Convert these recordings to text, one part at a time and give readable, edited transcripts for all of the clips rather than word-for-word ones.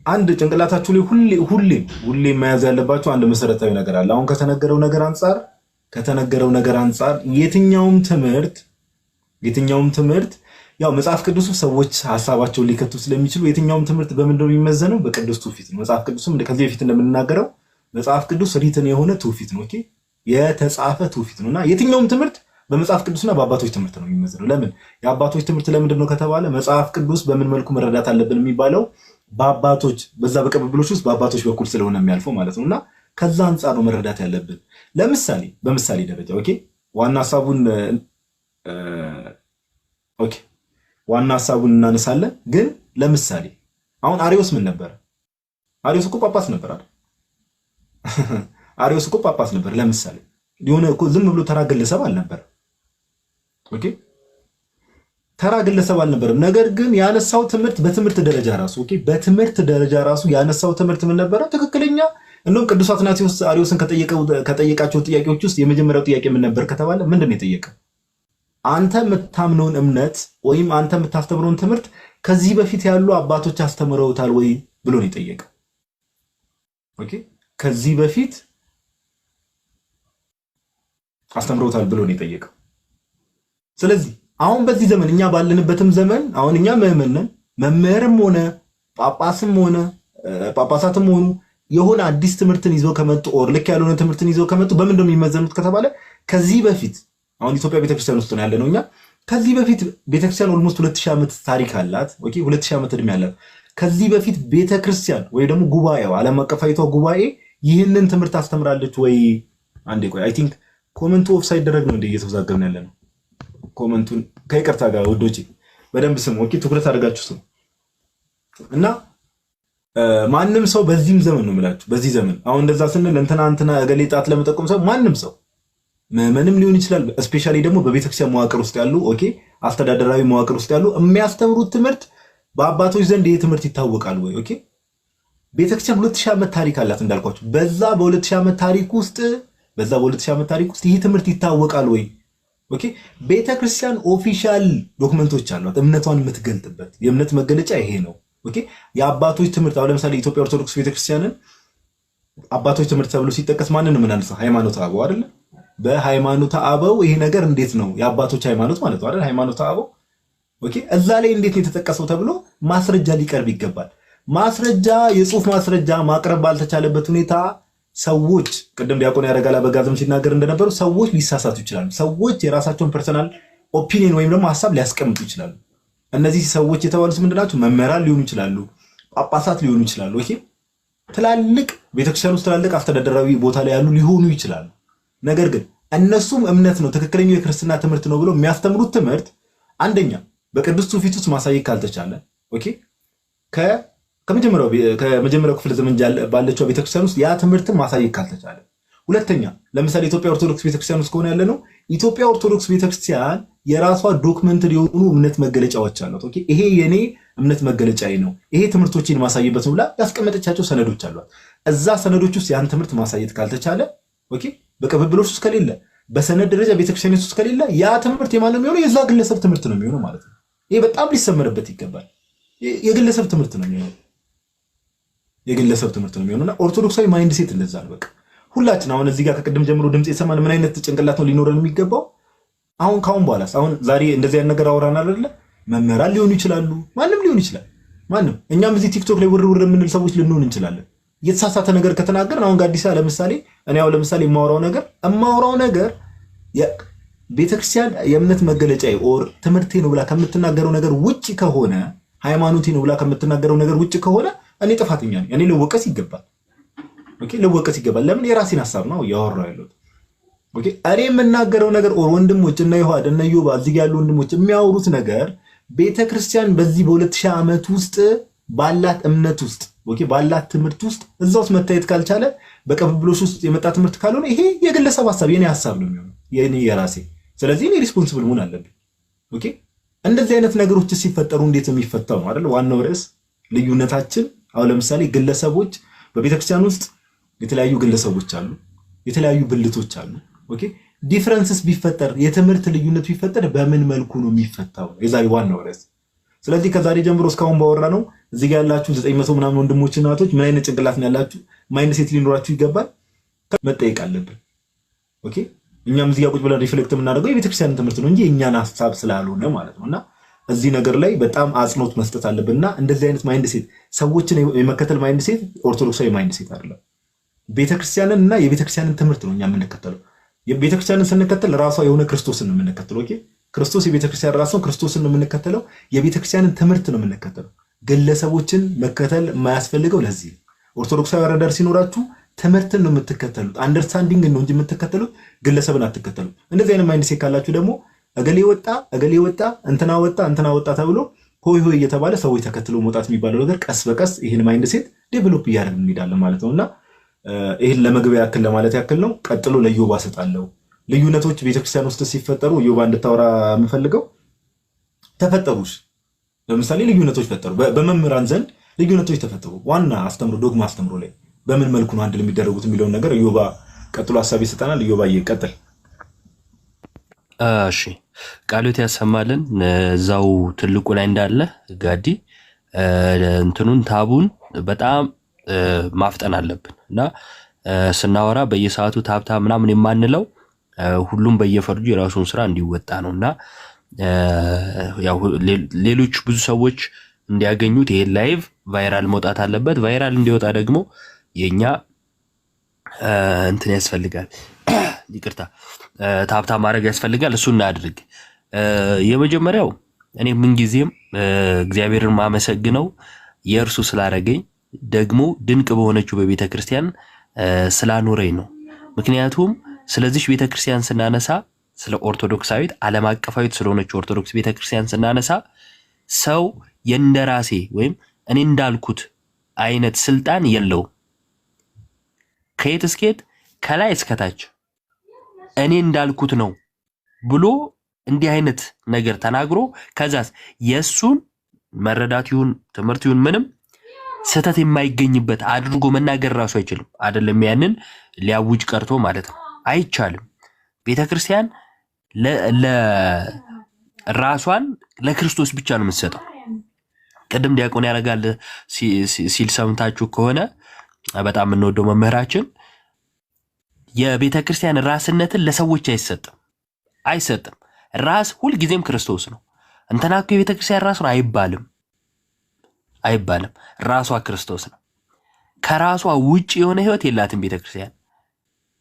አንድ ጭንቅላታችሁ ላይ ሁሌ መያዝ ያለባችሁ አንድ መሰረታዊ ነገር አለ። አሁን ከተነገረው ነገር አንፃር የትኛውም ትምህርት ያው መጽሐፍ ቅዱስ ሰዎች ሐሳባቸውን ሊከቱ ስለሚችሉ የትኛውም ትምህርት በምንድነው የሚመዘነው? በቅዱስ ትውፊት ነው። መጽሐፍ ቅዱስም ከዚህ በፊት እንደምንናገረው መጽሐፍ ቅዱስ ሪትን የሆነ ትውፊት ነው። ኦኬ የተጻፈ ትውፊት ነውና የትኛውም ትምህርት በመጽሐፍ ቅዱስና በአባቶች ትምህርት ነው የሚመዘነው። ለምን የአባቶች ትምህርት ለምንድን ነው ከተባለ መጽሐፍ ቅዱስ በምን መልኩ መረዳት አለብን የሚባለው በአባቶች በዛ በቅብብሎች ውስጥ በአባቶች በኩል ስለሆነ የሚያልፈው ማለት ነውና ከዛ አንፃር ነው መረዳት ያለብን። በምሳሌ ደረጃ ዋና ሐሳቡን እናነሳለን። ግን ለምሳሌ አሁን አሪዮስ ምን ነበር? አሪዮስ እኮ ጳጳስ ነበር አይደል? አሪዮስ እኮ ጳጳስ ነበር። ለምሳሌ የሆነ እኮ ዝም ብሎ ተራ ግለሰብ አልነበረም። ኦኬ ተራ ግለሰብ አልነበረም። ነገር ግን ያነሳው ትምህርት በትምህርት ደረጃ ራሱ ያነሳው ትምህርት ምን ነበረ? ትክክለኛ እንደውም ቅዱስ አትናቴዎስ አሪዮስን ከጠየቃቸው ጥያቄዎች ውስጥ የመጀመሪያው ጥያቄ ምን ነበር ከተባለ ምንድን ነው የጠየቀው? አንተ የምታምነውን እምነት ወይም አንተ የምታስተምረውን ትምህርት ከዚህ በፊት ያሉ አባቶች አስተምረውታል ወይ ብሎ ነው የጠየቀው። ኦኬ ከዚህ በፊት አስተምረውታል ብሎ ነው የጠየቀው። ስለዚህ አሁን በዚህ ዘመን እኛ ባለንበትም ዘመን አሁን እኛ መምህርም ሆነ ጳጳሳትም ሆኑ የሆነ አዲስ ትምህርትን ይዘው ከመጡ ኦር ልክ ያልሆነ ትምህርትን ይዘው ከመጡ በምን ነው የሚመዘኑት ከተባለ ከዚህ በፊት አሁን ኢትዮጵያ ቤተክርስቲያን ውስጥ ነው ያለነው እኛ። ከዚህ በፊት ቤተክርስቲያን ኦልሞስት 2000 ዓመት ታሪክ አላት። ኦኬ 2000 ዓመት እድሜ አላት። ከዚህ በፊት ቤተክርስቲያን ወይ ደግሞ ጉባኤው ዓለም አቀፋዊቷ ጉባኤ ይህንን ትምህርት አስተምራለች ወይ? አንዴ ቆይ አይ ቲንክ ኮመንቱ ኦፍ ሳይደረግ ነው እንደ እየተወዛገብን ያለነው። ኮመንቱን ከይቅርታ ጋር ወዶቼ በደንብ ስሙ። ኦኬ ትኩረት አድርጋችሁ ስሙ። እና ማንም ሰው በዚህም ዘመን ነው የምላችሁ በዚህ ዘመን አሁን እንደዛ ስንል እንትና እገሌ ጣት ለመጠቆም ሰው ማንም ሰው ምንም ሊሆን ይችላል። ስፔሻሊ ደግሞ በቤተክርስቲያን መዋቅር ውስጥ ያሉ አስተዳደራዊ መዋቅር ውስጥ ያሉ የሚያስተምሩት ትምህርት በአባቶች ዘንድ ይህ ትምህርት ይታወቃል ወይ? ኦኬ ቤተክርስቲያን 2000 ዓመት ታሪክ አላት እንዳልኳችሁ። በዛ በ2000 ዓመት ታሪክ ውስጥ ይህ ትምህርት ይታወቃል ወይ? ኦኬ ቤተክርስቲያን ኦፊሻል ዶክመንቶች አሏት እምነቷን የምትገልጥበት የእምነት መገለጫ ይሄ ነው። ኦኬ የአባቶች ትምህርት አሁን ለምሳሌ ኢትዮጵያ ኦርቶዶክስ ቤተክርስቲያንን አባቶች ትምህርት ተብሎ ሲጠቀስ ማንን ነው የምናነሳው? ሃይማኖተ አበው አይደል? በሃይማኖተ አበው ይሄ ነገር እንዴት ነው የአባቶች ሃይማኖት ማለት ነው አይደል? ሃይማኖተ አበው ኦኬ እዛ ላይ እንዴት ነው የተጠቀሰው ተብሎ ማስረጃ ሊቀርብ ይገባል። የጽሁፍ ማስረጃ ማቅረብ ባልተቻለበት ሁኔታ ሰዎች ቅድም ዲያቆን ያረጋል አበጋዝም ሲናገር እንደነበሩ ሰዎች ሊሳሳቱ ይችላሉ። ሰዎች የራሳቸውን ፐርሰናል ኦፒኒየን ወይም ደግሞ ሐሳብ ሊያስቀምጡ ይችላሉ። እነዚህ ሰዎች የተባሉት ምንድናቸው? መምህራን ሊሆኑ ይችላሉ፣ ጳጳሳት ሊሆኑ ይችላሉ። ኦኬ ትላልቅ ቤተክርስቲያን ውስጥ ትላልቅ አስተዳደራዊ ቦታ ላይ ያሉ ሊሆኑ ይችላሉ። ነገር ግን እነሱም እምነት ነው ትክክለኛው የክርስትና ትምህርት ነው ብሎ የሚያስተምሩት ትምህርት አንደኛ በቅዱስ ትውፊት ውስጥ ማሳየት ካልተቻለ ኦኬ ከመጀመሪያው ክፍለ ዘመን ባለችው ቤተክርስቲያን ውስጥ ያ ትምህርትን ማሳየት ካልተቻለ፣ ሁለተኛ ለምሳሌ ኢትዮጵያ ኦርቶዶክስ ቤተክርስቲያን ውስጥ ከሆነ ያለነው ኢትዮጵያ ኦርቶዶክስ ቤተክርስቲያን የራሷ ዶክመንት የሆኑ እምነት መገለጫዎች አሏት። ኦኬ ይሄ የኔ እምነት መገለጫዬ ነው ይሄ ትምህርቶችን ማሳየበት ነው ብላ ያስቀመጠቻቸው ሰነዶች አሏት። እዛ ሰነዶች ውስጥ ያን ትምህርት ማሳየት ካልተቻለ ኦኬ በቅብብሎች ውስጥ ከሌለ በሰነድ ደረጃ ቤተክርስቲያን ውስጥ ከሌለ ያ ትምህርት የማን ነው የሚሆነው? የዛ ግለሰብ ትምህርት ነው የሚሆነው ማለት ነው። ይሄ በጣም ሊሰመርበት ይገባል። የግለሰብ ትምህርት ነው የሚሆነውና ኦርቶዶክሳዊ ማይንድ ሴት እንደዛ ነው። በቃ ሁላችን አሁን እዚህ ጋር ከቅድም ጀምሮ ድምጽ የሰማን ምን አይነት ጭንቅላት ነው ሊኖረን የሚገባው? ካሁን በኋላ አሁን ዛሬ እንደዚህ አይነት ነገር አወራን አይደለ? መምህራን ሊሆኑ ይችላሉ፣ ማንም ሊሆን ይችላል። እኛም እዚህ ቲክቶክ ላይ ውርውር የምንል ሰዎች ልንሆን እንችላለን። የተሳሳተ ነገር ከተናገርን አሁን ጋዲሳ ለምሳሌ የማወራው ነገር ቤተክርስቲያን የእምነት መገለጫ ኦር ትምህርቴ ነው ብላ ከምትናገረው ነገር ውጪ ከሆነ ሃይማኖቴ ነው ብላ ከምትናገረው ነገር ውጪ ከሆነ እኔ ጥፋተኛ ነኝ። እኔ ልወቀስ ይገባል። ኦኬ ልወቀስ ይገባል። ለምን? የራሴን ሐሳብ ነው ያወራው ያለው። ኦኬ እኔ የምናገረው ነገር ኦር ወንድሞች እና ይሁዳ እና ዮባ እዚህ ያሉ ወንድሞች የሚያወሩት ነገር ቤተክርስቲያን በዚህ በ2000 ዓመት ውስጥ ባላት እምነት ውስጥ ኦኬ ባላት ትምህርት ውስጥ እዛ ውስጥ መታየት ካልቻለ በቅብብሎሽ ውስጥ የመጣ ትምህርት ካልሆነ ይሄ የግለሰብ ሐሳብ የኔ ሐሳብ ነው የሚሆነው የራሴ። ስለዚህ እኔ ሪስፖንሲብል መሆን አለብኝ። ኦኬ እንደዚህ አይነት ነገሮች ሲፈጠሩ እንዴት የሚፈታው ነው አይደል? ዋናው ርዕስ ልዩነታችን። አሁን ለምሳሌ ግለሰቦች በቤተክርስቲያን ውስጥ የተለያዩ ግለሰቦች አሉ፣ የተለያዩ ብልቶች አሉ። ኦኬ ዲፈረንስስ ቢፈጠር የትምህርት ልዩነት ቢፈጠር በምን መልኩ ነው የሚፈታው? የዛሬ ዋናው ርዕስ። ስለዚህ ከዛሬ ጀምሮ እስካሁን ባወራ ነው እዚህ ጋር ያላችሁ 900 ምናምን ወንድሞች እናቶች ምን አይነት ጭንቅላት ነው ያላችሁ? ማይንድ ሴት ሊኖራችሁ ይገባል። መጠየቅ አለብን። ኦኬ እኛም እዚህ ጋር ቁጭ ብለን ሪፍሌክት የምናደርገው የቤተክርስቲያንን ትምህርት ነው እንጂ የእኛን ሀሳብ ስላልሆነ ማለት ነውና እዚህ ነገር ላይ በጣም አጽንኦት መስጠት አለብንና እንደዚህ አይነት ማይንድ ሴት ሰዎችን የመከተል ማይንድ ሴት ኦርቶዶክሳዊ ማይንድ ሴት አይደለም። ቤተክርስቲያንን እና የቤተክርስቲያንን ትምህርት ነው እኛ የምንከተለው። ቤተክርስቲያንን ስንከተል ራሷ የሆነ ክርስቶስን ነው የምንከተለው። ኦኬ ክርስቶስ የቤተክርስቲያን ራስ ነው። ክርስቶስን ነው የምንከተለው። የቤተክርስቲያንን ትምህርት ነው የምንከተለው። ግለሰቦችን መከተል የማያስፈልገው ለዚህ ኦርቶዶክሳዊ አረዳድ ሲኖራችሁ ትምህርትን ነው የምትከተሉት። አንደርስታንዲንግ ነው እንጂ የምትከተሉት ግለሰብን አትከተሉት። እንደዚህ አይነት ማይንድ ሴት ካላችሁ ደግሞ እገሌ ወጣ እንትና ወጣ ተብሎ ሆይ ሆይ እየተባለ ሰዎች ተከትሎ መውጣት የሚባለው ነገር ቀስ በቀስ ይህን ማይንድ ሴት ዴቨሎፕ እያደረግን እንሄዳለን ማለት ነውና ይህን ለመግቢያ ያክል ለማለት ያክል ነው። ቀጥሎ ለዮባ ሰጣለሁ። ልዩነቶች ቤተክርስቲያን ውስጥ ሲፈጠሩ ዮባ እንድታወራ የምፈልገው ተፈጠሩሽ። ለምሳሌ ልዩነቶች ፈጠሩ፣ በመምህራን ዘንድ ልዩነቶች ተፈጠሩ። ዋና አስተምሮ ዶግማ አስተምሮ ላይ በምን መልኩ ነው አንድ የሚደረጉት የሚለውን ነገር ዮባ ቀጥሎ ሐሳብ ይሰጠናል። ዮባ ይቀጥል። እሺ ቃሉት ያሰማልን። እዛው ትልቁ ላይ እንዳለ ጋዲ እንትኑን ታቡን በጣም ማፍጠን አለብን እና ስናወራ በየሰዓቱ ታብታ ምናምን የማንለው ሁሉም በየፈርጁ የራሱን ስራ እንዲወጣ ነውና ያው ሌሎች ብዙ ሰዎች እንዲያገኙት ይሄ ላይቭ ቫይራል መውጣት አለበት። ቫይራል እንዲወጣ ደግሞ የኛ እንትን ያስፈልጋል፣ ይቅርታ ታብታ ማድረግ ያስፈልጋል። እሱ እናድርግ። የመጀመሪያው እኔ ምንጊዜም እግዚአብሔርን ማመሰግነው የእርሱ ስላረገኝ ደግሞ ድንቅ በሆነችው በቤተ ክርስቲያን ስላኖረኝ ነው። ምክንያቱም ስለዚህ ቤተ ክርስቲያን ስናነሳ ስለ ኦርቶዶክሳዊት ዓለም አቀፋዊት ስለሆነችው ኦርቶዶክስ ቤተ ክርስቲያን ስናነሳ ሰው የእንደራሴ ወይም እኔ እንዳልኩት አይነት ስልጣን የለውም። ከየት እስከየት ከላይ እስከታች እኔ እንዳልኩት ነው ብሎ እንዲህ አይነት ነገር ተናግሮ ከዛስ የሱን መረዳት ይሁን ትምህርት ይሁን ምንም ስህተት የማይገኝበት አድርጎ መናገር ራሱ አይችልም። አይደለም ያንን ሊያውጅ ቀርቶ ማለት ነው። አይቻልም። ቤተክርስቲያን ለራሷን ለክርስቶስ ብቻ ነው የምትሰጠው። ቅድም ዲያቆን ያረጋል ሲል ሰምታችሁ ከሆነ በጣም የምንወደው መምህራችን የቤተክርስቲያን ራስነትን ለሰዎች አይሰጥም። ራስ ሁልጊዜም ክርስቶስ ነው። እንተናኩ የቤተክርስቲያን ራስ ነው አይባልም። ራሷ ክርስቶስ ነው። ከራሷ ውጪ የሆነ ህይወት የላትም ቤተክርስቲያን።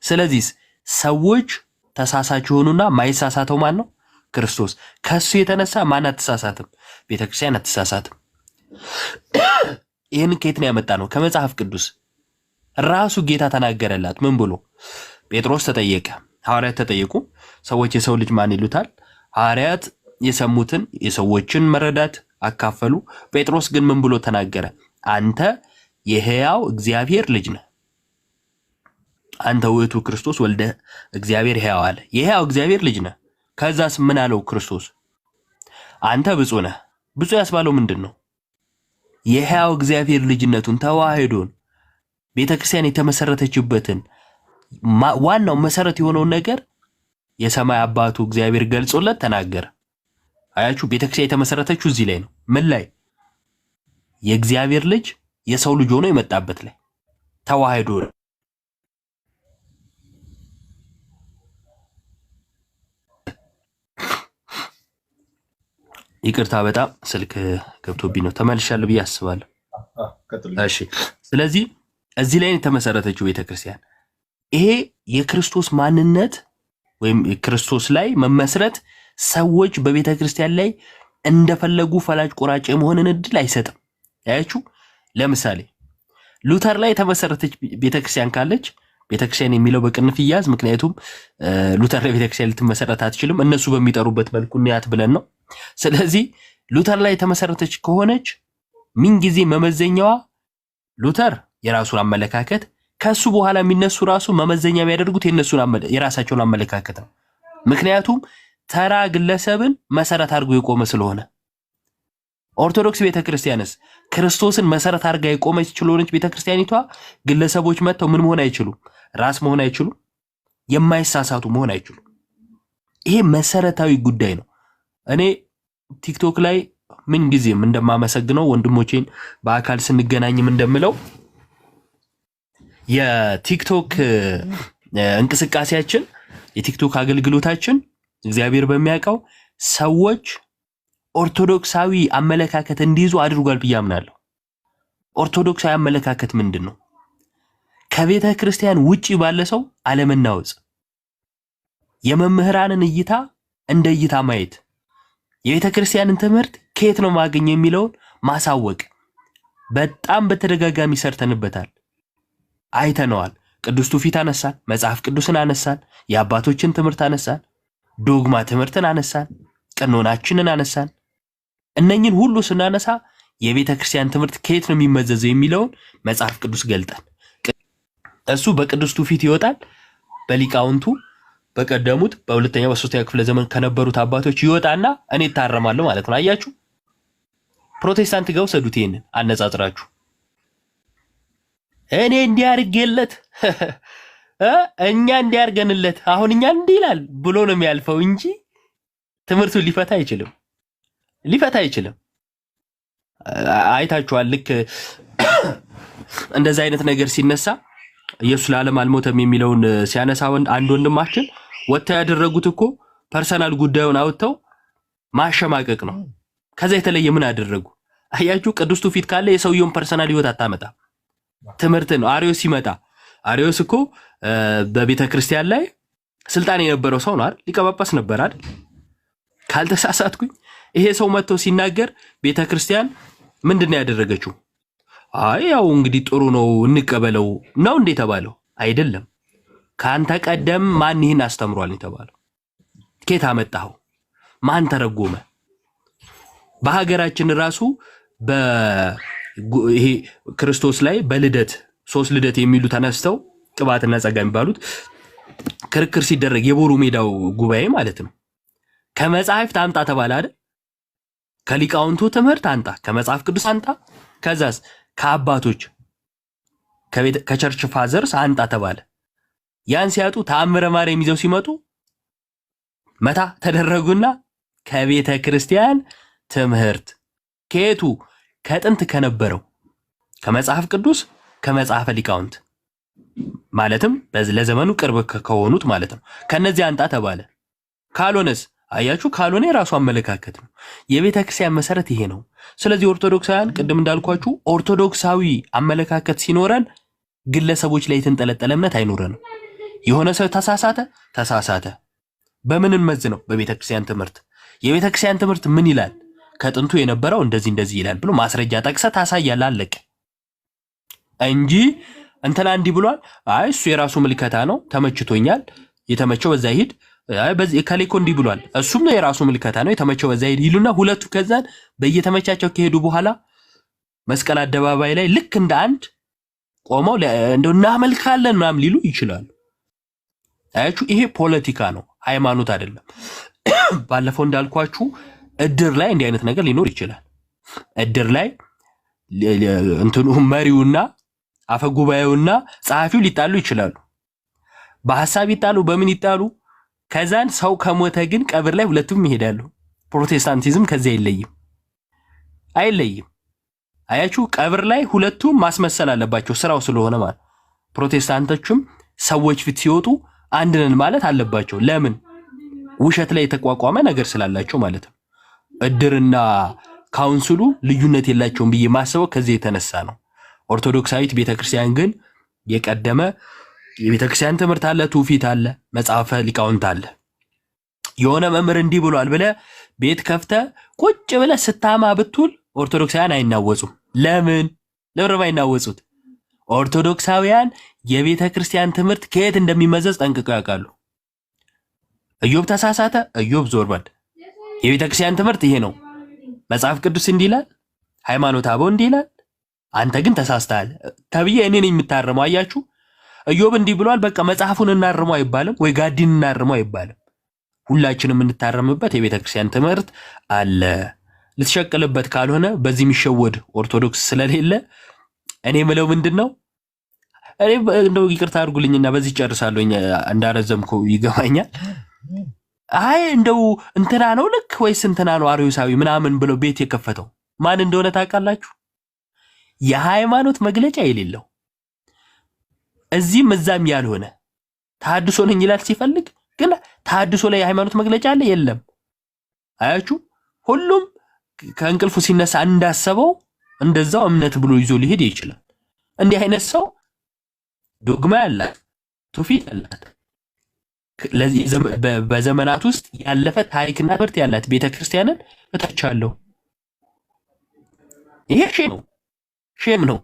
ስለዚህ ሰዎች ተሳሳች ሆኑና ማይሳሳተው ማን ነው? ክርስቶስ። ከሱ የተነሳ ማን አትሳሳትም? ቤተክርስቲያን አትሳሳትም። ይህን ከየት ነው ያመጣ ነው? ከመጽሐፍ ቅዱስ ራሱ ጌታ ተናገረላት። ምን ብሎ? ጴጥሮስ ተጠየቀ፣ ሐዋርያት ተጠየቁ። ሰዎች የሰው ልጅ ማን ይሉታል? ሐዋርያት የሰሙትን የሰዎችን መረዳት አካፈሉ። ጴጥሮስ ግን ምን ብሎ ተናገረ? አንተ የሕያው እግዚአብሔር ልጅ ነህ፣ አንተ ውእቱ ክርስቶስ ወልደ እግዚአብሔር ሕያው አለ። የሕያው እግዚአብሔር ልጅ ነህ። ከዛስ ምን አለው ክርስቶስ? አንተ ብፁዕ ነህ። ብፁዕ ያስባለው ምንድን ነው? የሕያው እግዚአብሔር ልጅነቱን ተዋህዶን ቤተክርስቲያን የተመሰረተችበትን ዋናው መሰረት የሆነውን ነገር የሰማይ አባቱ እግዚአብሔር ገልጾለት ተናገረ። አያችሁ፣ ቤተክርስቲያን የተመሰረተችው እዚህ ላይ ነው። ምን ላይ? የእግዚአብሔር ልጅ የሰው ልጅ ሆኖ የመጣበት ላይ ተዋህዶ። ይቅርታ በጣም ስልክ ገብቶብኝ ነው። ተመልሻለሁ ብዬ አስባለሁ። እሺ፣ ስለዚህ እዚህ ላይ የተመሰረተችው ቤተክርስቲያን ይሄ የክርስቶስ ማንነት ወይም ክርስቶስ ላይ መመስረት ሰዎች በቤተክርስቲያን ላይ እንደፈለጉ ፈላጭ ቆራጭ የመሆንን እድል አይሰጥም። ያያችሁ፣ ለምሳሌ ሉተር ላይ የተመሰረተች ቤተክርስቲያን ካለች ቤተክርስቲያን የሚለው በቅንፍ ይያዝ። ምክንያቱም ሉተር ላይ ቤተክርስቲያን ልትመሰረት አትችልም። እነሱ በሚጠሩበት መልኩ እንያት ብለን ነው። ስለዚህ ሉተር ላይ የተመሰረተች ከሆነች ምንጊዜ መመዘኛዋ ሉተር የራሱን አመለካከት፣ ከሱ በኋላ የሚነሱ ራሱ መመዘኛ የሚያደርጉት የራሳቸውን አመለካከት ነው። ምክንያቱም ተራ ግለሰብን መሰረት አድርጎ የቆመ ስለሆነ። ኦርቶዶክስ ቤተክርስቲያንስ ክርስቶስን መሰረት አድርጋ የቆመች ስለሆነች ቤተክርስቲያኒቷ ግለሰቦች መጥተው ምን መሆን አይችሉም? ራስ መሆን አይችሉም። የማይሳሳቱ መሆን አይችሉም። ይሄ መሰረታዊ ጉዳይ ነው። እኔ ቲክቶክ ላይ ምን ጊዜም እንደማመሰግነው ወንድሞቼን በአካል ስንገናኝም እንደምለው የቲክቶክ እንቅስቃሴያችን የቲክቶክ አገልግሎታችን እግዚአብሔር በሚያውቀው ሰዎች ኦርቶዶክሳዊ አመለካከት እንዲይዙ አድርጓል ብዬ አምናለሁ። ኦርቶዶክሳዊ አመለካከት ምንድነው? ከቤተ ክርስቲያን ውጪ ባለ ሰው አለመናወጽ፣ የመምህራንን እይታ እንደ እይታ ማየት፣ የቤተ ክርስቲያንን ትምህርት ከየት ነው ማግኘት የሚለውን ማሳወቅ በጣም በተደጋጋሚ ሰርተንበታል፣ አይተነዋል። ቅዱስ ትውፊት አነሳን፣ መጽሐፍ ቅዱስን አነሳን፣ የአባቶችን ትምህርት አነሳን፣ ዶግማ ትምህርትን አነሳን፣ ቀኖናችንን አነሳን። እነኝን ሁሉ ስናነሳ የቤተ ክርስቲያን ትምህርት ከየት ነው የሚመዘዘው የሚለውን መጽሐፍ ቅዱስ ገልጠን እሱ በቅዱስ ትውፊት ይወጣል። በሊቃውንቱ በቀደሙት በሁለተኛው በሶስተኛው ክፍለ ዘመን ከነበሩት አባቶች ይወጣና እኔ ታረማለሁ ማለት ነው። አያችሁ፣ ፕሮቴስታንት ጋር ወሰዱት። ይሄንን አነጻጽራችሁ እኔ እንዲያርገለት እኛ እንዲያርገንለት አሁን እኛ እንዲላል ብሎ ነው የሚያልፈው እንጂ ትምህርቱን ሊፈታ አይችልም። አይታችኋል። ልክ እንደዛ አይነት ነገር ሲነሳ ኢየሱስ ለዓለም አልሞተም የሚለውን ሲያነሳ አንድ ወንድማችን ወጥተው ያደረጉት እኮ ፐርሰናል ጉዳዩን አውጥተው ማሸማቀቅ ነው። ከዛ የተለየ ምን አደረጉ? አያችሁ፣ ቅዱስ ትውፊት ካለ የሰውየውን ፐርሰናል ህይወት አታመጣ። ትምህርት ነው። አሪዮስ ሲመጣ አሪዮስ እኮ በቤተ ክርስቲያን ላይ ስልጣን የነበረው ሰው ነው አይደል? ሊቀ ጳጳስ ነበር አይደል? ካልተሳሳትኩኝ ይሄ ሰው መጥቶ ሲናገር ቤተ ክርስቲያን ምንድነው ያደረገችው? አይ ያው እንግዲህ ጥሩ ነው እንቀበለው ነው እንዴ ተባለው? አይደለም። ካንተ ቀደም ማን ይህን አስተምሯል የተባለው? ከየት አመጣው? ማን ተረጎመ? በሀገራችን ራሱ ይሄ ክርስቶስ ላይ በልደት 3 ልደት የሚሉ ተነስተው ቅባትና ጸጋ የሚባሉት ክርክር ሲደረግ የቦሩ ሜዳው ጉባኤ ማለት ነው። ከመጽሐፍት አምጣ ተባለ አይደል? ከሊቃውንቱ ትምህርት አንጣ፣ ከመጽሐፍ ቅዱስ አንጣ፣ ከዛስ ከአባቶች ከቸርች ፋዘርስ አንጣ ተባለ። ያን ሲያጡ ተአምረ ማርያም ይዘው ሲመጡ መታ ተደረጉና ከቤተ ክርስቲያን ትምህርት ከየቱ ከጥንት ከነበረው ከመጽሐፍ ቅዱስ ከመጽሐፈ ሊቃውንት ማለትም ለዘመኑ ቅርብ ከሆኑት ማለት ነው ከነዚህ አንጣ ተባለ። ካልሆነስ አያችሁ፣ ካልሆነ የራሱ አመለካከት ነው። የቤተ ክርስቲያን መሰረት ይሄ ነው። ስለዚህ ኦርቶዶክሳውያን ቅድም እንዳልኳችሁ ኦርቶዶክሳዊ አመለካከት ሲኖረን ግለሰቦች ላይ የተንጠለጠለ እምነት አይኖረንም። የሆነ ሰው ተሳሳተ በምን እንመዝነው? በቤተ ክርስቲያን ትምህርት። የቤተ ክርስቲያን ትምህርት ምን ይላል? ከጥንቱ የነበረው እንደዚህ ይላል ብሎ ማስረጃ ጠቅሰህ ታሳያለህ። አለቀ እንጂ እንትና እንዲህ ብሏል፣ አይ እሱ የራሱ ምልከታ ነው፣ ተመችቶኛል፣ የተመቸው በዛ ይሄድ፣ አይ በዚህ ከሌኮ እንዲህ ብሏል፣ እሱም የራሱ ምልከታ ነው፣ የተመቸው በዛ ይሄድ ይሉና ሁለቱ ከዛን በየተመቻቸው ከሄዱ በኋላ መስቀል አደባባይ ላይ ልክ እንደ አንድ ቆመው እንደው እናመልካለን ምናምን ሊሉ ይችላሉ። አያችሁ፣ ይሄ ፖለቲካ ነው፣ ሃይማኖት አይደለም። ባለፈው እንዳልኳችሁ እድር ላይ እንዲህ አይነት ነገር ሊኖር ይችላል። እድር ላይ እንትኑ መሪውና አፈጉባኤውና ጸሐፊው ሊጣሉ ይችላሉ። በሐሳብ ይጣሉ፣ በምን ይጣሉ? ከዛን ሰው ከሞተ ግን ቀብር ላይ ሁለቱም ይሄዳሉ። ፕሮቴስታንቲዝም ከዚያ አይለይም። አያችሁ፣ ቀብር ላይ ሁለቱም ማስመሰል አለባቸው ስራው ስለሆነ ማለት። ፕሮቴስታንቶችም ሰዎች ፊት ሲወጡ አንድ ነን ማለት አለባቸው። ለምን? ውሸት ላይ የተቋቋመ ነገር ስላላቸው ማለት ነው። እድርና ካውንስሉ ልዩነት የላቸውም ብዬ ማሰበው ከዚህ የተነሳ ነው። ኦርቶዶክሳዊት ቤተክርስቲያን ግን የቀደመ የቤተክርስቲያን ትምህርት አለ፣ ትውፊት አለ፣ መጽሐፈ ሊቃውንት አለ። የሆነ መምህር እንዲህ ብሏል ብለህ ቤት ከፍተህ ቁጭ ብለህ ስታማ ብትውል ኦርቶዶክሳውያን አይናወጹም። ለምን አይናወጹት? ኦርቶዶክሳውያን የቤተክርስቲያን ትምህርት ከየት እንደሚመዘዝ ጠንቅቀው ያውቃሉ። ኢዮብ ተሳሳተ፣ ኢዮብ ዞር በል። የቤተክርስቲያን ትምህርት ይሄ ነው። መጽሐፍ ቅዱስ እንዲህ ይላል፣ ሃይማኖተ አበው እንዲህ ይላል፣ አንተ ግን ተሳስተሃል ተብዬ እኔ ነኝ የምታረመው። አያችሁ፣ ኢዮብ እንዲህ ብሏል፣ በቃ መጽሐፉን እናርመው አይባልም ወይ ጋዲን እናርመው አይባልም። ሁላችንም እንታረምበት የቤተክርስቲያን ትምህርት አለ። ልትሸቅልበት ካልሆነ በዚህ የሚሸወድ ኦርቶዶክስ ስለሌለ እኔ ምለው ምንድነው፣ እኔ እንደው ይቅርታ አድርጉልኝና በዚህ ጨርሳለሁ፣ እንዳረዘምኩ ይገባኛል። አይ እንደው እንትና ነው ልክ ወይስ እንትና ነው አርዮሳዊ ምናምን ብለው ቤት የከፈተው ማን እንደሆነ ታውቃላችሁ? የሃይማኖት መግለጫ የሌለው እዚህም እዛም ያልሆነ ተሐድሶ ነኝ ይላል ሲፈልግ፣ ግን ተሐድሶ ላይ የሃይማኖት መግለጫ አለ የለም። አያችሁ፣ ሁሉም ከእንቅልፉ ሲነሳ እንዳሰበው እንደዛው እምነት ብሎ ይዞ ሊሄድ ይችላል። እንዲህ አይነት ሰው ዶግማ ያላት ትውፊት ያላት በዘመናት ውስጥ ያለፈ ታሪክና ትምህርት ያላት ቤተክርስቲያንን እታቻለሁ። ይሄ ሼም ነው።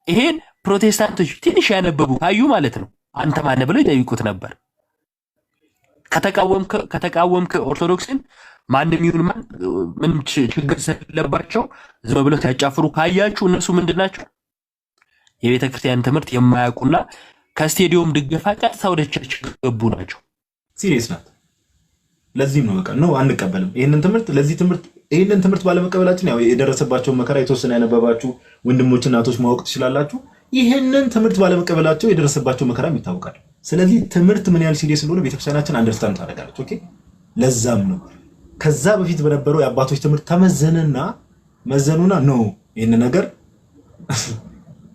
ይሄን ፕሮቴስታንቶች ትንሽ ያነበቡ ካዩ ማለት ነው አንተ ማን ብለው ይጠይቁት ነበር። ከተቃወምክ ኦርቶዶክስን ማንም ይሁን ማን ምንም ችግር ስለሌለባቸው ዝም ብለው ሲያጫፍሩ ካያችሁ እነሱ ምንድናቸው? የቤተክርስቲያን ትምህርት የማያውቁና ከስቴዲየም ድገፋ ቀጥታ ወደ ቸርች ገቡ ናቸው። ሲሪየስ ናት። ለዚህም ነው በቃ ነው አንቀበልም ይሄንን ትምህርት ባለመቀበላችን ያው የደረሰባቸው መከራ የተወሰነ ያነበባችሁ ወንድሞች እናቶች ማወቅ ትችላላችሁ። ይሄንን ትምህርት ባለመቀበላቸው የደረሰባቸው መከራም ይታወቃል። ስለዚህ ትምህርት ምን ያህል ሲሪየስ እንደሆነ ቤተክርስቲያናችን አንደርስታንድ ታደርጋለች። ኦኬ፣ ለዛም ነው ከዛ በፊት በነበረው የአባቶች ትምህርት መዘኑና ነው ይሄን ነገር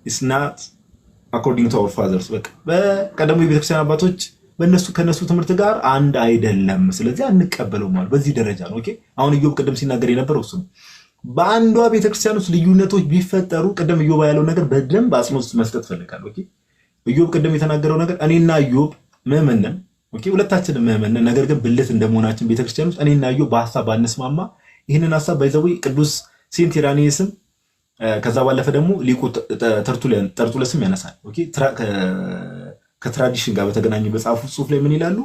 it's not according to our fathers በቃ በቀደሙ የቤተክርስቲያን አባቶች ከነሱ ትምህርት ጋር አንድ አይደለም፣ ስለዚህ አንቀበለው ማለት በዚህ ደረጃ ነው። ኦኬ፣ አሁን ኢዮብ ቅድም ሲናገር የነበረው እሱ በአንዷ ቤተክርስቲያን ውስጥ ልዩነቶች ቢፈጠሩ ቅድም ኢዮብ ያለው ነገር በደንብ አጽንኦት መስጠት ፈልጋለሁ። ኦኬ፣ ኢዮብ ቅድም የተናገረው ነገር እኔና ኢዮብ ምዕመን ነን። ኦኬ፣ ሁለታችንም ምዕመን ነን። ነገር ግን ብልት እንደመሆናችን ቤተክርስቲያን ውስጥ እኔና ኢዮብ በሐሳብ ባንስማማ ይህንን ሐሳብ ባይዘው ቅዱስ ሴንት ኢራኒየስም ከዛ ባለፈ ደግሞ ሊቁ ጠርጡለስም ያነሳል። ኦኬ፣ ከትራዲሽን ጋር በተገናኘ በጻፉት ጽሑፍ ላይ ምን ይላሉ?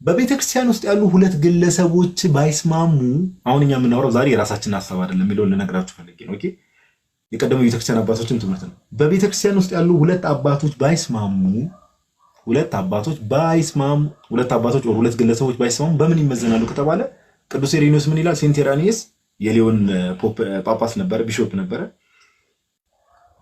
በቤተክርስቲያን ውስጥ ያሉ ሁለት ግለሰቦች ባይስማሙ፣ አሁን እኛ የምናወራው ዛሬ የራሳችንን ሐሳብ አይደለም የሚለውን ልነግራችሁ ፈልጌ ነው። ኦኬ፣ የቀደመው ቤተክርስቲያን አባቶችን ትምህርት ነው። በቤተክርስቲያን ውስጥ ያሉ ሁለት አባቶች ሁለት ግለሰቦች ባይስማሙ በምን ይመዘናሉ ከተባለ ቅዱስ ኢሬኒዮስ ምን ይላል? ሴንት ኢራኒየስ የሊዮን ጳጳስ ነበረ፣ ቢሾፕ ነበረ።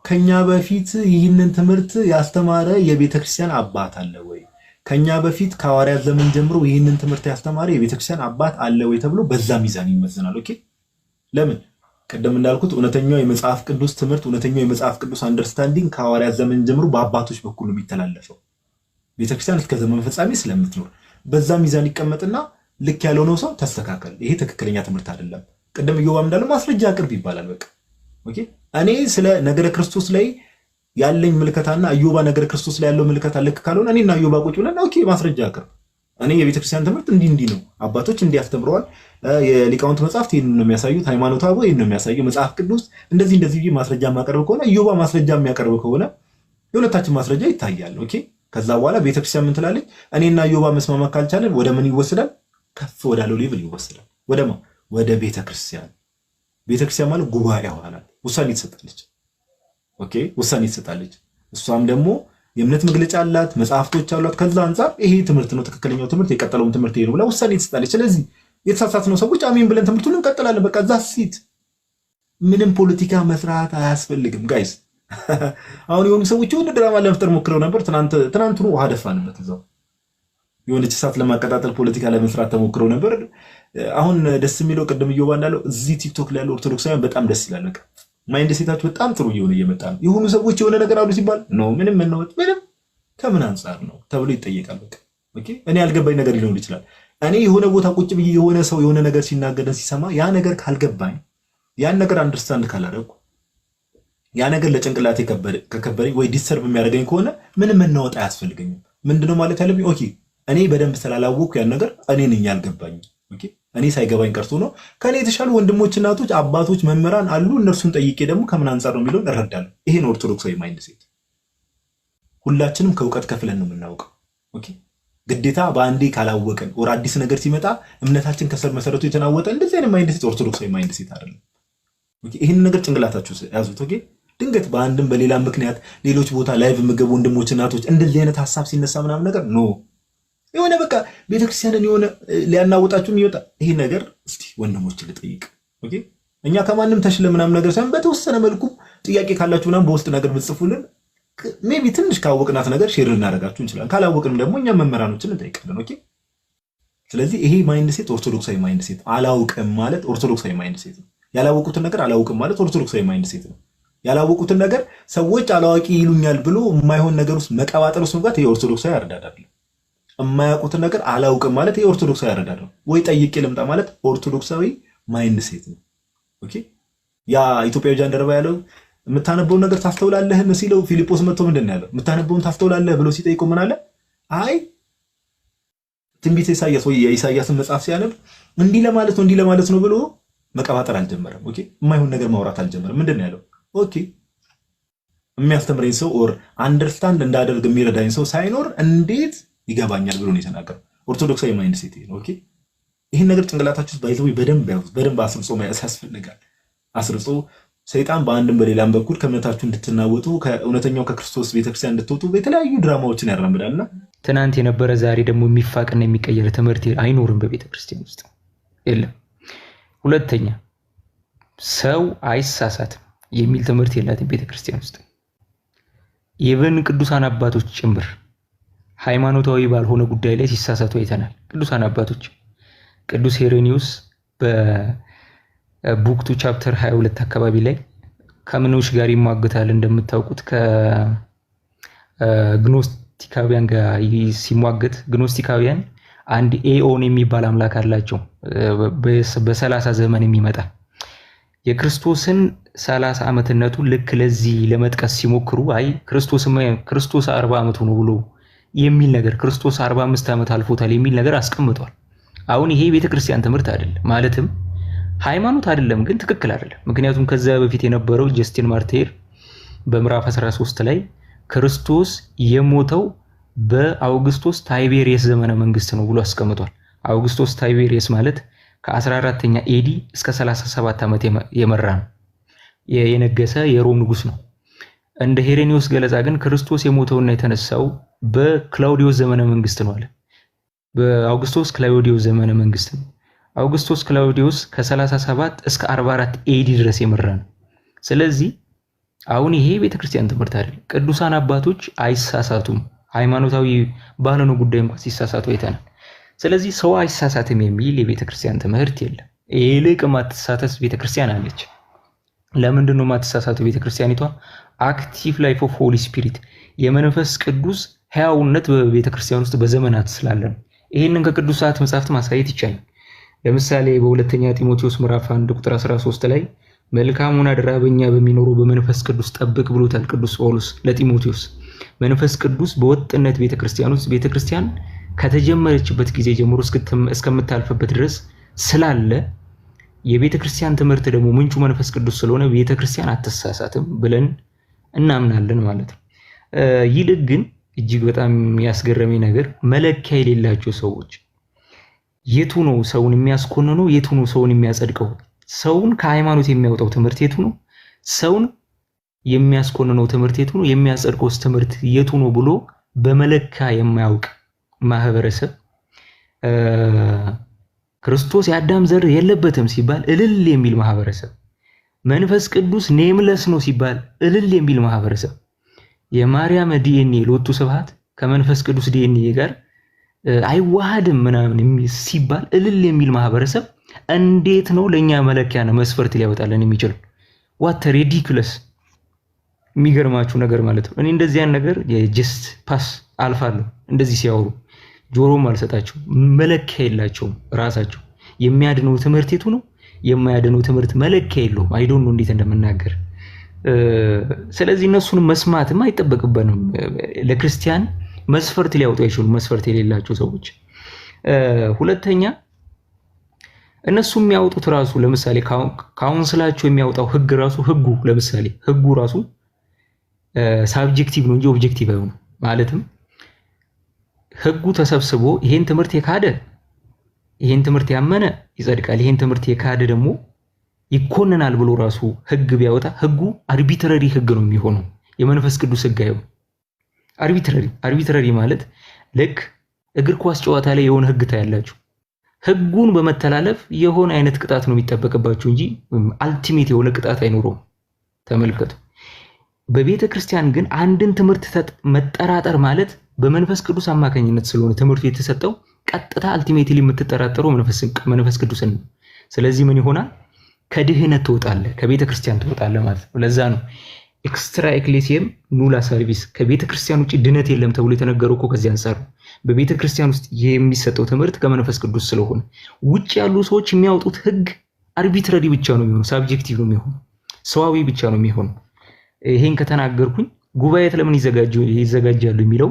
ከኛ በፊት ይህንን ትምህርት ያስተማረ የቤተክርስቲያን አባት አለ ወይ? ከኛ በፊት ከሐዋርያት ዘመን ጀምሮ ይህንን ትምህርት ያስተማረ የቤተክርስቲያን አባት አለ ወይ ተብሎ በዛ ሚዛን ይመዘናል። ኦኬ፣ ለምን? ቀደም እንዳልኩት እውነተኛው የመጽሐፍ ቅዱስ ትምህርት እውነተኛው የመጽሐፍ ቅዱስ አንደርስታንዲንግ ከሐዋርያት ዘመን ጀምሮ በአባቶች በኩል ነው የሚተላለፈው። ቤተክርስቲያን እስከ ዘመን ፍጻሜ ስለምትኖር በዛ ሚዛን ይቀመጥና ልክ ያልሆነው ሰው ተስተካከል፣ ይሄ ትክክለኛ ትምህርት አይደለም። ቀደም ኢዮብ እንዳለው ማስረጃ አቅርብ ይባላል። በቃ ኦኬ፣ እኔ ስለ ነገረ ክርስቶስ ላይ ያለኝ ምልከታና ኢዮብ ነገረ ክርስቶስ ላይ ያለው ምልከታ ልክ ካልሆነ እኔና ኢዮብ ቁጭ ብለን ኦኬ ማስረጃ አቅርብ፣ እኔ የቤተክርስቲያን ትምህርት እንዲህ ነው፣ አባቶች እንዲህ አስተምረዋል፣ የሊቃውንት መጽሐፍት ይሄን ነው የሚያሳዩት፣ ሃይማኖተ አበው ይሄን ነው የሚያሳየው፣ መጽሐፍ ቅዱስ እንደዚህ ማስረጃ የሚያቀርብ ከሆነ ኢዮብ ማስረጃ የሚያቀርብ ከሆነ የሁለታችን ማስረጃ ይታያል። ኦኬ፣ ከዛ በኋላ ቤተክርስቲያን ምን ትላለች? እኔና ኢዮብ መስማማት ካልቻለን ወደ ምን ይወሰዳል? ከፍ ወዳለው ሌቭል ይወሰዳል። ወደ ቤተክርስቲያን ማለት ጉባኤ ይሆናል። ውሳኔ ትሰጣለች። ኦኬ፣ ውሳኔ ትሰጣለች። እሷም ደግሞ የእምነት መግለጫ አላት፣ መጽሐፍቶች አሏት። ከዛ አንፃር ይሄ ትምህርት ነው ትክክለኛው ትምህርት፣ የቀጠለውን ትምህርት ይሄ ነው ብላ ውሳኔ ትሰጣለች። ስለዚህ የተሳሳትነው ሰዎች አሜን ብለን ትምህርቱን እንቀጥላለን። በቃ እዛ ሲት ምንም ፖለቲካ መስራት አያስፈልግም ጋይስ። አሁን የሆኑ ሰዎች የሆነ ድራማ ለመፍጠር ሞክረው ነበር። ትናንትኑ ውሃ ደፋንበት። እዛው የሆነች እሳት ለማቀጣጠል ፖለቲካ ለመስራት ተሞክረው ነበር። አሁን ደስ የሚለው ቅድም ኢዮብ እንዳለው እዚህ ቲክቶክ ላይ ያለው ኦርቶዶክሳውያን በጣም ደስ ይላል። በቃ ማይንድ ሴታችሁ በጣም ጥሩ እየመጣ ነው። የሆኑ ሰዎች የሆነ ነገር አሉ ሲባል ነው ምንም ከምን አንጻር ነው ተብሎ ይጠየቃል። በቃ ኦኬ፣ እኔ ያልገባኝ ነገር ሊሆን ይችላል። እኔ የሆነ ቦታ ቁጭ ብዬ የሆነ ሰው የሆነ ነገር ሲናገረን ሲሰማ ያ ነገር ካልገባኝ፣ ያን ነገር አንደርስታንድ ካላደረኩ፣ ያ ነገር ለጭንቅላቴ ከከበደኝ ወይ ዲስተርብ የሚያደርገኝ ከሆነ ምንም መናወጥ አያስፈልገኝም። ምንድነው ማለት ያለብኝ? ኦኬ፣ እኔ በደንብ ስላላወቅኩ ያን ነገር እኔ ነኝ ያልገባኝ። ኦኬ፣ እኔ ሳይገባኝ ቀርቶ ነው። ከኔ የተሻሉ ወንድሞች፣ እናቶች፣ አባቶች፣ መምህራን አሉ። እነርሱን ጠይቄ ደግሞ ከምን አንጻር ነው የሚለውን እረዳለሁ። ይሄ ነው ኦርቶዶክሳዊ ማይንድ ሴት። ሁላችንም ከእውቀት ከፍለን ነው የምናውቀው። ኦኬ፣ ግዴታ በአንዴ ካላወቅን ወር አዲስ ነገር ሲመጣ እምነታችን ከስር መሰረቱ የተናወጠ እንደዚህ አይነት ማይንድ ሴት ኦርቶዶክሳዊ ማይንድ ሴት አይደለም። ኦኬ፣ ይህን ነገር ጭንቅላታችሁ ያዙት። ኦኬ፣ ድንገት በአንድም በሌላ ምክንያት ሌሎች ቦታ ላይቭ የምገቡ ወንድሞች፣ እናቶች እንደዚህ አይነት ሀሳብ ሲነሳ ምናምን ነገር ኖ የሆነ በቃ ቤተክርስቲያንን የሆነ ሊያናውጣችሁ የሚወጣ ይሄ ነገር እስቲ ወንድሞችን ልጠይቅ። ኦኬ፣ እኛ ከማንም ተሽለ ምናምን ነገር ሳይሆን በተወሰነ መልኩ ጥያቄ ካላችሁ ምናምን በውስጥ ነገር ብትጽፉልን ሜቢ ትንሽ ካወቅናት ነገር ሼር ልናደርጋችሁ እንችላለን። ካላወቅንም ደግሞ እኛ መምህራኖችን እንጠይቃለን። ኦኬ፣ ስለዚህ ይሄ ማይንድ ሴት ኦርቶዶክሳዊ ማይንድ ሴት፣ አላውቅም ማለት ኦርቶዶክሳዊ ማይንድ ሴት ነው። ያላወቁትን ነገር አላውቅም ማለት ኦርቶዶክሳዊ ማይንድ ሴት ነው። ያላወቁትን ነገር ሰዎች አላዋቂ ይሉኛል ብሎ የማይሆን ነገር ውስጥ መቀባጠር ውስጥ መግባት ይሄ ኦርቶዶክሳዊ አረዳድ አይደለም። የማያውቁትን ነገር አላውቅም ማለት ይሄ ኦርቶዶክሳዊ አረዳድ ነው። ወይ ጠይቄ ልምጣ ማለት ኦርቶዶክሳዊ ማይንድ ሴት ነው። ኦኬ ያ ኢትዮጵያዊ ጃንደረባ ያለው የምታነበውን ነገር ታስተውላለህ ሲለው ፊልጶስ መጥቶ ምንድን ነው ያለው? የምታነበውን ታስተውላለህ ብሎ ሲጠይቀው ምን አለ? አይ ትንቢተ ኢሳያስ ወይ የኢሳያስን መጽሐፍ ሲያነብ እንዲህ ለማለት ነው ብሎ መቀባጠር አልጀመረም። ኦኬ የማይሆን ነገር ማውራት አልጀመረም። ምንድን ነው ያለው? ኦኬ የሚያስተምረኝ ሰው ኦር አንደርስታንድ እንዳደርግ የሚረዳኝ ሰው ሳይኖር እንዴት ይገባኛል ብሎ ነው የተናገረው። ኦርቶዶክሳዊ ማይንድ ሴት ነው። ኦኬ ይህን ነገር ጭንቅላታችሁ ውስጥ ባይዘው በደንብ አስርጾ መያዝ ያስፈልጋል። አስርጾ ሰይጣን በአንድም በሌላም በኩል ከእምነታችሁ እንድትናወጡ ከእውነተኛው ከክርስቶስ ቤተክርስቲያን እንድትወጡ የተለያዩ ድራማዎችን ያራምዳልና ትናንት የነበረ ዛሬ ደግሞ የሚፋቅና የሚቀየር ትምህርት አይኖርም በቤተክርስቲያን ውስጥ የለም። ሁለተኛ ሰው አይሳሳትም የሚል ትምህርት የላትም ቤተክርስቲያን ውስጥ። ኢቭን ቅዱሳን አባቶች ጭምር ሃይማኖታዊ ባልሆነ ጉዳይ ላይ ሲሳሳቱ አይተናል። ቅዱሳን አባቶች ቅዱስ ሄሬኒዮስ በቡክቱ ቻፕተር 22 አካባቢ ላይ ከምኖች ጋር ይሟገታል። እንደምታውቁት ከግኖስቲካውያን ጋር ሲሟገት ግኖስቲካውያን አንድ ኤኦን የሚባል አምላክ አላቸው በ30 ዘመን የሚመጣ የክርስቶስን 30 ዓመትነቱ ልክ ለዚህ ለመጥቀስ ሲሞክሩ አይ ክርስቶስ 40 ዓመቱ ነው ብሎ የሚል ነገር ክርስቶስ 45 ዓመት አልፎታል የሚል ነገር አስቀምጧል። አሁን ይሄ ቤተክርስቲያን ትምህርት አይደለም ማለትም ሃይማኖት አይደለም ግን ትክክል አይደለም። ምክንያቱም ከዛ በፊት የነበረው ጀስቲን ማርቴር በምዕራፍ 13 ላይ ክርስቶስ የሞተው በአውግስቶስ ታይቤሪየስ ዘመነ መንግስት ነው ብሎ አስቀምጧል። አውግስቶስ ታይቤሪየስ ማለት ከ14ኛ ኤዲ እስከ 37 ዓመት የመራ ነው የነገሰ የሮም ንጉስ ነው። እንደ ሄሬኒዮስ ገለጻ ግን ክርስቶስ የሞተውና የተነሳው በክላውዲዮስ ዘመነ መንግስት ነው አለ። በአውግስቶስ ክላውዲዮስ ዘመነ መንግስት ነው። አውግስቶስ ክላውዲዮስ ከ37 እስከ 44 ኤዲ ድረስ የመራ ነው። ስለዚህ አሁን ይሄ ቤተክርስቲያን ትምህርት አይደለም። ቅዱሳን አባቶች አይሳሳቱም። ሃይማኖታዊ ባልሆነ ጉዳይ እንኳን ሲሳሳቱ አይተናል። ስለዚህ ሰው አይሳሳትም የሚል የቤተክርስቲያን ትምህርት የለም። ይልቅ ማትሳሳት ቤተክርስቲያን አለች። ለምንድን ነው ማትሳሳተው ቤተክርስቲያኒቷ? አክቲቭ ላይፍ ኦፍ ሆሊ ስፒሪት የመንፈስ ቅዱስ ሕያውነት በቤተክርስቲያን ውስጥ በዘመናት ስላለ ነው። ይሄንን ከቅዱሳት መጻሕፍት ማሳየት ይቻላል። ለምሳሌ በሁለተኛ ጢሞቴዎስ ምዕራፍ 1 ቁጥር 13 ላይ መልካሙን አደራ በእኛ በሚኖሩ በመንፈስ ቅዱስ ጠብቅ ብሎታል ቅዱስ ጳውሎስ ለጢሞቴዎስ። መንፈስ ቅዱስ በወጥነት ቤተክርስቲያን ውስጥ ቤተክርስቲያን ከተጀመረችበት ጊዜ ጀምሮ እስከምታልፈበት ድረስ ስላለ የቤተክርስቲያን ትምህርት ደግሞ ምንጩ መንፈስ ቅዱስ ስለሆነ ቤተክርስቲያን አትሳሳትም ብለን እናምናለን ማለት ነው። ይልቅ ግን እጅግ በጣም ያስገረመኝ ነገር መለኪያ የሌላቸው ሰዎች የቱ ነው ሰውን የሚያስኮንነው? የቱ ነው ሰውን የሚያጸድቀው? ሰውን ከሃይማኖት የሚያወጣው ትምህርት የቱ ነው? ሰውን የሚያስኮንነው ትምህርት የቱ ነው? የሚያጸድቀውስ ትምህርት የቱ ነው ብሎ በመለኪያ የማያውቅ ማህበረሰብ ክርስቶስ የአዳም ዘር የለበትም ሲባል እልል የሚል ማህበረሰብ፣ መንፈስ ቅዱስ ኔምለስ ነው ሲባል እልል የሚል ማህበረሰብ፣ የማርያም ዲኤንኤ ሎቱ ስብሐት ከመንፈስ ቅዱስ ዲኤንኤ ጋር አይዋሃድም ምናምን ሲባል እልል የሚል ማህበረሰብ እንዴት ነው ለኛ መለኪያ ነው መስፈርት ሊያወጣልን የሚችል? ዋት ሪዲኩለስ! የሚገርማችሁ ነገር ማለት ነው እኔ እንደዚህ ያን ነገር የጀስት ፓስ አልፋለሁ። እንደዚህ ሲያወሩ ጆሮም አልሰጣቸው። መለኪያ የላቸውም ራሳቸው። የሚያድነው ትምህርት የቱ ነው? የማያድነው ትምህርት መለኪያ የለውም። አይ ዶንት ኖ እንዴት እንደምናገር። ስለዚህ እነሱን መስማትም አይጠበቅብንም። ለክርስቲያን መስፈርት ሊያወጡ አይችሉም፣ መስፈርት የሌላቸው ሰዎች። ሁለተኛ እነሱ የሚያወጡት ራሱ ለምሳሌ ካውንስላቸው የሚያወጣው ህግ ራሱ ለምሳሌ ህጉ ራሱ ሳብጀክቲቭ ነው እንጂ ኦብጀክቲቭ አይሆንም። ማለትም ህጉ ተሰብስቦ ይሄን ትምህርት የካደ ይሄን ትምህርት ያመነ ይጸድቃል፣ ይሄን ትምህርት የካደ ደግሞ ይኮነናል ብሎ ራሱ ህግ ቢያወጣ ህጉ አርቢትራሪ ህግ ነው የሚሆነው። የመንፈስ ቅዱስ ህግ አይሆንም። አርቢትራሪ ማለት ልክ እግር ኳስ ጨዋታ ላይ የሆነ ህግ ታያላችሁ። ህጉን በመተላለፍ የሆነ አይነት ቅጣት ነው የሚጠበቅባችሁ እንጂ አልቲሜት የሆነ ቅጣት አይኖረውም። ተመልከቱ። በቤተ ክርስቲያን ግን አንድን ትምህርት መጠራጠር ማለት በመንፈስ ቅዱስ አማካኝነት ስለሆነ ትምህርቱ የተሰጠው ቀጥታ አልቲሜትሊ የምትጠራጠረው መንፈስ ቅዱስን ነው። ስለዚህ ምን ይሆናል? ከድህነት ትወጣለህ፣ ከቤተ ክርስቲያን ትወጣለህ ማለት ነው። ለዛ ነው ኤክስትራ ኤክሌሲየም ኑላ ሰርቪስ፣ ከቤተ ክርስቲያን ውጪ ድነት የለም ተብሎ የተነገረው እኮ ከዚህ አንፃር ነው። በቤተ ክርስቲያን ውስጥ የሚሰጠው ትምህርት ከመንፈስ ቅዱስ ስለሆነ ውጪ ያሉ ሰዎች የሚያወጡት ህግ አርቢትራሪ ብቻ ነው የሚሆነው፣ ሳብጀክቲቭ ነው የሚሆነው፣ ሰዋዊ ብቻ ነው የሚሆነው። ይሄን ከተናገርኩኝ ጉባኤት ለምን ይዘጋጃሉ የሚለው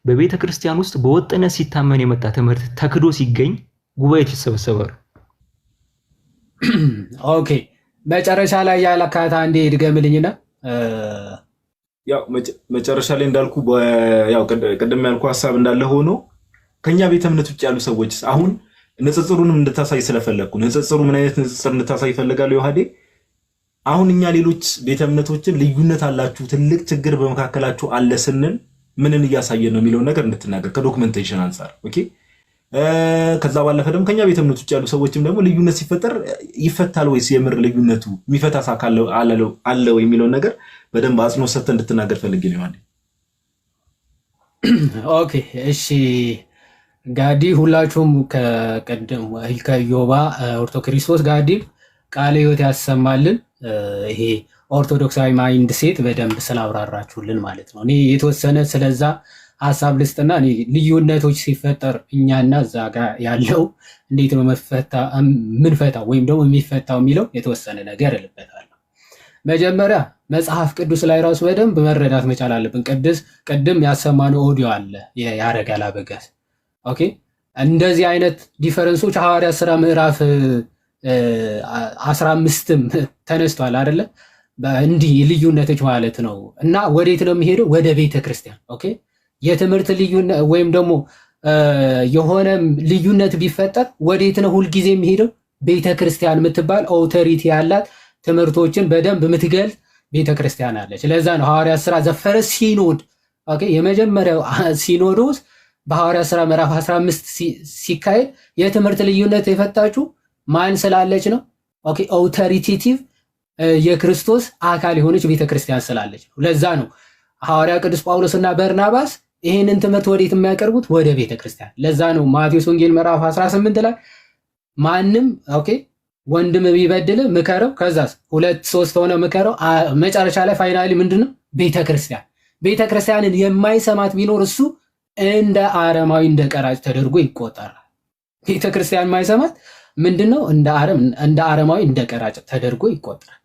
በቤተ ክርስቲያን ውስጥ በወጥነት ሲታመን የመጣ ትምህርት ተክዶ ሲገኝ ጉባኤት ይሰበሰባሉ። ኦኬ መጨረሻ ላይ ያለካታ አንዴ ድገምልኝና ያው መጨረሻ ላይ እንዳልኩ ያው ቀደም ያልኩ ሐሳብ እንዳለ ሆኖ ከኛ ቤተ እምነት ውጭ ያሉ ሰዎች አሁን ንጽጽሩንም እንድታሳይ ስለፈለኩ ንጽጽሩ ምን አይነት ንጽጽር እንድታሳይ ይፈልጋሉ ይዋሃዴ። አሁን እኛ ሌሎች ቤተ እምነቶችን ልዩነት አላችሁ፣ ትልቅ ችግር በመካከላችሁ አለ ስንል ምንን እያሳየን ነው የሚለው ነገር እንድትናገር ከዶክመንቴሽን አንፃር ኦኬ። ከዛ ባለፈ ደግሞ ከኛ ቤተ እምነት ውጭ ያሉ ሰዎችም ደግሞ ልዩነት ሲፈጠር ይፈታል ወይስ የምር ልዩነቱ የሚፈታ ሳካለ አለ ወይ የሚለው ነገር በደንብ አጽንኦት ሰጥተህ እንድትናገር ፈልጌ ነው ማለት። ኦኬ እሺ ጋዲ ሁላችሁም ከቀደም ከዮባ ኦርቶክሪስቶስ ጋዲ ቃለ ሕይወት ያሰማልን። ይሄ ኦርቶዶክሳዊ ማይንድ ሴት በደንብ ስላብራራችሁልን ማለት ነው። እኔ የተወሰነ ስለዛ ሐሳብ ልስጥና እኔ ልዩነቶች ሲፈጠር እኛና እዛ ጋር ያለው እንዴት ነው ምንፈታው ወይም ደግሞ የሚፈታው የሚለው የተወሰነ ነገር እልበታለሁ። መጀመሪያ መጽሐፍ ቅዱስ ላይ ራሱ በደንብ መረዳት መቻል አለብን። ቅድም ያሰማነው ኦዲዮ አለ ያረጋል አበጋዝ ኦኬ። እንደዚህ አይነት ዲፈረንሶች ሐዋርያት ሥራ ምዕራፍ 15ም ተነስቷል አይደለ? እንዲህ ልዩነቶች ማለት ነው። እና ወዴት ነው የሚሄደው? ወደ ቤተ ክርስቲያን ኦኬ። የትምህርት ልዩነት ወይም ደግሞ የሆነ ልዩነት ቢፈጠር ወዴት ነው ሁልጊዜ የሚሄደው? ቤተ ክርስቲያን የምትባል ኦቶሪቲ ያላት ትምህርቶችን በደንብ የምትገልጽ ቤተ ክርስቲያን አለች። ለዛ ነው ሐዋርያት ሥራ ዘፈረስ ሲኖድ ኦኬ፣ የመጀመሪያው ሲኖዶስ በሐዋርያት ሥራ ምዕራፍ 15 ሲካሄድ የትምህርት ልዩነት የፈታችው ማን ስላለች ነው? ኦኬ ኦቶሪቴቲቭ የክርስቶስ አካል የሆነች ቤተ ክርስቲያን ስላለች ነው። ለዛ ነው ሐዋርያ ቅዱስ ጳውሎስና በርናባስ ይህንን ትምህርት ወዴት የሚያቀርቡት? ወደ ቤተ ክርስቲያን። ለዛ ነው ማቴዎስ ወንጌል ምዕራፍ 18 ላይ ማንም ኦኬ ወንድም ቢበድል ምከረው፣ ከዛስ 2-3 ሆነ ምከረው፣ መጨረሻ ላይ ፋይናሊ ምንድነው? ቤተ ክርስቲያን። ቤተ ክርስቲያንን የማይሰማት ቢኖር እሱ እንደ አረማዊ እንደ ቀራጭ ተደርጎ ይቆጠራል። ቤተ ክርስቲያን የማይሰማት ምንድነው? እንደ አረማዊ እንደ ቀራጭ ተደርጎ ይቆጠራል።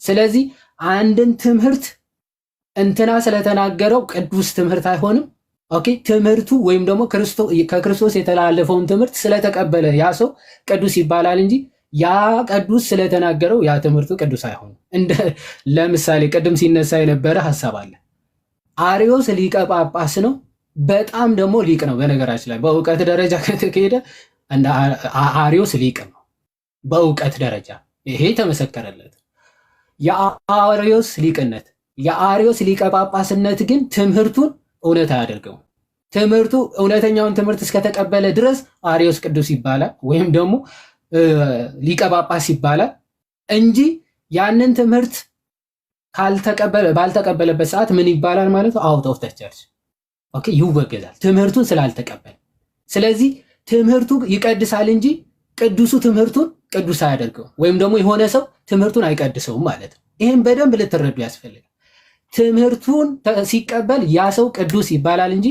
ስለዚህ አንድን ትምህርት እንትና ስለተናገረው ቅዱስ ትምህርት አይሆንም። ኦኬ ትምህርቱ ወይም ደግሞ ከክርስቶስ የተላለፈውን ትምህርት ስለተቀበለ ያ ሰው ቅዱስ ይባላል እንጂ ያ ቅዱስ ስለተናገረው ያ ትምህርቱ ቅዱስ አይሆንም። ለምሳሌ ቅድም ሲነሳ የነበረ ሐሳብ አለ። አሪዮስ ሊቀ ጳጳስ ነው፣ በጣም ደግሞ ሊቅ ነው። በነገራችን ላይ በእውቀት ደረጃ ከተካሄደ እንደ አሪዮስ ሊቅ ነው በእውቀት ደረጃ፣ ይሄ ተመሰከረለት። የአሪዮስ ሊቅነት የአሪዮስ ሊቀ ጳጳስነት ግን ትምህርቱን እውነት አያደርገውም። ትምህርቱ እውነተኛውን ትምህርት እስከተቀበለ ድረስ አሪዮስ ቅዱስ ይባላል ወይም ደግሞ ሊቀ ጳጳስ ይባላል እንጂ ያንን ትምህርት ባልተቀበለበት ሰዓት ምን ይባላል ማለት ነው? አውት ኦፍ ዘ ቸርች ኦኬ፣ ይወገዛል ትምህርቱን ስላልተቀበለ። ስለዚህ ትምህርቱ ይቀድሳል እንጂ ቅዱሱ ትምህርቱን ቅዱስ አያደርገው ወይም ደግሞ የሆነ ሰው ትምህርቱን አይቀድሰውም ማለት ነው። ይህም በደንብ ልትረዱ ያስፈልጋል። ትምህርቱን ሲቀበል ያ ሰው ቅዱስ ይባላል እንጂ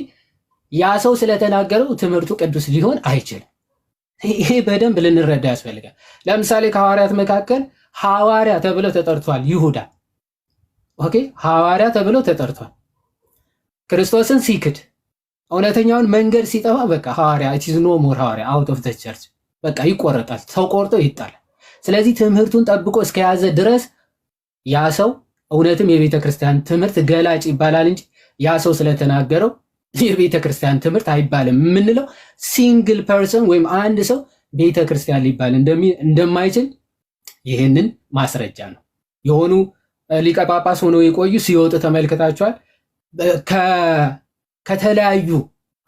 ያ ሰው ስለተናገረው ትምህርቱ ቅዱስ ሊሆን አይችልም። ይሄ በደንብ ልንረዳ ያስፈልጋል። ለምሳሌ ከሐዋርያት መካከል ሐዋርያ ተብሎ ተጠርቷል ይሁዳ ኦኬ፣ ሐዋርያ ተብሎ ተጠርቷል። ክርስቶስን ሲክድ እውነተኛውን መንገድ ሲጠፋ በቃ ሐዋርያ ኢት ኢዝ ኖ ሞር ሐዋርያ አውት ኦፍ ዘ ቸርች በቃ ይቆረጣል፣ ተቆርጦ ይጣላል። ስለዚህ ትምህርቱን ጠብቆ እስከያዘ ድረስ ያ ሰው እውነትም የቤተ ክርስቲያን ትምህርት ገላጭ ይባላል እንጂ ያ ሰው ስለተናገረው የቤተ ክርስቲያን ትምህርት አይባልም። የምንለው ሲንግል ፐርሰን ወይም አንድ ሰው ቤተ ክርስቲያን ሊባል እንደማይችል ይህንን ማስረጃ ነው። የሆኑ ሊቀ ጳጳስ ሆነው የቆዩ ሲወጡ ተመልክታችኋል። ከተለያዩ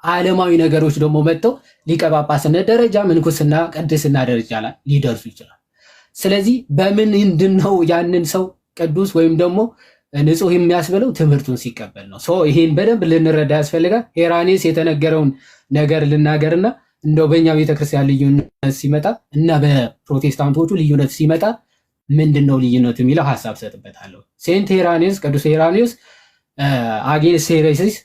ዓለማዊ ነገሮች ደግሞ መጥተው ሊቀ ጳጳስነት ደረጃ፣ ምንኩስና፣ ቅድስና ደረጃ ላይ ሊደርሱ ይችላል። ስለዚህ በምን እንድነው ያንን ሰው ቅዱስ ወይም ደግሞ ንጹህ የሚያስብለው? ትምህርቱን ሲቀበል ነው። ይሄን በደንብ ልንረዳ ያስፈልጋል። ሄራኔስ የተነገረውን ነገር ልናገርና እንደው በእኛ ቤተክርስቲያን ልዩነት ሲመጣ እና በፕሮቴስታንቶቹ ልዩነት ሲመጣ ምንድነው ልዩነቱ የሚለው ሐሳብ ሰጥበታለሁ። ሴንት ሄራኒዮስ ቅዱስ ሄራኒዮስ አጌንስት ሄሬሲስ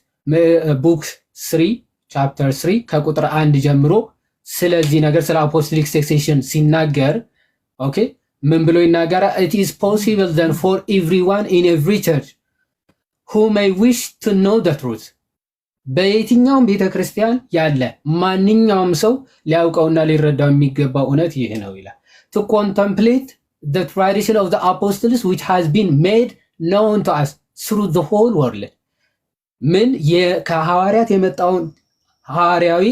ቡክ 3 ቻፕተር 3 ከቁጥር 1 ጀምሮ ስለዚህ ነገር ስለ አፖስቶሊክ ሰክሴሽን ሲናገር ኦኬ ምን ብሎ ይናገራል? it is possible then for everyone in every church who may wish to know the truth በየትኛውም ቤተክርስቲያን ያለ ማንኛውም ሰው ሊያውቀውና ሊረዳው የሚገባው እውነት ይሄ ነው ይላል። to contemplate the tradition of the apostles which has been made known to us through the whole world ምን ከሐዋርያት የመጣውን ሐዋርያዊ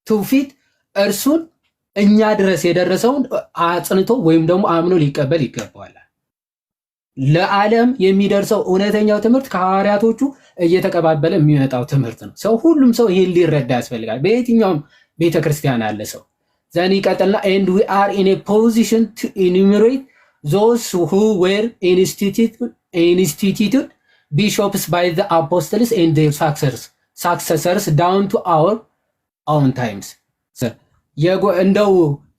ትውፊት እርሱን እኛ ድረስ የደረሰውን አጽንቶ ወይም ደግሞ አምኖ ሊቀበል ይገባዋል። ለዓለም የሚደርሰው እውነተኛው ትምህርት ከሐዋርያቶቹ እየተቀባበለ የሚመጣው ትምህርት ነው። ሰው ሁሉም ሰው ይሄን ሊረዳ ያስፈልጋል። በየትኛውም ቤተክርስቲያን ያለ ሰው ዘን ይቀጥልና and we are in a position to enumerate those who were instituted bishops by the apostles and their successors down to our own times እንደው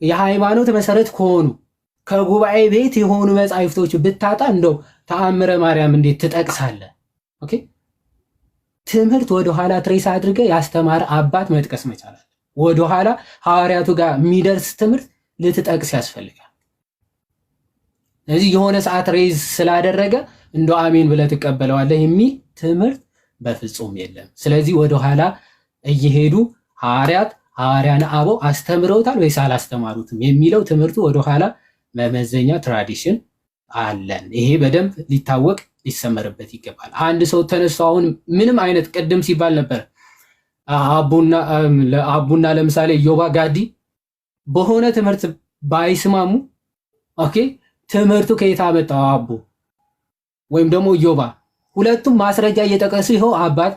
የሃይማኖት መሰረት ከሆኑ ከጉባኤ ቤት የሆኑ መጻሕፍቶች ብታጣ እንደው ተአምረ ማርያም እንዴት ትጠቅሳለህ? ኦኬ ትምህርት ወደ ኋላ ትሬስ አድርገህ ያስተማረ አባት መጥቀስ መቻላል። ወደ ኋላ ሐዋርያቱ ጋር የሚደርስ ትምህርት ልትጠቅስ ያስፈልጋል። ስለዚህ የሆነ ሰዓት ሬዝ ስላደረገ እንደው አሜን ብለህ ትቀበለዋለህ የሚል ትምህርት በፍጹም የለም። ስለዚህ ወደ ኋላ እየሄዱ ሐዋርያን አበው አስተምረውታል ወይስ አላስተማሩትም የሚለው ትምህርቱ ወደ ኋላ መመዘኛ ትራዲሽን አለን። ይሄ በደንብ ሊታወቅ ሊሰመርበት ይገባል። አንድ ሰው ተነስቶ አሁን ምንም አይነት ቅድም ሲባል ነበር አቡና ለምሳሌ ዮባ ጋዲ በሆነ ትምህርት ባይስማሙ ኦኬ ትምህርቱ ከየት አመጣው አቡ ወይም ደግሞ ዮባ ሁለቱም ማስረጃ እየጠቀሱ ይሄው አባት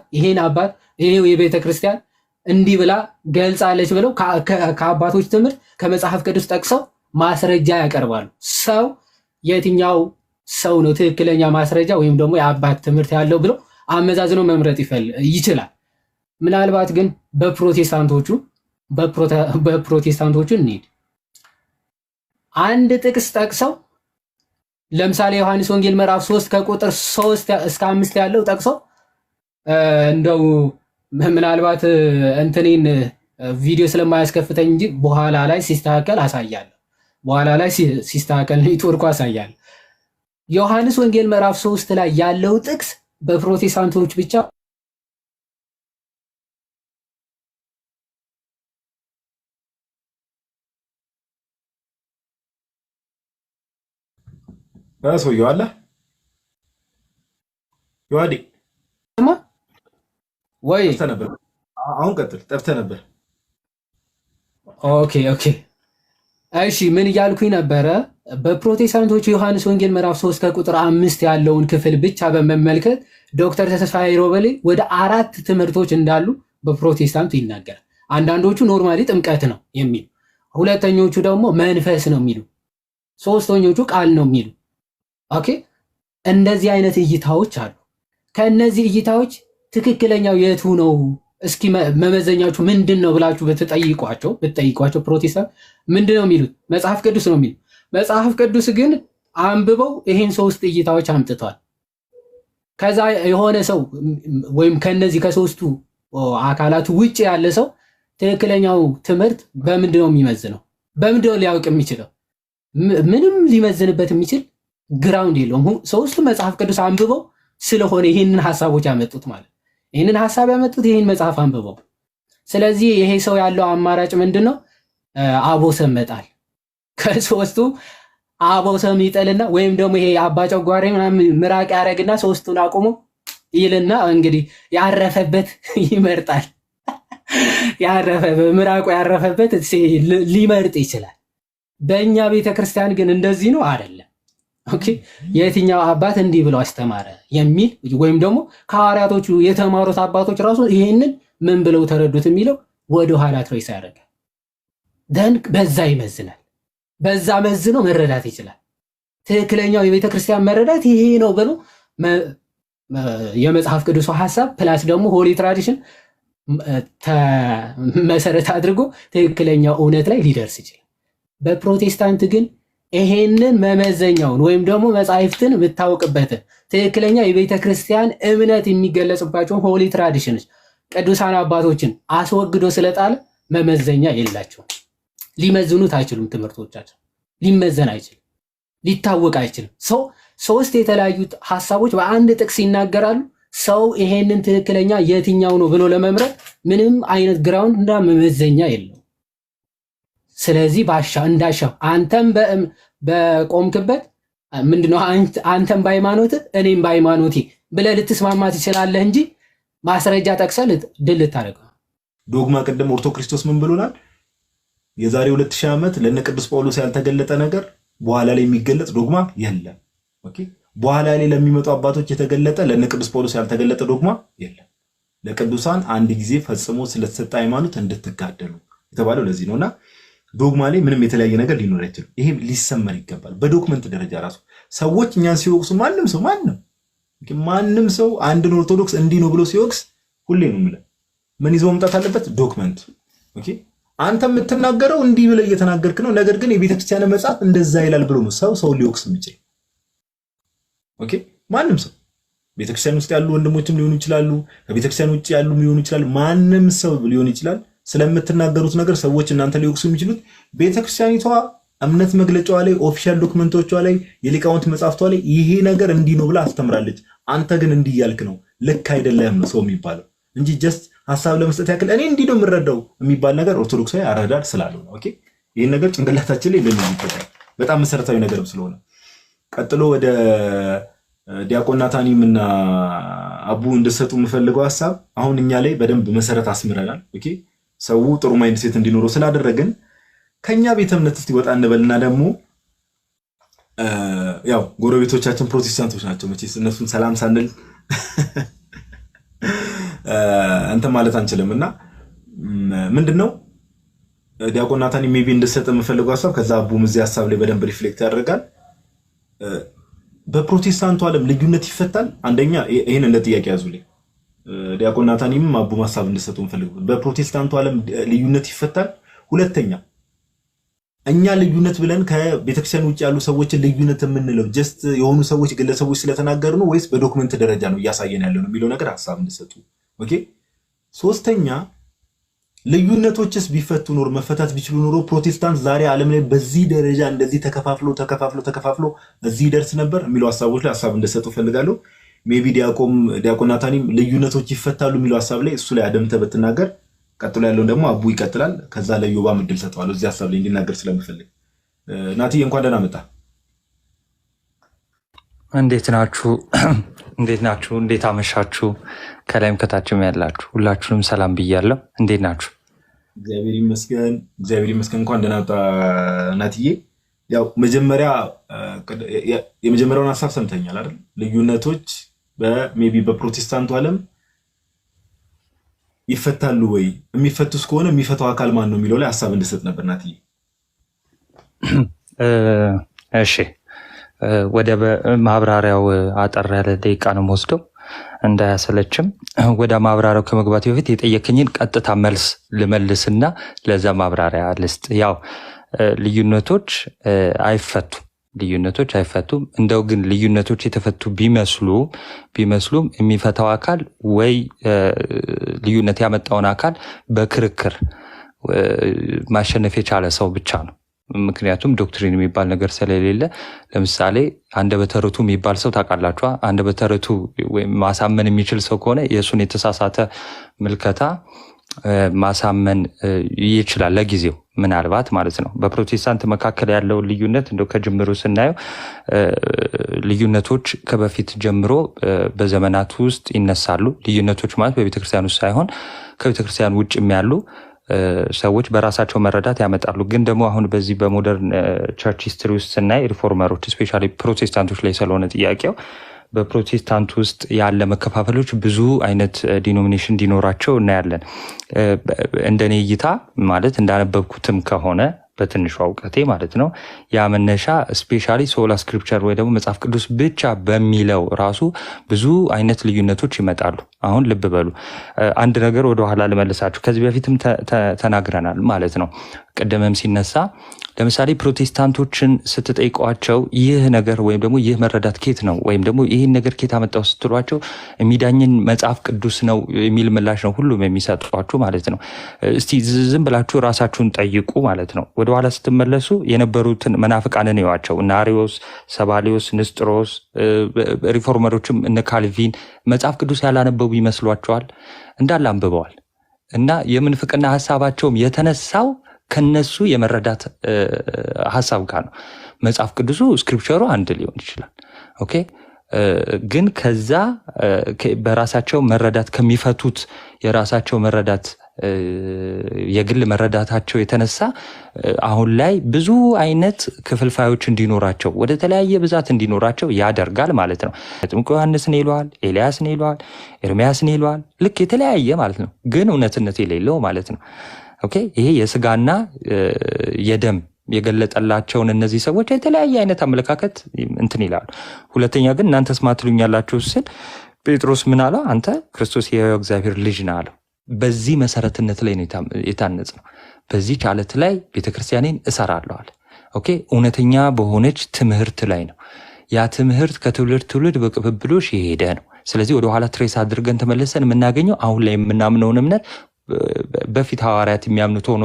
ይሄው የቤተ ክርስቲያን እንዲህ ብላ ገልጻለች ብለው ከአባቶች ትምህርት ከመጽሐፍ ቅዱስ ጠቅሰው ማስረጃ ያቀርባሉ። ሰው የትኛው ሰው ነው ትክክለኛ ማስረጃ ወይም ደግሞ የአባት ትምህርት ያለው ብሎ አመዛዝኖ መምረጥ ይችላል። ምናልባት ግን በፕሮቴስታንቶቹ እንሂድ። አንድ ጥቅስ ጠቅሰው ለምሳሌ ዮሐንስ ወንጌል ምዕራፍ 3 ከቁጥር 3 እስከ 5 ያለው ጠቅሰው እንደው ምናልባት እንትኔን ቪዲዮ ስለማያስከፍተኝ እንጂ በኋላ ላይ ሲስተካከል አሳያለሁ። በኋላ ላይ ሲስተካከል ኔትወርኩ አሳያለሁ። ዮሐንስ ወንጌል ምዕራፍ 3 ላይ ያለው ጥቅስ በፕሮቴስታንቶች ብቻ ሰውየው አለ ይዋዲ ወይ ጠፍተህ ነበር። አሁን ቀጥል። ጠፍተህ ነበር። ኦኬ እሺ ምን እያልኩኝ ነበረ? በፕሮቴስታንቶች ዮሐንስ ወንጌል ምዕራፍ 3 ከቁጥር 5 ያለውን ክፍል ብቻ በመመልከት ዶክተር ተስፋዬ ሮበሌ ወደ 4 ትምህርቶች እንዳሉ በፕሮቴስታንቱ ይናገራል። አንዳንዶቹ ኖርማሊ ጥምቀት ነው የሚሉ፣ ሁለተኞቹ ደግሞ መንፈስ ነው የሚሉ፣ ሶስተኞቹ ቃል ነው የሚሉ። ኦኬ እንደዚህ አይነት እይታዎች አሉ። ከነዚህ እይታዎች ትክክለኛው የቱ ነው? እስኪ መመዘኛዎቹ ምንድነው ብላችሁ ብትጠይቋቸው ፕሮቴስታንት ምንድነው የሚሉት? መጽሐፍ ቅዱስ ነው የሚሉት። መጽሐፍ ቅዱስ ግን አንብበው ይሄን 3 እይታዎች አምጥተዋል። ከዛ የሆነ ሰው ወይም ከነዚህ ከሶስቱ አካላት ውጪ ያለ ሰው ትክክለኛው ትምህርት በምንድነው የሚመዝነው? በምንድነው ሊያውቅ የሚችለው? ምንም ሊመዝንበት የሚችል ግራውንድ የለውም። ሶስቱ መጽሐፍ ቅዱስ አንብበው ስለሆነ ይሄንን ሐሳቦች ያመጡት ማለት ይሄንን ሐሳብ ያመጡት ይሄን መጽሐፍ አንብበው። ስለዚህ ይሄ ሰው ያለው አማራጭ ምንድነው? አቦሰም መጣል። ከሶስቱ አቦሰም ይጠልና ወይም ደግሞ ይሄ አባጨጓሬ ምናምን ምራቅ ያረግና ሶስቱን አቁሞ ይልና እንግዲህ ያረፈበት ይመርጣል። ምራቁ ያረፈበት ሊመርጥ ይችላል። በእኛ ቤተክርስቲያን ግን እንደዚህ ነው አይደለም። ኦኬ የትኛው አባት እንዲህ ብለው አስተማረ የሚል ወይም ደግሞ ከሐዋርያቶቹ የተማሩት አባቶች ራሱ ይሄንን ምን ብለው ተረዱት የሚለው ወደ ኋላ ትሬስ ያደርጋል። ደን በዛ ይመዝናል። በዛ መዝኖ መረዳት ይችላል። ትክክለኛው የቤተ ክርስቲያን መረዳት ይሄ ነው ብሎ የመጽሐፍ ቅዱስ ሐሳብ ፕላስ ደግሞ ሆሊ ትራዲሽን መሰረት አድርጎ ትክክለኛው እውነት ላይ ሊደርስ ይችላል። በፕሮቴስታንት ግን ይሄንን መመዘኛውን ወይም ደግሞ መጻሕፍትን የምታውቅበትን ትክክለኛ የቤተ ክርስቲያን እምነት የሚገለጽባቸውን ሆሊ ትራዲሽንስ ቅዱሳን አባቶችን አስወግዶ ስለጣለ መመዘኛ የላቸውም። ሊመዝኑት አይችሉም። ትምህርቶቻቸው ሊመዘን አይችልም፣ ሊታወቅ አይችልም። ሶስት የተለያዩ ሀሳቦች በአንድ ጥቅስ ይናገራሉ። ሰው ይሄንን ትክክለኛ የትኛው ነው ብሎ ለመምረጥ ምንም አይነት ግራውንድ እና መመዘኛ የለው። ስለዚህ እንዳሻው አንተም በቆምክበት ምንድነው አንተም በሃይማኖት እኔም በሃይማኖቴ ብለህ ልትስማማ ትችላለህ እንጂ ማስረጃ ጠቅሰህ ድል ልታደርገው። ዶግማ ቅድም ኦርቶ ክርስቶስ ምን ብሎናል? የዛሬ 2000 ዓመት ለነ ቅዱስ ጳውሎስ ያልተገለጠ ነገር በኋላ ላይ የሚገለጽ ዶግማ የለም። ኦኬ፣ በኋላ ላይ ለሚመጡ አባቶች የተገለጠ ለነ ቅዱስ ጳውሎስ ያልተገለጠ ዶግማ የለም። ለቅዱሳን አንድ ጊዜ ፈጽሞ ስለተሰጠ ሃይማኖት እንድትጋደሉ የተባለው ለዚህ ነውና ዶግማ ላይ ምንም የተለያየ ነገር ሊኖር አይችልም። ይሄ ሊሰመር ይገባል። በዶክመንት ደረጃ ራሱ ሰዎች እኛን ሲወቅሱ ማንም ሰው አንድን ኦርቶዶክስ እንዲህ ነው ብሎ ሲወቅስ ሁሌ ነው የምልህ ምን ይዞ መምጣት አለበት? ዶክመንት። ኦኬ፣ አንተ የምትናገረው እንዲህ ብለህ እየተናገርክ ነው፣ ነገር ግን የቤተክርስቲያን መጽሐፍ እንደዛ ይላል ብሎ ነው ሰው ሊወቅስ የሚችል። ኦኬ፣ ማንም ሰው ቤተክርስቲያን ውስጥ ያሉ ወንድሞችም ሊሆኑ ይችላሉ፣ ከቤተክርስቲያን ውጭ ያሉ ሊሆኑ ይችላሉ፣ ማንም ሰው ሊሆን ይችላል። ስለምትናገሩት ነገር ሰዎች እናንተ ሊወቅሱ የሚችሉት ቤተክርስቲያኒቷ እምነት መግለጫዋ ላይ ኦፊሻል ዶክመንቶቿ ላይ የሊቃውንት መጽሐፍቷ ላይ ይሄ ነገር እንዲህ ነው ብላ አስተምራለች። አንተ ግን እንዲህ ያልክ ነው፣ ልክ አይደለም ነው ሰው የሚባለው እንጂ ጀስት ሐሳብ ለመስጠት ያክል እኔ እንዲህ ነው የምረዳው የሚባል ነገር ኦርቶዶክሳዊ አረዳድ ስላለው ነው። ኦኬ፣ ይሄን ነገር ጭንቅላታችን ላይ ልንይዝ ይገባል፣ በጣም መሰረታዊ ነገርም ስለሆነ። ቀጥሎ ወደ ዲያቆን ናታኒም እና አቡ እንድሰጡ የምፈልገው ሐሳብ አሁን እኛ ላይ በደንብ መሰረት አስምረናል። ኦኬ፣ ሰው ጥሩ ማይንድ ሴት እንዲኖረው ስላደረግን ከኛ ቤተ እምነት እስቲ ወጣ እንበልና ደግሞ ያው ጎረቤቶቻችን ፕሮቴስታንቶች ናቸው። መቼስ እነሱን ሰላም ሳንል እንተ ማለት አንችልምና ምንድነው ዲያቆን ናታኒ ሜቢ እንድሰጥ የምፈልገው ሐሳብ ከዛ አቡም እዚህ ሐሳብ ላይ በደንብ ሪፍሌክት ያደርጋል። በፕሮቴስታንቱ ዓለም ልዩነት ይፈታል? አንደኛ ይሄን እንደ ጥያቄ ያዙልኝ። ዲያቆን ናታኒም አቡም ሐሳብ እንድሰጡ የምፈልገው በፕሮቴስታንቱ ዓለም ልዩነት ይፈታል? ሁለተኛ እኛ ልዩነት ብለን ከቤተክርስቲያን ውጭ ያሉ ሰዎችን ልዩነት የምንለው ጀስት የሆኑ ሰዎች ግለሰቦች ስለተናገሩ ነው ወይስ በዶክመንት ደረጃ ነው እያሳየን ያለው ነው የሚለው ነገር ሐሳብ እንድሰጡ። ኦኬ፣ ሶስተኛ ልዩነቶችስ ቢፈቱ ኖር መፈታት ቢችሉ ኖሮ ፕሮቴስታንት ዛሬ ዓለም ላይ በዚህ ደረጃ እንደዚህ ተከፋፍሎ እዚህ ደርስ ነበር የሚለው ሐሳቦች ላይ ሐሳብ እንድሰጡ ፈልጋለሁ። ሜቢ ዲያቆን ናታኒም ልዩነቶች ይፈታሉ የሚለው ሐሳብ ላይ እሱ ላይ አደምተ በትናገር፣ ቀጥሎ ያለውን ደግሞ አቡ ይቀጥላል። ከዛ ላይ ዮባ ምድል ሰጠዋለሁ እዚህ ሐሳብ ላይ እንዲናገር ስለምፈልግ። ናቲ እንኳን ደህና መጣ። እንዴት ናችሁ? እንዴት አመሻችሁ? ከላይም ከታችም ያላችሁ ሁላችሁንም ሰላም ብያለሁ። እንዴት ናችሁ? እግዚአብሔር ይመስገን። እንኳን ደህና መጣ ናቲዬ። ያው የመጀመሪያውን ሐሳብ ሰምተኛል አይደል? ልዩነቶች ሜቢ በፕሮቴስታንቱ ዓለም ይፈታሉ ወይ? የሚፈቱስ ከሆነ የሚፈታው አካል ማን ነው የሚለው ላይ ሐሳብ እንድሰጥ ነበር ናትዬ። እሺ፣ ወደ ማብራሪያው አጠር ያለ ደቂቃ ነው የምወስደው እንዳያሰለችም። ወደ ማብራሪያው ከመግባት በፊት የጠየከኝን ቀጥታ መልስ ልመልስና ለዛ ማብራሪያ ልስጥ። ያው ልዩነቶች አይፈቱም። እንደው ግን ልዩነቶች የተፈቱ ቢመስሉም የሚፈታው አካል ወይ ልዩነት ያመጣውን አካል በክርክር ማሸነፍ የቻለ ሰው ብቻ ነው። ምክንያቱም ዶክትሪን የሚባል ነገር ስለሌለ፣ ለምሳሌ አንደበተ ርቱዕ የሚባል ሰው ታውቃላችሁ። አንደበተ ርቱዕ ወይም ማሳመን የሚችል ሰው ከሆነ የእሱን የተሳሳተ ምልከታ ማሳመን ይችላል ለጊዜው ምናልባት ማለት ነው። በፕሮቴስታንት መካከል ያለውን ልዩነት እንደው ከጅምሩ ስናየው ልዩነቶች ከበፊት ጀምሮ በዘመናት ውስጥ ይነሳሉ። ልዩነቶች ማለት በቤተክርስቲያን ውስጥ ሳይሆን ከቤተክርስቲያን ውጭ ያሉ ሰዎች በራሳቸው መረዳት ያመጣሉ። ግን ደግሞ አሁን በዚህ በሞደርን ቸርች ሂስትሪ ውስጥ ስናይ ሪፎርመሮች ስፔሻሊ ፕሮቴስታንቶች ላይ ስለሆነ ጥያቄው በፕሮቴስታንት ውስጥ ያለ መከፋፈሎች ብዙ አይነት ዲኖሚኔሽን እንዲኖራቸው እናያለን። እንደኔ እይታ ማለት እንዳነበብኩትም ከሆነ በትንሹ እውቀቴ ማለት ነው። ያ መነሻ ስፔሻሊ ሶላ ስክሪፕቸር ወይ ደግሞ መጽሐፍ ቅዱስ ብቻ በሚለው ራሱ ብዙ አይነት ልዩነቶች ይመጣሉ። አሁን ልብ በሉ፣ አንድ ነገር ወደኋላ ልመልሳችሁ። ከዚህ በፊትም ተናግረናል ማለት ነው። ቅድምም ሲነሳ ለምሳሌ ፕሮቴስታንቶችን ስትጠይቋቸው ይህ ነገር ወይም ደግሞ ይህ መረዳት ኬት ነው ወይም ደግሞ ይህን ነገር ኬት አመጣው ስትሏቸው የሚዳኝን መጽሐፍ ቅዱስ ነው የሚል ምላሽ ነው ሁሉም የሚሰጧችሁ ማለት ነው። እስቲ ዝም ብላችሁ ራሳችሁን ጠይቁ ማለት ነው። ወደኋላ ስትመለሱ የነበሩትን መናፍቃንን እዩዋቸው። እነ አሪዮስ፣ ሰባሊዮስ፣ ንስጥሮስ፣ ሪፎርመሮችም እነ ካልቪን መጽሐፍ ቅዱስ ያላነበቡ ይመስሏቸዋል? እንዳለ አንብበዋል። እና የምንፍቅና ሀሳባቸውም የተነሳው ከነሱ የመረዳት ሀሳብ ጋር ነው። መጽሐፍ ቅዱሱ ስክሪፕቸሩ አንድ ሊሆን ይችላል። ኦኬ፣ ግን ከዛ በራሳቸው መረዳት ከሚፈቱት የራሳቸው መረዳት የግል መረዳታቸው የተነሳ አሁን ላይ ብዙ አይነት ክፍልፋዮች እንዲኖራቸው ወደ ተለያየ ብዛት እንዲኖራቸው ያደርጋል ማለት ነው። መጥምቁ ዮሐንስን ይለዋል፣ ኤልያስን ይለዋል፣ ኤርሚያስን ይለዋል። ልክ የተለያየ ማለት ነው፣ ግን እውነትነት የሌለው ማለት ነው። ኦኬ፣ ይሄ የስጋና የደም የገለጠላቸውን እነዚህ ሰዎች የተለያየ አይነት አመለካከት እንትን ይላሉ። ሁለተኛ ግን እናንተስ ማን ትሉኛላችሁ ሲል ጴጥሮስ ምን አለው? አንተ ክርስቶስ የሕያው እግዚአብሔር ልጅ ነህ አለው። በዚህ መሰረትነት ላይ ነው የታነጽ ነው። በዚህ ቻለት ላይ ቤተክርስቲያኔን እሰራለሁ አለ። ኦኬ፣ እውነተኛ በሆነች ትምህርት ላይ ነው። ያ ትምህርት ከትውልድ ትውልድ በቅብብሎሽ የሄደ ነው። ስለዚህ ወደኋላ ትሬስ አድርገን ተመለሰን የምናገኘው አሁን ላይ የምናምነውን እምነት በፊት ሐዋርያት የሚያምኑት ሆኖ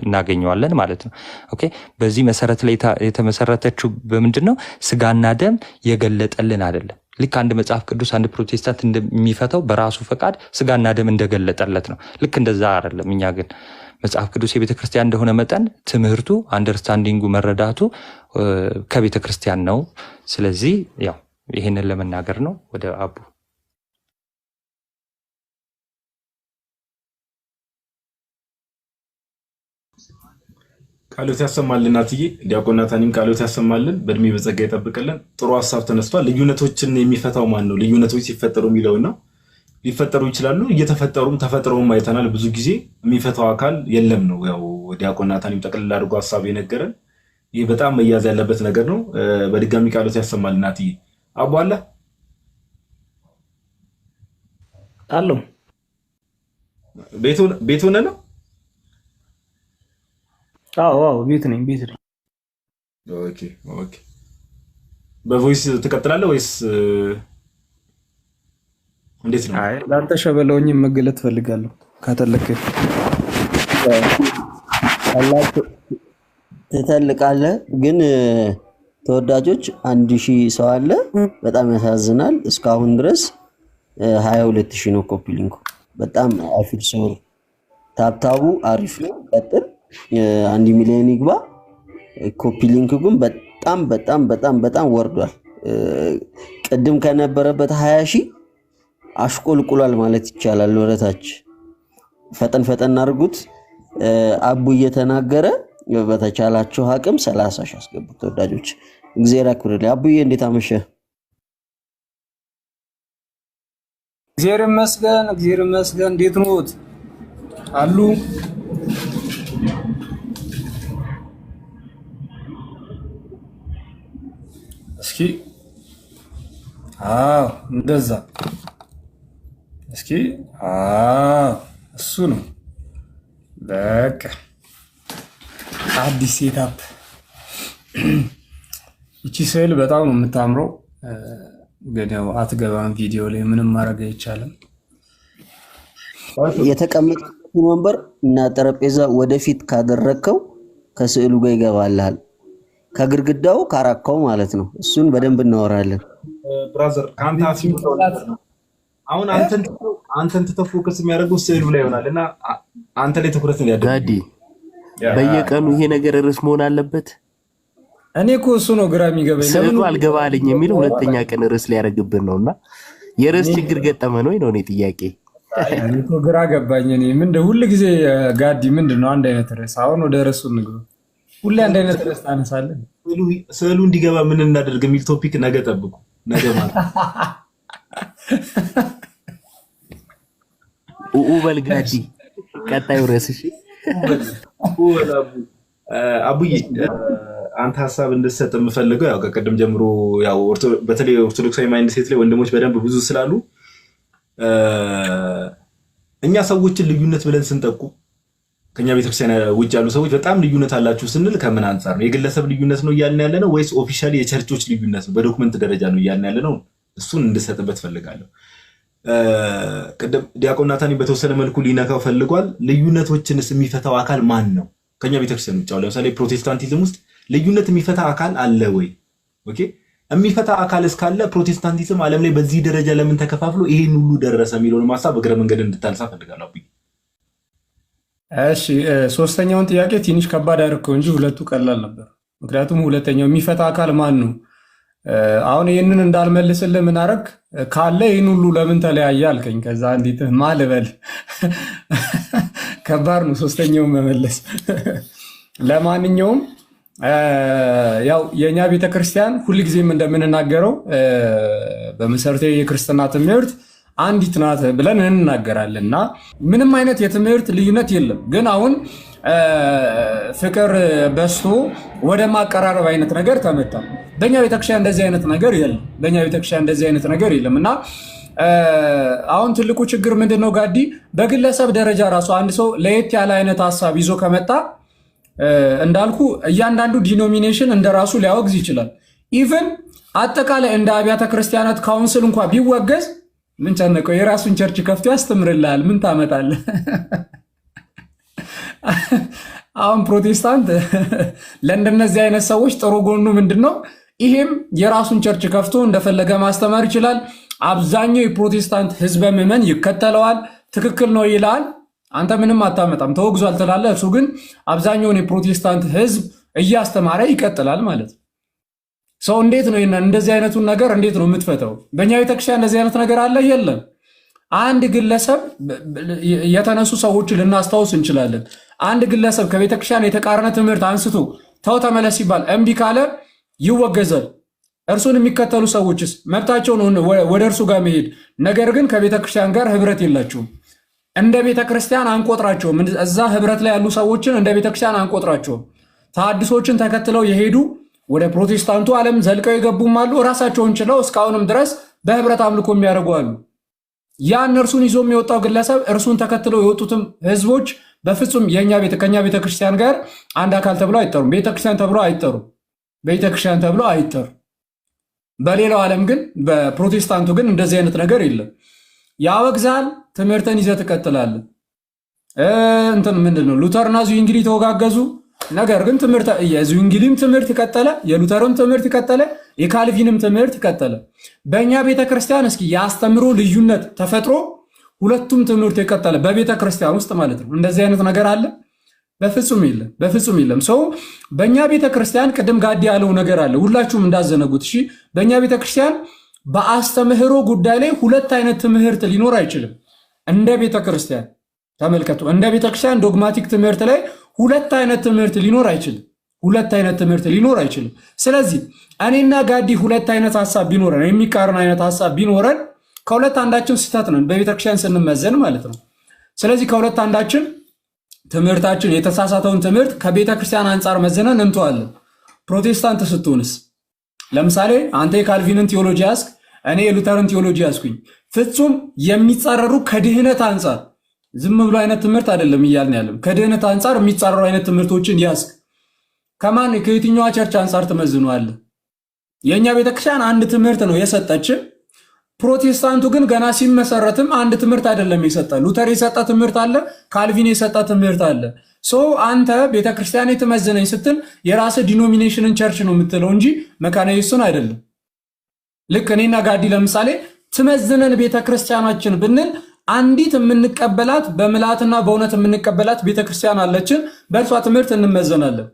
እናገኘዋለን ማለት ነው። ኦኬ፣ በዚህ መሰረት ላይ የተመሰረተችው በምንድን ነው? ስጋና ደም የገለጠልን አይደለም። ልክ አንድ መጽሐፍ ቅዱስ አንድ ፕሮቴስታንት እንደሚፈታው በራሱ ፈቃድ ስጋና ደም እንደገለጠለት ነው። ልክ እንደዛ አይደለም። እኛ ግን መጽሐፍ ቅዱስ የቤተ ክርስቲያን እንደሆነ መጠን ትምህርቱ፣ አንደርስታንዲንጉ፣ መረዳቱ ከቤተ ክርስቲያን ነው። ስለዚህ ያው ይህንን ለመናገር ነው። ወደ አቡ ቃሎት ያሰማልን። አትዬ ዲያቆን ናታኒም ቃሎት ያሰማልን፣ በእድሜ በጸጋ ይጠብቅልን። ጥሩ ሀሳብ ተነስቷል። ልዩነቶችን የሚፈታው ማን ነው? ልዩነቶች ሲፈጠሩ የሚለው ነው። ሊፈጠሩ ይችላሉ፣ እየተፈጠሩም ተፈጥረውም አይተናል። ብዙ ጊዜ የሚፈታው አካል የለም ነው። ያው ዲያቆን ናታኒም ጠቅልል አድርጎ ሀሳብ የነገረን ይህ በጣም መያዝ ያለበት ነገር ነው። በድጋሚ ቃሎት ያሰማልን። አትዬ አቡ አለ አለው ቤት ሆነ ነው። አዎ ቤት ነኝ። ኦኬ በቮይስ ትቀጥላለህ ወይስ እንዴት ነው? አይ ላንተ ሸበለውኝ መገለጥ ፈልጋለሁ። ከተለከ አላህ ትተልቃለህ። ግን ተወዳጆች 1000 ሰው አለ። በጣም ያሳዝናል። እስካሁን ድረስ 22000 ነው ኮፒ ሊንኩ። በጣም አፊል ሶሪ። ታብታቡ አሪፍ ነው። ቀጥል 1 ሚሊዮን ይግባ። ኮፒ ሊንክ ግን በጣም ወርዷል። ቅድም ከነበረበት 20000 አሽቆልቁሏል ማለት ይቻላል። ወረታች ፈጠን አድርጉት። አቡ እየተናገረ በተቻላችሁ አቅም 30 ሺህ አስገቡት። ተወዳጆች እግዚአብሔር ያክብርልኝ። አቡዬ እንዴት አመሸ? እግዚአብሔር ይመስገን። እንዴት ኖት አሉ? እስኪ እንደዛ እስኪ እሱ ነው በቃ አዲስ ሴታፕ። እቺ ስዕል በጣም ነው የምታምረው፣ ግን ያው አትገባም ቪዲዮ ላይ ምንም ማድረግ አይቻልም። የተቀመጠውን ወንበር እና ጠረጴዛ ወደፊት ካደረከው ከስዕሉ ጋር ይገባልሃል። ከግርግዳው ካራካው ማለት ነው። እሱን በደንብ እናወራለን። ብራዘር ካንተ አሁን አንተን ተፎከስ የሚያደርገው ስዕሉ ላይ ይሆናል እና አንተ ላይ ትኩረት ያደርጋል። ጋዲ በየቀኑ ይሄ ነገር ርዕስ መሆን አለበት። እኔ እኮ እሱ ነው ግራ የሚገባኝ። ስዕሉ አልገባልኝ የሚል ሁለተኛ ቀን ርዕስ ሊያደርግብን ነውና የርዕስ ችግር ገጠመን ወይ ነው እኔ ጥያቄ። እኔ እኮ ግራ ገባኝ። እኔ ሁሉ ጊዜ ጋዲ ምንድነው አንድ አይነት ርዕስ? አሁን ወደ ርዕሱ እንግባ። ሁሌ አንድ አይነት ርዕስ ታነሳለን። ስዕሉ እንዲገባ ምን እናደርግ የሚል ቶፒክ ነገ ጠብቁ። ነገ ማለት በልጋዲ ቀጣዩ ርዕስ እሺ። አቡዬ አንተ ሀሳብ እንድትሰጥ የምፈልገው ያው ከቀደም ጀምሮ ያው በተለይ ኦርቶዶክሳዊ ማይንድ ሴት ላይ ወንድሞች በደንብ ብዙ ስላሉ እኛ ሰዎችን ልዩነት ብለን ስንጠቁ ከኛ ቤተክርስቲያን ውጭ ያሉ ሰዎች በጣም ልዩነት አላችሁ ስንል ከምን አንፃር ነው? የግለሰብ ልዩነት ነው እያልን ያለ ነው ወይስ ኦፊሻሊ የቸርቾች ልዩነት ነው? በዶክመንት ደረጃ ነው እያልን ያለ ነው? እሱን እንድሰጥበት ፈልጋለሁ። ቅድም ዲያቆን ናታኒ በተወሰነ መልኩ ሊነካው ፈልጓል። ልዩነቶችንስ የሚፈታው አካል ማን ነው? ከኛ ቤተክርስቲያን ውጭ ለምሳሌ ፕሮቴስታንቲዝም ውስጥ ልዩነት የሚፈታ አካል አለ ወይ? ኦኬ የሚፈታ አካል እስካለ ፕሮቴስታንቲዝም ዓለም ላይ በዚህ ደረጃ ለምን ተከፋፍሎ ይሄን ሁሉ ደረሰ የሚለውን ሐሳብ እግረ መንገድ እንድታነሳ ፈልጋለሁ። እሺ ሶስተኛውን ጥያቄ ትንሽ ከባድ አድርገው እንጂ ሁለቱ ቀላል ነበር። ምክንያቱም ሁለተኛው የሚፈታ አካል ማን ነው? አሁን ይህንን እንዳልመልስልህ ምን አደረግ ካለ ይህን ሁሉ ለምን ተለያየ አልከኝ። ከዛ እንዴት ማልበል ከባድ ነው ሶስተኛውን መመለስ። ለማንኛውም ያው የኛ ቤተክርስቲያን ሁልጊዜም እንደምንናገረው በመሰረታዊ የክርስትና ትምህርት አንዲት ናት ብለን እንናገራለን እና ምንም አይነት የትምህርት ልዩነት የለም። ግን አሁን ፍቅር በስቶ ወደ ማቀራረብ አይነት ነገር ተመጣ። በእኛ ቤተክርስቲያን እንደዚህ አይነት ነገር የለም። በእኛ ቤተክርስቲያን እንደዚህ አይነት ነገር የለም እና አሁን ትልቁ ችግር ምንድነው ጋዲ? በግለሰብ ደረጃ ራሱ አንድ ሰው ለየት ያለ አይነት ሐሳብ ይዞ ከመጣ እንዳልኩ እያንዳንዱ ዲኖሚኔሽን እንደራሱ ሊያወግዝ ይችላል። ኢቭን አጠቃላይ እንደ አብያተ ክርስቲያናት ካውንስል እንኳን ቢወገዝ ምን ጨነቀው? የራሱን ቸርች ከፍቶ ያስተምርልሃል። ምን ታመጣለህ? አሁን ፕሮቴስታንት ለእንደነዚህ አይነት ሰዎች ጥሩ ጎኑ ምንድነው? ይሄም የራሱን ቸርች ከፍቶ እንደፈለገ ማስተማር ይችላል። አብዛኛው የፕሮቴስታንት ህዝበ ምዕመን ይከተለዋል። ትክክል ነው ይላል። አንተ ምንም አታመጣም ተወግዟል ትላለህ። እሱ ግን አብዛኛውን የፕሮቴስታንት ህዝብ እያስተማረ ይቀጥላል ማለት ነው። ሰው እንዴት ነው እንደዚህ አይነቱን ነገር እንዴት ነው የምትፈተው? በእኛ ቤተክርስቲያን እንደዚህ አይነት ነገር አለ የለም? አንድ ግለሰብ የተነሱ ሰዎች ልናስታውስ እንችላለን። አንድ ግለሰብ ከቤተክርስቲያን የተቃረነ ትምህርት አንስቶ ተው ተመለስ ሲባል እምቢ ካለ ይወገዛል። እርሱን የሚከተሉ ሰዎችስ መብታቸው ነው ወደ እርሱ ጋር መሄድ። ነገር ግን ከቤተክርስቲያን ጋር ህብረት የላቸውም። እንደ ቤተክርስቲያን አንቆጥራቸውም። እዛ ህብረት ላይ ያሉ ሰዎችን እንደ ቤተክርስቲያን አንቆጥራቸውም። ተሐድሶችን ተከትለው የሄዱ ወደ ፕሮቴስታንቱ ዓለም ዘልቀው የገቡም አሉ። ራሳቸውን ችለው እስካሁንም ድረስ በህብረት አምልኮ የሚያደርጉ አሉ። ያን እርሱን ይዞ የሚወጣው ግለሰብ እርሱን ተከትለው የወጡትም ህዝቦች በፍጹም ከኛ ቤተክርስቲያን ጋር አንድ አካል ተብለው አይጠሩም። ቤተክርስቲያን ተብለው አይጠሩም። ቤተክርስቲያን ተብለው አይጠሩ። በሌላው ዓለም ግን በፕሮቴስታንቱ ግን እንደዚህ አይነት ነገር የለም። ያወግዛል። ትምህርትን ይዘህ ትቀጥላለህ። እንትን ምንድነው ሉተርና ዙዊንግሊ ተወጋገዙ። ነገር ግን ትምህርት የዙዊንግሊም ትምህርት ቀጠለ፣ የሉተርም ትምህርት ቀጠለ፣ የካልቪንም ትምህርት ቀጠለ። በእኛ ቤተክርስቲያን እስኪ የአስተምሮ ልዩነት ተፈጥሮ ሁለቱም ትምህርት የቀጠለ በቤተክርስቲያን ውስጥ ማለት ነው። እንደዚህ አይነት ነገር አለ? በፍጹም የለም፣ በፍጹም የለም። ሰው በእኛ ቤተክርስቲያን ቅድም ጋዲ ያለው ነገር አለ፣ ሁላችሁም እንዳዘነጉት። እሺ በእኛ ቤተክርስቲያን በአስተምህሮ ጉዳይ ላይ ሁለት አይነት ትምህርት ሊኖር አይችልም። እንደ ቤተክርስቲያን ተመልከቱ፣ እንደ ቤተክርስቲያን ዶግማቲክ ትምህርት ላይ ሁለት አይነት ትምህርት ሊኖር አይችልም። ሁለት አይነት ትምህርት ሊኖር አይችልም። ስለዚህ እኔና ጋዲ ሁለት አይነት ሐሳብ ቢኖረን፣ የሚቃረን አይነት ሐሳብ ቢኖረን ከሁለት አንዳችን ስህተት ነን በቤተክርስቲያን ስንመዘን ማለት ነው። ስለዚህ ከሁለት አንዳችን ትምህርታችን የተሳሳተውን ትምህርት ከቤተክርስቲያን አንጻር መዘነን እንተዋለን። ፕሮቴስታንት ስትሆንስ ለምሳሌ አንተ የካልቪንን ቴዎሎጂ ያዝክ፣ እኔ የሉተርን ቴዎሎጂ ያዝኩኝ። ፍጹም የሚጻረሩ ከድህነት አንጻር ዝም ብሎ አይነት ትምህርት አይደለም እያልን ያለም፣ ከድህነት አንጻር የሚጻረሩ አይነት ትምህርቶችን ያዝክ። ከየትኛዋ ቸርች አንጻር ትመዝነዋለህ? የእኛ ቤተክርስቲያን አንድ ትምህርት ነው የሰጠችን። ፕሮቴስታንቱ ግን ገና ሲመሰረትም አንድ ትምህርት አይደለም የሰጠ። ሉተር የሰጠ ትምህርት አለ፣ ካልቪን የሰጠ ትምህርት አለ። አንተ ቤተክርስቲያን የተመዘነኝ ስትል የራስህ ዲኖሚኔሽንን ቸርች ነው የምትለው እንጂ መካነ ኢየሱስን አይደለም። ልክ እኔና ጋዲ ለምሳሌ ትመዝነን ቤተክርስቲያናችን ብንል አንዲት የምንቀበላት በምልአትና በእውነት የምንቀበላት ቤተክርስቲያን አለችን። በእርሷ ትምህርት እንመዘናለን።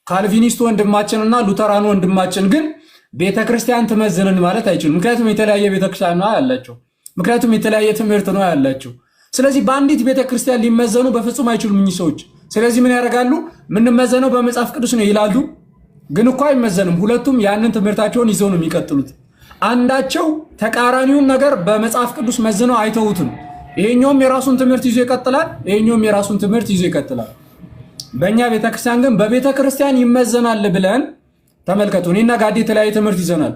ካልቪኒስቱ ወንድማችንና ሉተራኑ ወንድማችን ግን ቤተክርስቲያን ትመዝነን ማለት አይችሉም። ምክንያቱም የተለያየ ቤተክርስቲያን ነው ያላቸው። ምክንያቱም የተለያየ ትምህርት ነው ያላቸው። ስለዚህ በአንዲት ቤተክርስቲያን ሊመዘኑ በፍጹም አይችሉም እኚህ ሰዎች። ስለዚህ ምን ያደርጋሉ? የምንመዘነው በመጽሐፍ ቅዱስ ነው ይላሉ። ግን እኮ አይመዘንም። ሁለቱም ያንን ትምህርታቸውን ይዘው ነው የሚቀጥሉት። አንዳቸው ተቃራኒውን ነገር በመጽሐፍ ቅዱስ መዝነው አይተውትም። ይሄኛውም የራሱን ትምህርት ይዞ ይቀጥላል፣ ይሄኛውም የራሱን ትምህርት ይዞ ይቀጥላል። በእኛ ቤተክርስቲያን ግን በቤተክርስቲያን ይመዘናል ብለን ተመልከቱ። እኔና ጋዲ የተለያየ ትምህርት ይዘናል።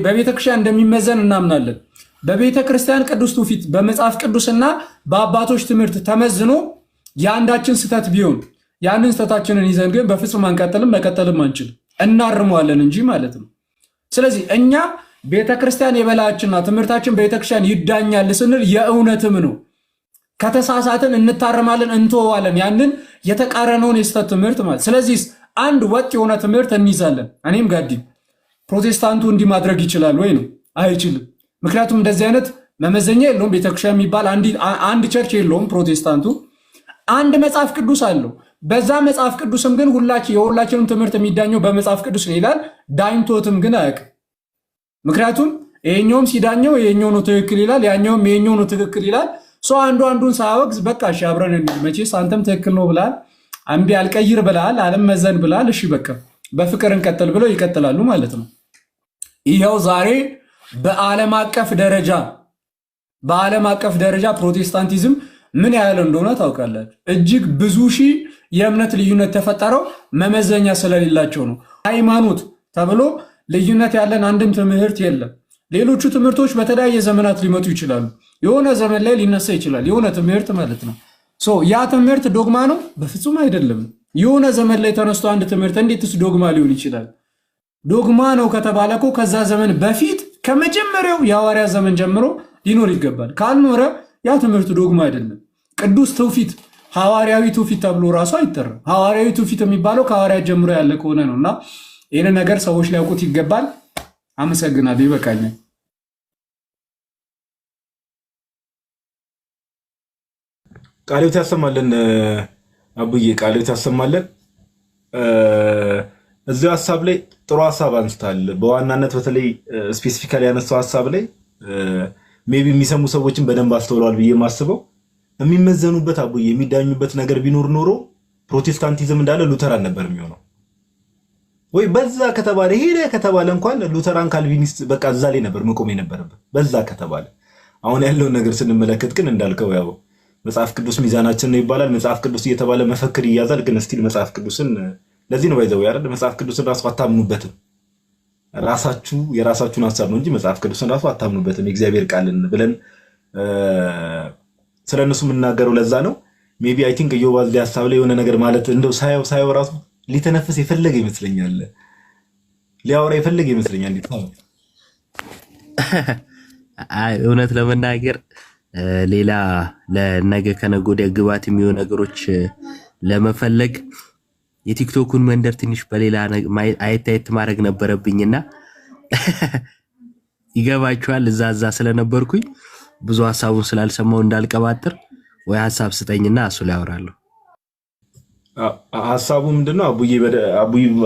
በቤተክርስቲያን እንደሚመዘን እናምናለን። በቤተክርስቲያን ቅዱስ ትውፊት በመጽሐፍ ቅዱስና በአባቶች ትምህርት ተመዝኖ የአንዳችን ስህተት ቢሆን ያንን ስህተታችንን ይዘን ግን በፍጹም አንቀጥልም፣ መቀጠልም አንችልም፣ እናርመዋለን እንጂ ማለት ነው። ስለዚህ እኛ ቤተክርስቲያን የበላያችንና ትምህርታችን ቤተክርስቲያን ይዳኛል ስንል የእውነትም ነው። ከተሳሳትን እንታረማለን፣ እንተዋለን ያንን የተቃረነውን የስህተት ትምህርት ማለት። ስለዚህ አንድ ወጥ የሆነ ትምህርት እንይዛለን። እኔም ጋዲ ፕሮቴስታንቱ እንዲህ ማድረግ ይችላል ወይ ነው? አይችልም። ምክንያቱም እንደዚህ አይነት መመዘኛ የለውም። ቤተክርስቲያን የሚባል አንድ ቸርች የለውም። ፕሮቴስታንቱ አንድ መጽሐፍ ቅዱስ አለው። በዛ መጽሐፍ ቅዱስም ግን የሁላችንም ትምህርት የሚዳኘው በመጽሐፍ ቅዱስ ነው ይላል። ዳኝቶትም ግን አያውቅም። ምክንያቱም ይሄኛውም ሲዳኘው ይሄኛው ነው ትክክል ይላል፣ ያኛውም ይሄኛው ነው ትክክል ይላል። አንዱ አንዱን ሳያወግዝ በቃ እሺ አብረን እንሂድ፣ መቼስ አንተም ትክክል ነው ብላል፣ አንቢ አልቀይር ብላል፣ አልመዘን ብላል፣ እሺ በቃ በፍቅር እንቀጥል ብለው ይቀጥላሉ ማለት ነው። ይኸው ዛሬ በዓለም አቀፍ ደረጃ ፕሮቴስታንቲዝም ምን ያህል እንደሆነ ታውቃላችሁ። እጅግ ብዙ ሺህ የእምነት ልዩነት ተፈጠረው መመዘኛ ስለሌላቸው ነው። ሃይማኖት ተብሎ ልዩነት ያለን አንድም ትምህርት የለም። ሌሎቹ ትምህርቶች በተለያየ ዘመናት ሊመጡ ይችላሉ። የሆነ ዘመን ላይ ሊነሳ ይችላል የሆነ ትምህርት ማለት ነው። ያ ትምህርት ዶግማ ነው? በፍጹም አይደለም። የሆነ ዘመን ላይ ተነስቶ አንድ ትምህርት እንዴትስ ዶግማ ሊሆን ይችላል? ዶግማ ነው ከተባለ እኮ ከዛ ዘመን በፊት ከመጀመሪያው የሐዋርያ ዘመን ጀምሮ ሊኖር ይገባል። ካልኖረ ያ ትምህርት ዶግማ አይደለም። ቅዱስ ትውፊት፣ ሐዋርያዊ ትውፊት ተብሎ ራሱ አይጠራም። ሐዋርያዊ ትውፊት የሚባለው ከሐዋርያት ጀምሮ ያለ ከሆነ ነው። እና ይህን ነገር ሰዎች ሊያውቁት ይገባል። አመሰግናለሁ። ይበቃኛል። ቃልዮት ያሰማልን አቡዬ፣ ቃልዮት ያሰማልን። እዚህ ሀሳብ ላይ ጥሩ ሀሳብ አንስታል። በዋናነት በተለይ ስፔሲፊካሊ ያነሳው ሀሳብ ላይ ሜቢ የሚሰሙ ሰዎችን በደንብ አስተውለዋል ብዬ የማስበው የሚመዘኑበት አቡዬ የሚዳኙበት ነገር ቢኖር ኖሮ ፕሮቴስታንቲዝም እንዳለ ሉተራን ነበር የሚሆነው። ወይ በዛ ከተባለ ሄደ ከተባለ እንኳን ሉተራን ካልቪኒስት በቃ እዛ ላይ ነበር መቆም የነበረበት በዛ ከተባለ። አሁን ያለውን ነገር ስንመለከት ግን እንዳልከው ያው መጽሐፍ ቅዱስ ሚዛናችን ነው ይባላል። መጽሐፍ ቅዱስ እየተባለ መፈክር ይያዛል። ግን ስቲል መጽሐፍ ቅዱስን ለዚህ ነው ባይዘው ያረድ መጽሐፍ ቅዱስን ራሱ አታምኑበትም። ራሳችሁ የራሳችሁን ሀሳብ ነው እንጂ መጽሐፍ ቅዱስን ራሱ አታምኑበትም። የእግዚአብሔር ቃልን ብለን ስለነሱ የምናገረው ለዛ ነው። ሜቢ አይ ቲንክ ዮባዝ ሊያሳብ ላይ የሆነ ነገር ማለት እንደው ሳየው ራሱ ሊተነፍስ የፈለገ ይመስለኛል፣ ሊያወራ የፈለገ ይመስለኛል። እውነት ለመናገር ሌላ ለነገ ከነገ ወዲያ ግባት የሚሆኑ ነገሮች ለመፈለግ የቲክቶኩን መንደር ትንሽ በሌላ አየት ማድረግ ነበረብኝና ይገባችኋል። እዛ ስለነበርኩኝ ብዙ ሐሳቡን ስላልሰማው እንዳልቀባጥር ወይ ሐሳብ ስጠኝና እሱ ላይ አወራለሁ። ሐሳቡ ምንድነው?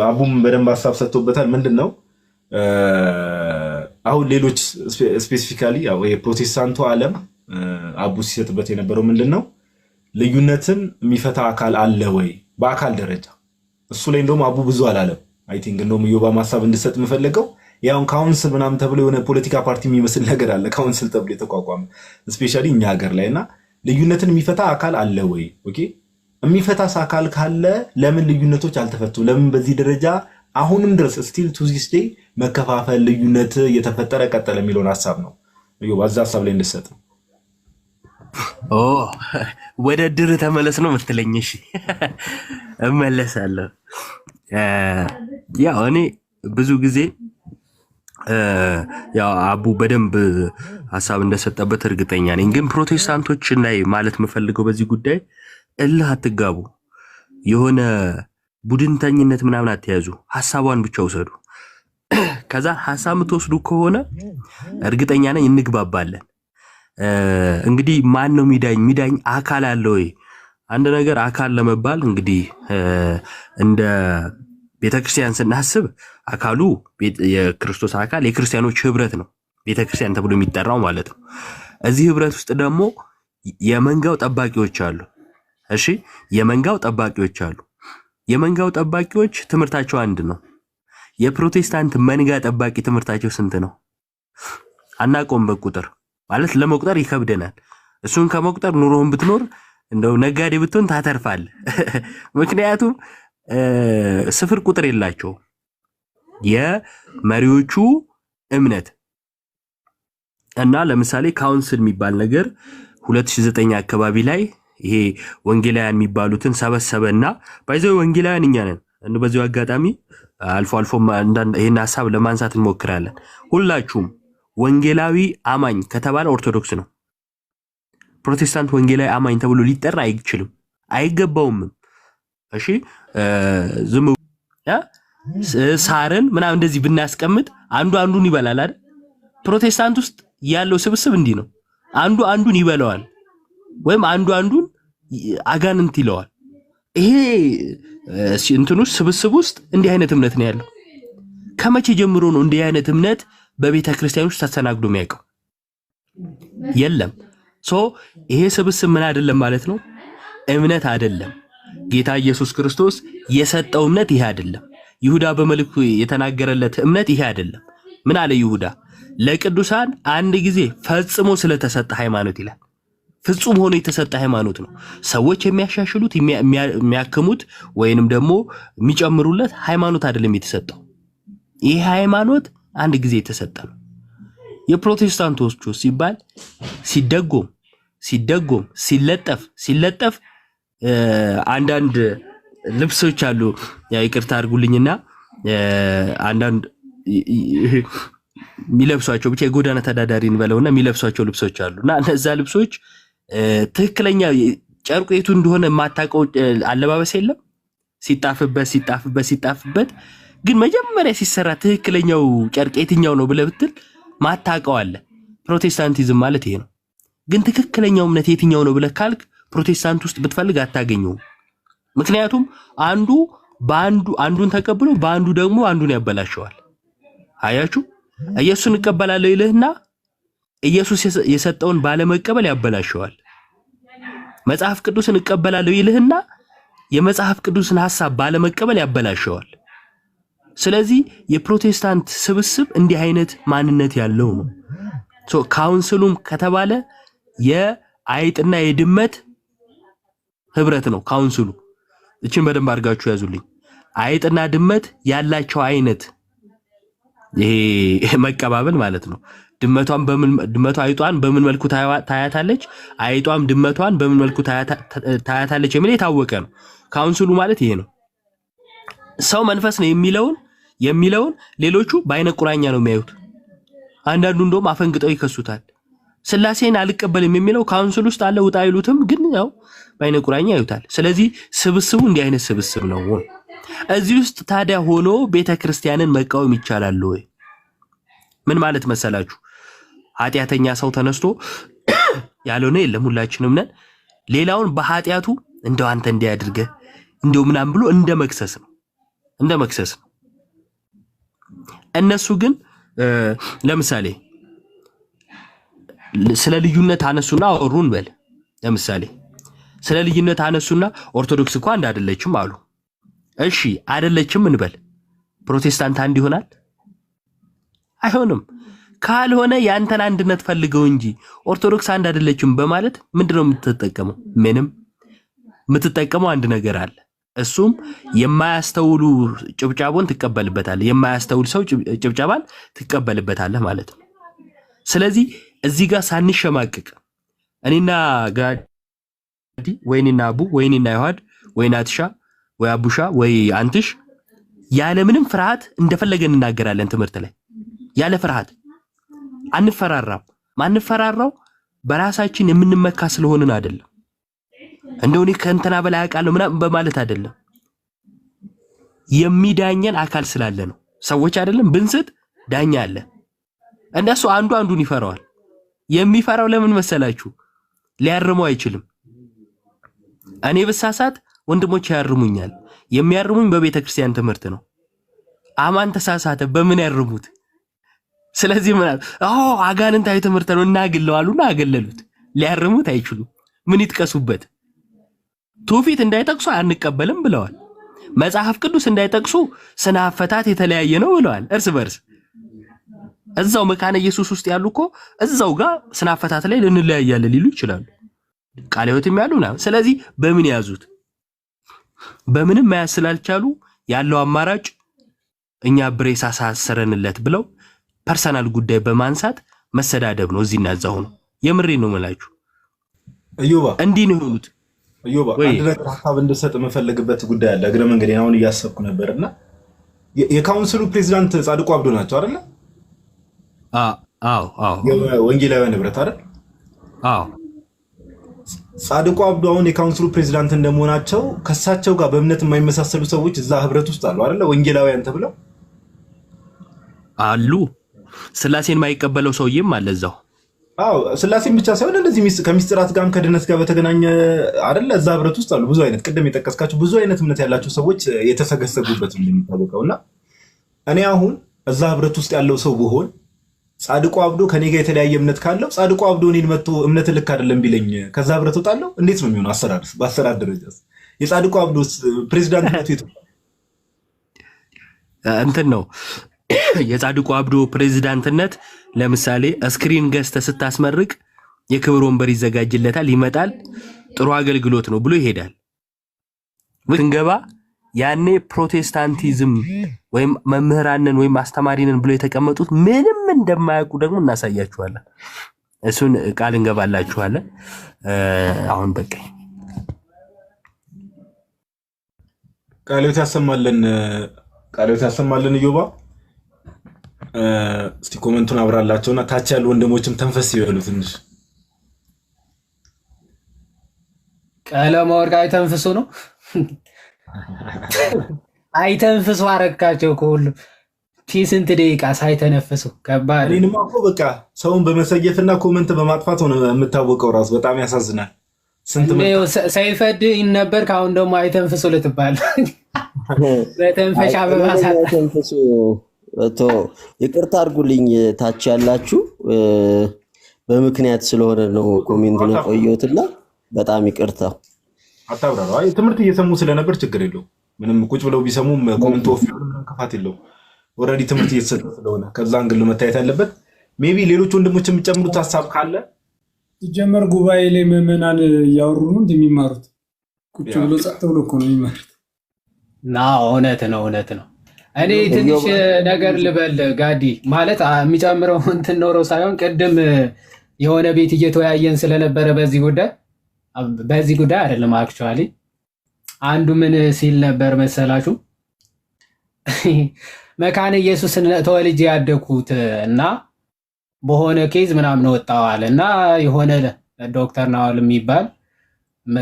አቡም በደንብ ሐሳብ ሰጥቶበታል። ምንድነው አሁን ሌሎች ስፔሲፊካሊ የፕሮቴስታንቱ ዓለም አቡ ሲሰጥበት የነበረው ምንድነው ልዩነትን የሚፈታ አካል አለ ወይ በአካል ደረጃ? እሱ ላይ እንደውም አቡ ብዙ አላለም። አይ ቲንክ እንደውም ዮባ ሐሳብ እንድሰጥ የምፈልገው ያው ካውንስል ምናምን ተብሎ የሆነ ፖለቲካ ፓርቲ የሚመስል ነገር አለ፣ ካውንስል ተብሎ የተቋቋመ ስፔሻሊ እኛ ሀገር ላይና ልዩነትን የሚፈታ አካል አለ ወይ? ኦኬ የሚፈታስ አካል ካለ ለምን ልዩነቶች አልተፈቱም? ለምን በዚህ ደረጃ አሁንም ድረስ ስቲል ቱ ዚስ ዴይ መከፋፈል ልዩነት እየተፈጠረ ቀጠለ የሚለውን ሐሳብ ነው ዮባ እዛ ሐሳብ ላይ እንድሰጥ ነው። ወደ ድር ተመለስ ነው የምትለኝ? እሺ እመለሳለሁ። ያው እኔ ብዙ ጊዜ ያው አቡ በደንብ ሐሳብ እንደሰጠበት እርግጠኛ ነኝ። ግን ፕሮቴስታንቶች ላይ ማለት የምፈልገው በዚህ ጉዳይ እልህ አትጋቡ፣ የሆነ ቡድንተኝነት ምናምን አትያዙ፣ ሐሳቧን ብቻ ውሰዱ። ከዛ ሐሳብ የምትወስዱ ከሆነ እርግጠኛ ነኝ እንግባባለን። እንግዲህ ማን ነው ሚዳኝ አካል አለ ወይ? አንድ ነገር አካል ለመባል እንግዲህ እንደ ቤተክርስቲያን ስናስብ አካሉ የክርስቶስ አካል የክርስቲያኖች ህብረት ነው ቤተክርስቲያን ተብሎ የሚጠራው ማለት ነው። እዚህ ህብረት ውስጥ ደግሞ የመንጋው ጠባቂዎች አሉ። እሺ የመንጋው ጠባቂዎች አሉ። የመንጋው ጠባቂዎች ትምህርታቸው አንድ ነው። የፕሮቴስታንት መንጋ ጠባቂ ትምህርታቸው ስንት ነው? አናውቀውም በቁጥር ማለት ለመቁጠር ይከብደናል። እሱን ከመቁጠር ኑሮህን ብትኖር እንደው ነጋዴ ብትሆን ታተርፋለህ። ምክንያቱም ስፍር ቁጥር የላቸው የመሪዎቹ እምነት እና ለምሳሌ ካውንስል የሚባል ነገር 2009 አካባቢ ላይ ይሄ ወንጌላውያን የሚባሉትን ሰበሰበና ባይዘው ወንጌላውያን እኛ ነን። በዚሁ አጋጣሚ አልፎ አልፎ ይሄን ሐሳብ ለማንሳት እንሞክራለን። ሁላችሁም ወንጌላዊ አማኝ ከተባለ ኦርቶዶክስ ነው። ፕሮቴስታንት ወንጌላዊ አማኝ ተብሎ ሊጠራ አይችልም፣ አይገባውም። እሺ ዝም ሳርን ምናምን እንደዚህ ብናስቀምጥ አንዱ አንዱን ይበላል አይደል? ፕሮቴስታንት ውስጥ ያለው ስብስብ እንዲህ ነው። አንዱ አንዱን ይበላዋል ወይም አንዱ አንዱን አጋንንት ይለዋል። ይሄ እንትኑ ስብስብ ውስጥ እንዲህ አይነት እምነት ነው ያለው። ከመቼ ጀምሮ ነው እንዲህ አይነት እምነት በቤተ ክርስቲያን ውስጥ ተስተናግዶ የሚያውቀው? የለም። ይሄ ስብስብ ምን አይደለም ማለት ነው? እምነት አይደለም። ጌታ ኢየሱስ ክርስቶስ የሰጠው እምነት ይሄ አይደለም። ይሁዳ በመልእክቱ የተናገረለት እምነት ይሄ አይደለም። ምን አለ ይሁዳ? ለቅዱሳን አንድ ጊዜ ፈጽሞ ስለተሰጠ ሃይማኖት ይላል። ፍጹም ሆኖ የተሰጠ ሃይማኖት ነው። ሰዎች የሚያሻሽሉት የሚያክሙት ወይንም ደግሞ የሚጨምሩለት ሃይማኖት አይደለም የተሰጠው። ይሄ ሃይማኖት አንድ ጊዜ የተሰጠ ነው። የፕሮቴስታንቶቹ ሲባል ሲደጎም ሲለጠፍ አንዳንድ ልብሶች አሉ። ያ ይቅርታ አድርጉልኝና አንዳንድ የሚለብሷቸው ብቻ የጎዳና ተዳዳሪን በለውና የሚለብሷቸው ልብሶች አሉና እነዛ ልብሶች ትክክለኛ ጨርቁ የቱ እንደሆነ የማታውቀው አለባበስ የለም። ሲጣፍበት ግን መጀመሪያ ሲሰራ ትክክለኛው ጨርቅ የትኛው ነው ብለህ ብትል ማታውቀው አለ። ፕሮቴስታንቲዝም ማለት ይሄ ነው። ግን ትክክለኛው እምነት የትኛው ነው ብለህ ካልክ ፕሮቴስታንት ውስጥ ብትፈልግ አታገኘውም። ምክንያቱም አንዱን ተቀብሎ በአንዱ ደግሞ አንዱን ያበላሸዋል። አያችሁ? ኢየሱስን እቀበላለሁ ይልህና ኢየሱስ የሰጠውን ባለመቀበል ያበላሸዋል። መጽሐፍ ቅዱስን እቀበላለሁ ይልህና የመጽሐፍ ቅዱስን ሐሳብ ባለመቀበል ያበላሸዋል። ስለዚህ የፕሮቴስታንት ስብስብ እንዲህ አይነት ማንነት ያለው ነው። ካውንስሉም ከተባለ የአይጥና የድመት ህብረት ነው ካውንስሉ። እቺን በደንብ አድርጋችሁ ያዙልኝ። አይጥና ድመት ያላቸው አይነት ይሄ መቀባበል ማለት ነው። ድመቷ አይጧን በምን መልኩ ታያታለች፣ አይጧም ድመቷን በምን መልኩ ታያታለች የሚል የታወቀ ነው። ካውንስሉ ማለት ይሄ ነው። ሰው መንፈስ ነው የሚለውን ሌሎቹ በአይነ ቁራኛ ነው የሚያዩት። አንዳንዱ እንደውም አፈንግጠው ይከሱታል። ስላሴን አልቀበልም የሚለው ካውንስል ውስጥ አለ። ውጣ አይሉትም፣ ግን ያው በአይነ ቁራኛ ያዩታል። ስለዚህ ስብስቡ እንዲህ አይነት ስብስብ ነው። እዚህ ውስጥ ታዲያ ሆኖ ቤተክርስቲያንን መቃወም ይቻላል ወይ? ምን ማለት መሰላችሁ? ኃጢአተኛ ሰው ተነስቶ ያልሆነ የለም ሁላችንም ነን። ሌላውን በኃጢአቱ እንደው አንተ እንዲያድርገህ እንደው ምናምን ብሎ እንደ መክሰስ ነው። እነሱ ግን ለምሳሌ ስለ ልዩነት አነሱና አወሩን በል። ለምሳሌ ስለ ልዩነት አነሱና ኦርቶዶክስ እንኳን አንድ አይደለችም አሉ። እሺ አይደለችም እንበል። ፕሮቴስታንት አንድ ይሆናል? አይሆንም። ካልሆነ ያንተን አንድነት ፈልገው እንጂ ኦርቶዶክስ አንድ አይደለችም በማለት ምንድነው የምትጠቀመው? ምንም። የምትጠቀመው አንድ ነገር አለ። እሱም የማያስተውሉ ጭብጫቦን ትቀበልበታለህ። የማያስተውል ሰው ጭብጨባን ትቀበልበታለህ ማለት ነው። ስለዚህ እዚህ ጋር ሳንሸማቅቅ እኔና ጋዲ ወይኔና አቡ ወይኔና ይዋድ ወይ ናትሻ ወይ አቡሻ ወይ አንትሽ ያለ ምንም ፍርሃት እንደፈለገን እናገራለን። ትምህርት ላይ ያለ ፍርሃት አንፈራራም። ማንፈራራው በራሳችን የምንመካ ስለሆነን አይደለም። እንደው እኔ ከእንትና በላይ አውቃለሁ ምናምን በማለት አይደለም። የሚዳኘን አካል ስላለ ነው። ሰዎች አይደለም ብንስት ዳኛ አለ። እንደሱ አንዱን ይፈራዋል። የሚፈራው ለምን መሰላችሁ? ሊያርመው አይችልም። እኔ በሳሳት ወንድሞች ያርሙኛል። የሚያርሙኝ በቤተ ክርስቲያን ትምህርት ነው። አማን ተሳሳተ በምን ያርሙት? ስለዚህ አጋንንታዊ ትምህርት ነው እናግለዋሉና አገለሉት። ሊያርሙት አይችሉም። ምን ይጥቀሱበት? ትውፊት እንዳይጠቅሱ አንቀበልም ብለዋል። መጽሐፍ ቅዱስ እንዳይጠቅሱ ስነ አፈታት የተለያየ ነው ብለዋል። እርስ በርስ እዛው መካነ ኢየሱስ ውስጥ ያሉ እኮ እዛው ጋር ስነ አፈታት ላይ ልንለያያለን ሊሉ ይችላሉ። ቃለ ሕይወትም ያሉ ምናምን። ስለዚህ በምን ያዙት? በምንም መያዝ ስላልቻሉ ያለው አማራጭ እኛ ብሬስ አሳሰረንለት ብለው ፐርሰናል ጉዳይ በማንሳት መሰዳደብ ነው። እዚህና እዛው ነው። የምሬ ነው የምላችሁ። እዮባ እንዲህ ነው የሆኑት። እዮባ አንድ ነገር ሀሳብ እንድሰጥ የምፈልግበት ጉዳይ አለ። እግረ መንገዴን አሁን እያሰብኩ ነበርና የካውንስሉ ፕሬዚዳንት ጻድቁ አብዶ ናቸው አይደለ? አዎ ወንጌላውያን ህብረት አይደል? አዎ ጻድቁ አብዶ አሁን የካውንስሉ ፕሬዚዳንት እንደመሆናቸው ከሳቸው ጋር በእምነት የማይመሳሰሉ ሰዎች እዛ ህብረት ውስጥ አሉ አይደለ? ወንጌላውያን ተብለው አሉ። ስላሴን የማይቀበለው ሰውዬም አለ እዛው። አዎ ስላሴን ብቻ ሳይሆን እንደዚህ ከሚስጥራት ጋርም ከድነት ጋር በተገናኘ አይደለ? እዛ ህብረት ውስጥ አሉ ብዙ አይነት ቅድም የጠቀስካቸው ብዙ አይነት እምነት ያላቸው ሰዎች የተሰገሰጉበት እንደሚታወቀውና እኔ አሁን እዛ ህብረት ውስጥ ያለው ሰው ብሆን ጻድቁ አብዶ ከኔ ጋር የተለያየ እምነት ካለው ጻድቁ አብዶ እኔን መጥቶ እምነት ልክ አይደለም ቢለኝ ከዛ ህብረት ወጣለሁ? እንዴት ነው የሚሆነው? በአሰራር ደረጃ የጻድቁ አብዶ ፕሬዚዳንትነቱ እንትን ነው። የጻድቁ አብዶ ፕሬዚዳንትነት ለምሳሌ ስክሪን ገዝተህ ስታስመርቅ የክብር ወንበር ይዘጋጅለታል፣ ይመጣል፣ ጥሩ አገልግሎት ነው ብሎ ይሄዳል። ስንገባ ያኔ ፕሮቴስታንቲዝም ወይም መምህራንን ወይም አስተማሪንን ብሎ የተቀመጡት ምንም እንደማያውቁ ደግሞ እናሳያችኋለን። እሱን ቃል እንገባላችኋለን። አሁን በቃ ቃልዮት ያሰማልን እዮባ። እስቲ ኮሜንቱን አብራላቸውና ታች ያሉ ወንድሞችም ተንፈስ ይበሉ ትንሽ። ቀለማ ወርቅ አይተንፍሱ ነው አይተንፍሱ አረካቸው ከሁሉ ስንት ደቂቃ ሳይተነፍሱ ከባድ። እኔንማ እኮ በቃ ሰውን በመሰየፍና ኮሜንት በማጥፋት ሆነ የምታወቀው ራሱ በጣም ያሳዝናል። ሳይፈድ ነበር። ካሁን ደግሞ አይተንፍሱ ልትባል በተንፈሻ በማሳጣት ይቅርታ አድርጉልኝ። ታች ያላችሁ በምክንያት ስለሆነ ነው ኮሜንቱን ያቆየሁትና በጣም ይቅርታ። አታብራራ። አይ ትምህርት እየሰሙ ስለነበር ችግር የለው። ምንም ቁጭ ብለው ቢሰሙም ኮሜንት ኦፍ ምንም ከፋት የለው። ኦሬዲ ትምህርት እየተሰጠ ስለሆነ ከዛ አንግል መታየት ያለበት። ሜቢ ሌሎች ወንድሞች የሚጨምሩት ሐሳብ ካለ ሲጀመር ጉባኤ ላይ ምዕመናን እያወሩ ነው እንደሚማሩት ቁጭ ብሎ ጸጥ ብሎ እኮ ነው የሚማሩት። እውነት ነው። እኔ ትንሽ ነገር ልበል ጋዲ ማለት የሚጨምረው እንትን ኖሮ ሳይሆን ቅድም የሆነ ቤት እየተወያየን ስለነበረ በዚህ ጉዳይ አይደለም። አክቹዋሊ አንዱ ምን ሲል ነበር መሰላችሁ? መካነ ኢየሱስን ተወልጄ ያደኩት እና በሆነ ኬዝ ምናምን ወጣዋል እና የሆነ ዶክተር ናዋል የሚባል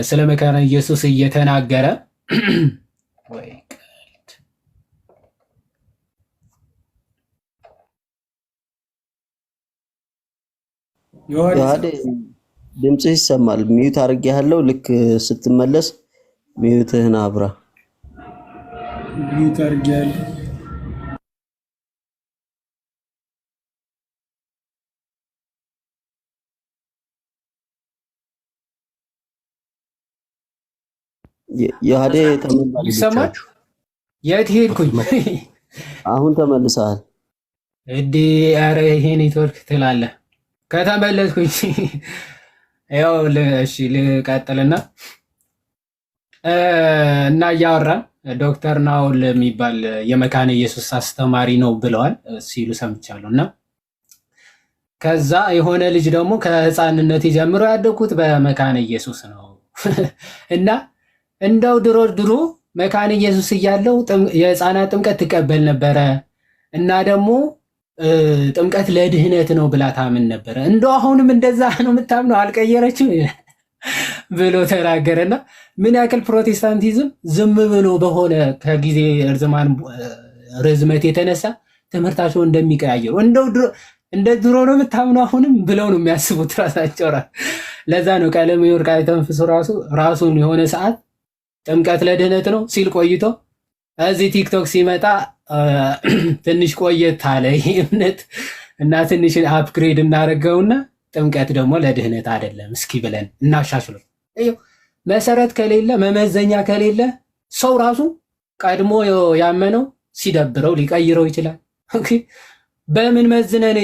ስለ መካነ ኢየሱስ እየተናገረ ወይ ዮሐዴ ድምጽህ ይሰማል። ሚዩት አድርጌሃለሁ። ልክ ስትመለስ ሚዩትህን አብራ። ሚዩት አድርጌሃለሁ። ዮሐዴ ይሰማል? የት ሄድኩኝ? አሁን ተመልሰሃል። ኧረ ይሄ ኔትወርክ ትላለህ። ከተመለስኩኝ ያው እሺ ልቀጥልና እና እያወራን ዶክተር ናውል የሚባል የመካነ ኢየሱስ አስተማሪ ነው ብለዋል ሲሉ ሰምቻለሁ። እና ከዛ የሆነ ልጅ ደግሞ ከህፃንነት ጀምሮ ያደኩት በመካነ ኢየሱስ ነው እና እንደው ድሮ መካነ ኢየሱስ እያለው የህፃናት ጥምቀት ትቀበል ነበረ እና ደግሞ ጥምቀት ለድህነት ነው ብላ ታምን ነበረ። እንደው አሁንም እንደዛ ነው የምታምነው አልቀየረችም ብሎ ተናገረና ምን ያክል ፕሮቴስታንቲዝም ዝም ብሎ በሆነ ከጊዜ ርዝመት የተነሳ ትምህርታቸው እንደሚቀያየሩ እንደው እንደ ድሮ ነው የምታምነው አሁንም ብለው ነው የሚያስቡት ራሳቸው። ለዛ ነው ቀለም ወርቅ አይተንፍሱ ራሱን የሆነ ሰዓት ጥምቀት ለድህነት ነው ሲል ቆይቶ እዚህ ቲክቶክ ሲመጣ ትንሽ ቆየት አለ ይሄ እምነት እና ትንሽ አፕግሬድ እናደርገውና ጥምቀት ደግሞ ለድህነት አይደለም እስኪ ብለን እናሻሽለው። መሰረት ከሌለ መመዘኛ ከሌለ ሰው ራሱ ቀድሞ ያመነው ሲደብረው ሊቀይረው ይችላል። በምን መዝነን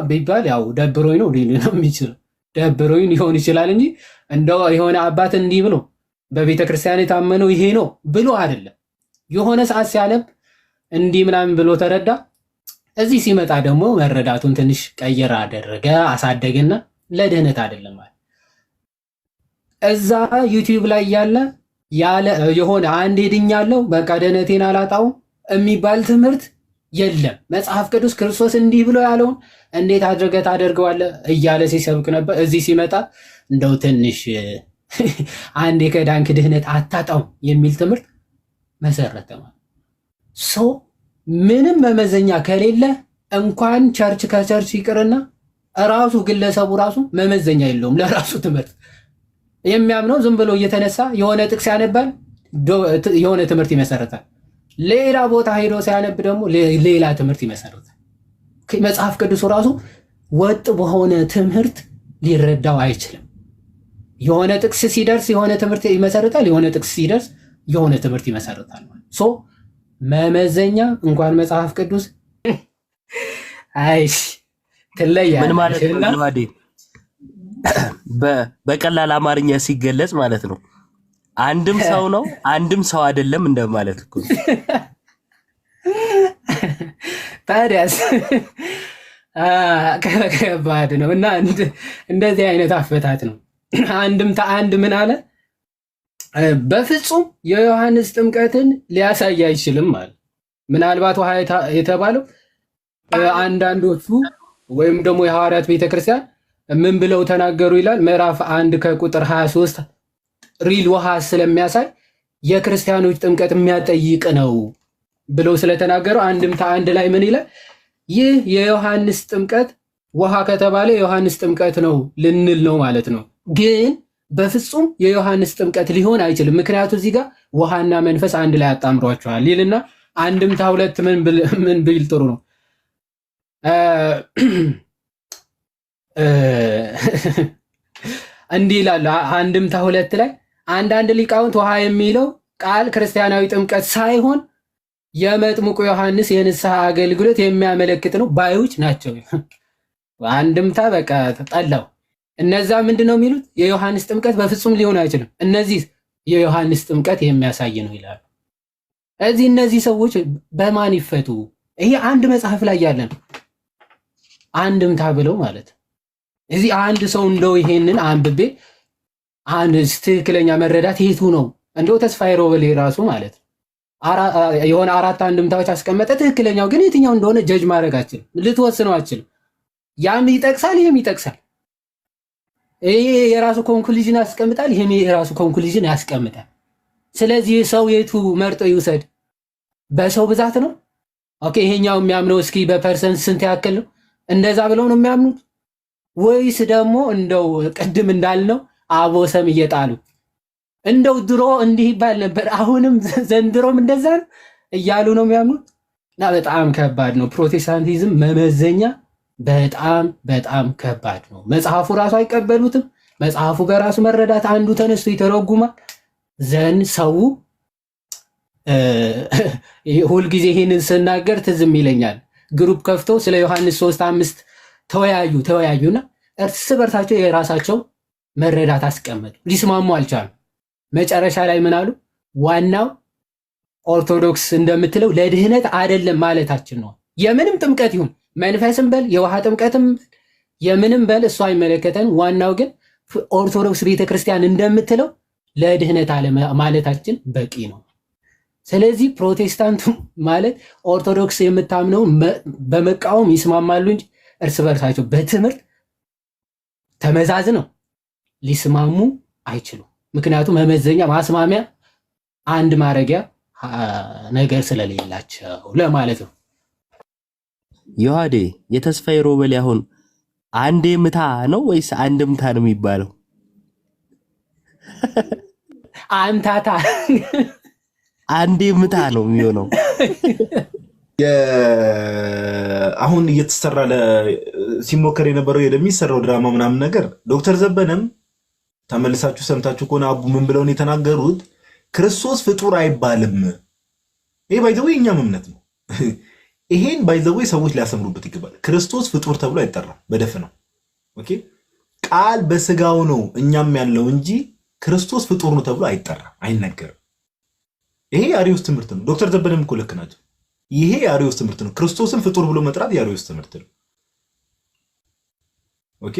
ቢባል ያው ደብሮኝ ነው ሊል ነው የሚችለው። ደብሮኝ ሊሆን ይችላል እንጂ እንደው የሆነ አባት እንዲህ ብሎ በቤተ ክርስቲያን የታመነው ይሄ ነው ብሎ አይደለም። የሆነ ሰዓት ሲያነብ እንዲህ ምናምን ብሎ ተረዳ። እዚህ ሲመጣ ደግሞ መረዳቱን ትንሽ ቀየር አደረገ፣ አሳደገና ለድህነት አይደለም ማለት እዛ ዩቲዩብ ላይ ያለ የሆነ አንድ ድኛለሁ በቃ ድህነቴን አላጣው የሚባል ትምህርት የለም። መጽሐፍ ቅዱስ ክርስቶስ እንዲህ ብሎ ያለውን እንዴት አድርገህ ታደርገዋለህ እያለ ሲሰብክ ነበር። እዚህ ሲመጣ እንደው ትንሽ አንድ ከዳንክ ድህነት አታጣው የሚል ትምህርት መሰረተ ማለት ሶ ምንም መመዘኛ ከሌለ እንኳን ቸርች ከቸርች ይቅርና ራሱ ግለሰቡ ራሱ መመዘኛ የለውም ለራሱ ትምህርት የሚያምነው ዝም ብሎ እየተነሳ የሆነ ጥቅስ ያነባል፣ የሆነ ትምህርት ይመሰርታል። ሌላ ቦታ ሄዶ ሲያነብ ደግሞ ሌላ ትምህርት ይመሰርታል። መጽሐፍ ቅዱስ ራሱ ወጥ በሆነ ትምህርት ሊረዳው አይችልም። የሆነ ጥቅስ ሲደርስ የሆነ ትምህርት ይመሰርታል፣ የሆነ ጥቅስ ሲደርስ የሆነ ትምህርት ይመሰርታል። ሶ መመዘኛ እንኳን መጽሐፍ ቅዱስ አይሽ ትለያለሽ። ምን ማለት ነው? በቀላል አማርኛ ሲገለጽ ማለት ነው አንድም ሰው ነው አንድም ሰው አይደለም እንደማለት እኮ። ታዲያስ ከባድ ነው። እና እንደዚህ አይነት አፈታት ነው። አንድም አንድ ምን አለ? በፍጹም የዮሐንስ ጥምቀትን ሊያሳይ አይችልም ማለት። ምናልባት ውሃ የተባለው አንዳንዶቹ ወይም ደግሞ የሐዋርያት ቤተክርስቲያን ምን ብለው ተናገሩ ይላል ምዕራፍ 1 ከቁጥር 23 ሪል ውሃ ስለሚያሳይ የክርስቲያኖች ጥምቀት የሚያጠይቅ ነው ብለው ስለተናገሩ አንድምታ አንድ ላይ ምን ይላል? ይህ የዮሐንስ ጥምቀት ውሃ ከተባለ የዮሐንስ ጥምቀት ነው ልንል ነው ማለት ነው። ግን በፍጹም የዮሐንስ ጥምቀት ሊሆን አይችልም፣ ምክንያቱ እዚህ ጋር ውሃና መንፈስ አንድ ላይ አጣምሯቸዋል ይልና አንድምታ 2 ምን ቢል ጥሩ ነው? እንዲህ ይላል አንድምታ 2 ላይ አንዳንድ ሊቃውንት ውሃ የሚለው ቃል ክርስቲያናዊ ጥምቀት ሳይሆን የመጥምቁ ዮሐንስ የንስሐ አገልግሎት የሚያመለክት ነው ባዮች ናቸው። አንድምታ በቃ ጠላው። እነዛ ምንድነው የሚሉት? የዮሐንስ ጥምቀት በፍጹም ሊሆን አይችልም፣ እነዚህ የዮሐንስ ጥምቀት የሚያሳይ ነው ይላሉ። እነዚህ ሰዎች በማን ይፈቱ? ይሄ አንድ መጽሐፍ ላይ ያለ ነው አንድምታ ብለው ማለት እዚህ አንድ ሰው እንደው ይሄንን አንብቤ አንድ ትክክለኛ መረዳት የቱ ነው? እንደው ተስፋዬ ሮበሌ ራሱ ማለት የሆነ 4 አንድምታዎች አስቀመጠ። ትክክለኛው ግን የትኛው እንደሆነ ጀጅ ማድረግ አችልም፣ ልትወስነው አችልም። ያም ይጠቅሳል፣ ይሄም ይጠቅሳል። ይሄ የራሱ ኮንክሉዥን ያስቀምጣል፣ ይሄም የራሱ ኮንክሉዥን ያስቀምጣል። ስለዚህ ሰው የቱ መርጦ ይውሰድ? በሰው ብዛት ነው። ኦኬ ይሄኛው የሚያምነው እስኪ በፐርሰንት ስንት ያክል ነው? እንደዛ ብለው ነው የሚያምኑት ወይስ ደግሞ እንደው ቅድም እንዳልነው አቦ ሰም እየጣሉ እንደው ድሮ እንዲህ ይባል ነበር አሁንም ዘንድሮም እንደዛ ነው እያሉ ነው የሚያምኑት? እና በጣም ከባድ ነው ፕሮቴስታንቲዝም መመዘኛ በጣም በጣም ከባድ ነው። መጽሐፉ ራሱ አይቀበሉትም። መጽሐፉ በራሱ መረዳት አንዱ ተነስቶ ይተረጉማል። ዘን ሰው ሁልጊዜ ይህንን ስናገር ትዝም ይለኛል። ግሩፕ ከፍቶ ስለ ዮሐንስ 3:5 ተወያዩና እርስ በርሳቸው የራሳቸው መረዳት አስቀመጡ። ሊስማሙ አልቻሉ። መጨረሻ ላይ ምን አሉ? ዋናው ኦርቶዶክስ እንደምትለው ለድህነት አይደለም ማለታችን ነው። የምንም ጥምቀት ይሁን መንፈስም በል የውሃ ጥምቀትም የምንም በል እሱ አይመለከተን። ዋናው ግን ኦርቶዶክስ ቤተክርስቲያን እንደምትለው ለድህነት አለ ማለታችን በቂ ነው። ስለዚህ ፕሮቴስታንቱ ማለት ኦርቶዶክስ የምታምነው በመቃወም ይስማማሉ እንጂ እርስ በርሳቸው በትምህርት ተመዛዝነው ሊስማሙ አይችሉም። ምክንያቱም መመዘኛ ማስማሚያ አንድ ማረጊያ ነገር ስለሌላቸው ለማለት ነው። ዮሐዴ የተስፋዬ ሮበሌ አሁን አንዴ ምታ ነው ወይስ አንድምታ ነው የሚባለው? አንታታ አንዴ ምታ ነው የሚሆነው። አሁን እየተሰራ ሲሞከር የነበረው የሚሰራው ድራማ ምናምን ነገር ዶክተር ዘበነም ተመልሳችሁ ሰምታችሁ ከሆነ አቡ ምን ብለው ነው የተናገሩት? ክርስቶስ ፍጡር አይባልም። ይሄ ባይዘው የኛም እምነት ነው። ይሄን ባይዘው ሰዎች ሊያሰምሩበት ይገባል። ክርስቶስ ፍጡር ተብሎ አይጠራም በደፈናው። ኦኬ ቃል በስጋው ነው እኛም ያለው እንጂ ክርስቶስ ፍጡር ነው ተብሎ አይጠራም፣ አይነገርም። ይሄ የአሪዮስ ትምህርት ነው። ዶክተር ዘበነም እኮ ልክ ናቸው። ይሄ የአሪዮስ ትምህርት ነው። ክርስቶስን ፍጡር ብሎ መጥራት የአሪዮስ ትምህርት ነው። ኦኬ፣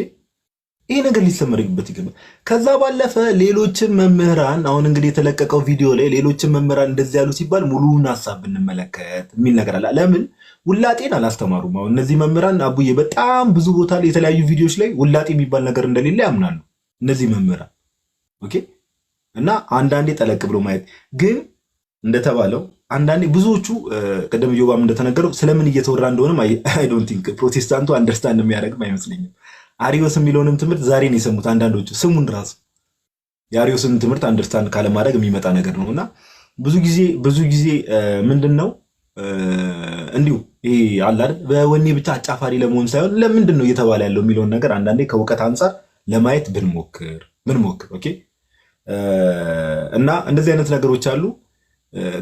ይሄ ነገር ሊሰመርበት ይገባል። ከዛ ባለፈ ሌሎችም መምህራን አሁን እንግዲህ የተለቀቀው ቪዲዮ ላይ ሌሎችም መምህራን እንደዚህ ያሉ ሲባል ሙሉውን ሐሳብ ብንመለከት የሚል ነገር አለ። ለምን ውላጤን አላስተማሩም? አሁን እነዚህ መምህራን አቡዬ በጣም ብዙ ቦታ ላይ የተለያዩ ቪዲዮዎች ላይ ውላጤ የሚባል ነገር እንደሌለ ያምናሉ እነዚህ መምህራን። ኦኬ፣ እና አንዳንዴ ጠለቅ ብሎ ማየት ግን እንደተባለው አንዳንዴ ብዙዎቹ ቀደም ዮባም እንደተነገረው ስለምን እየተወራ እንደሆነም አይ ዶንት ቲንክ ፕሮቴስታንቱ አንደርስታንድ የሚያደርግም አይመስለኝም። አሪዮስ የሚለውንም ትምህርት ዛሬ ነው የሰሙት አንዳንዶቹ። ስሙን ራሱ የአሪዮስን ትምህርት አንደርስታንድ ካለማድረግ የሚመጣ ነገር ነው እና ብዙ ጊዜ ምንድን ነው እንዲሁ ይሄ አለ አይደል በወኔ ብቻ አጫፋሪ ለመሆን ሳይሆን ለምንድን ነው እየተባለ ያለው የሚለውን ነገር አንዳንዴ ከእውቀት አንጻር ለማየት ብንሞክር ኦኬ። እና እንደዚህ አይነት ነገሮች አሉ።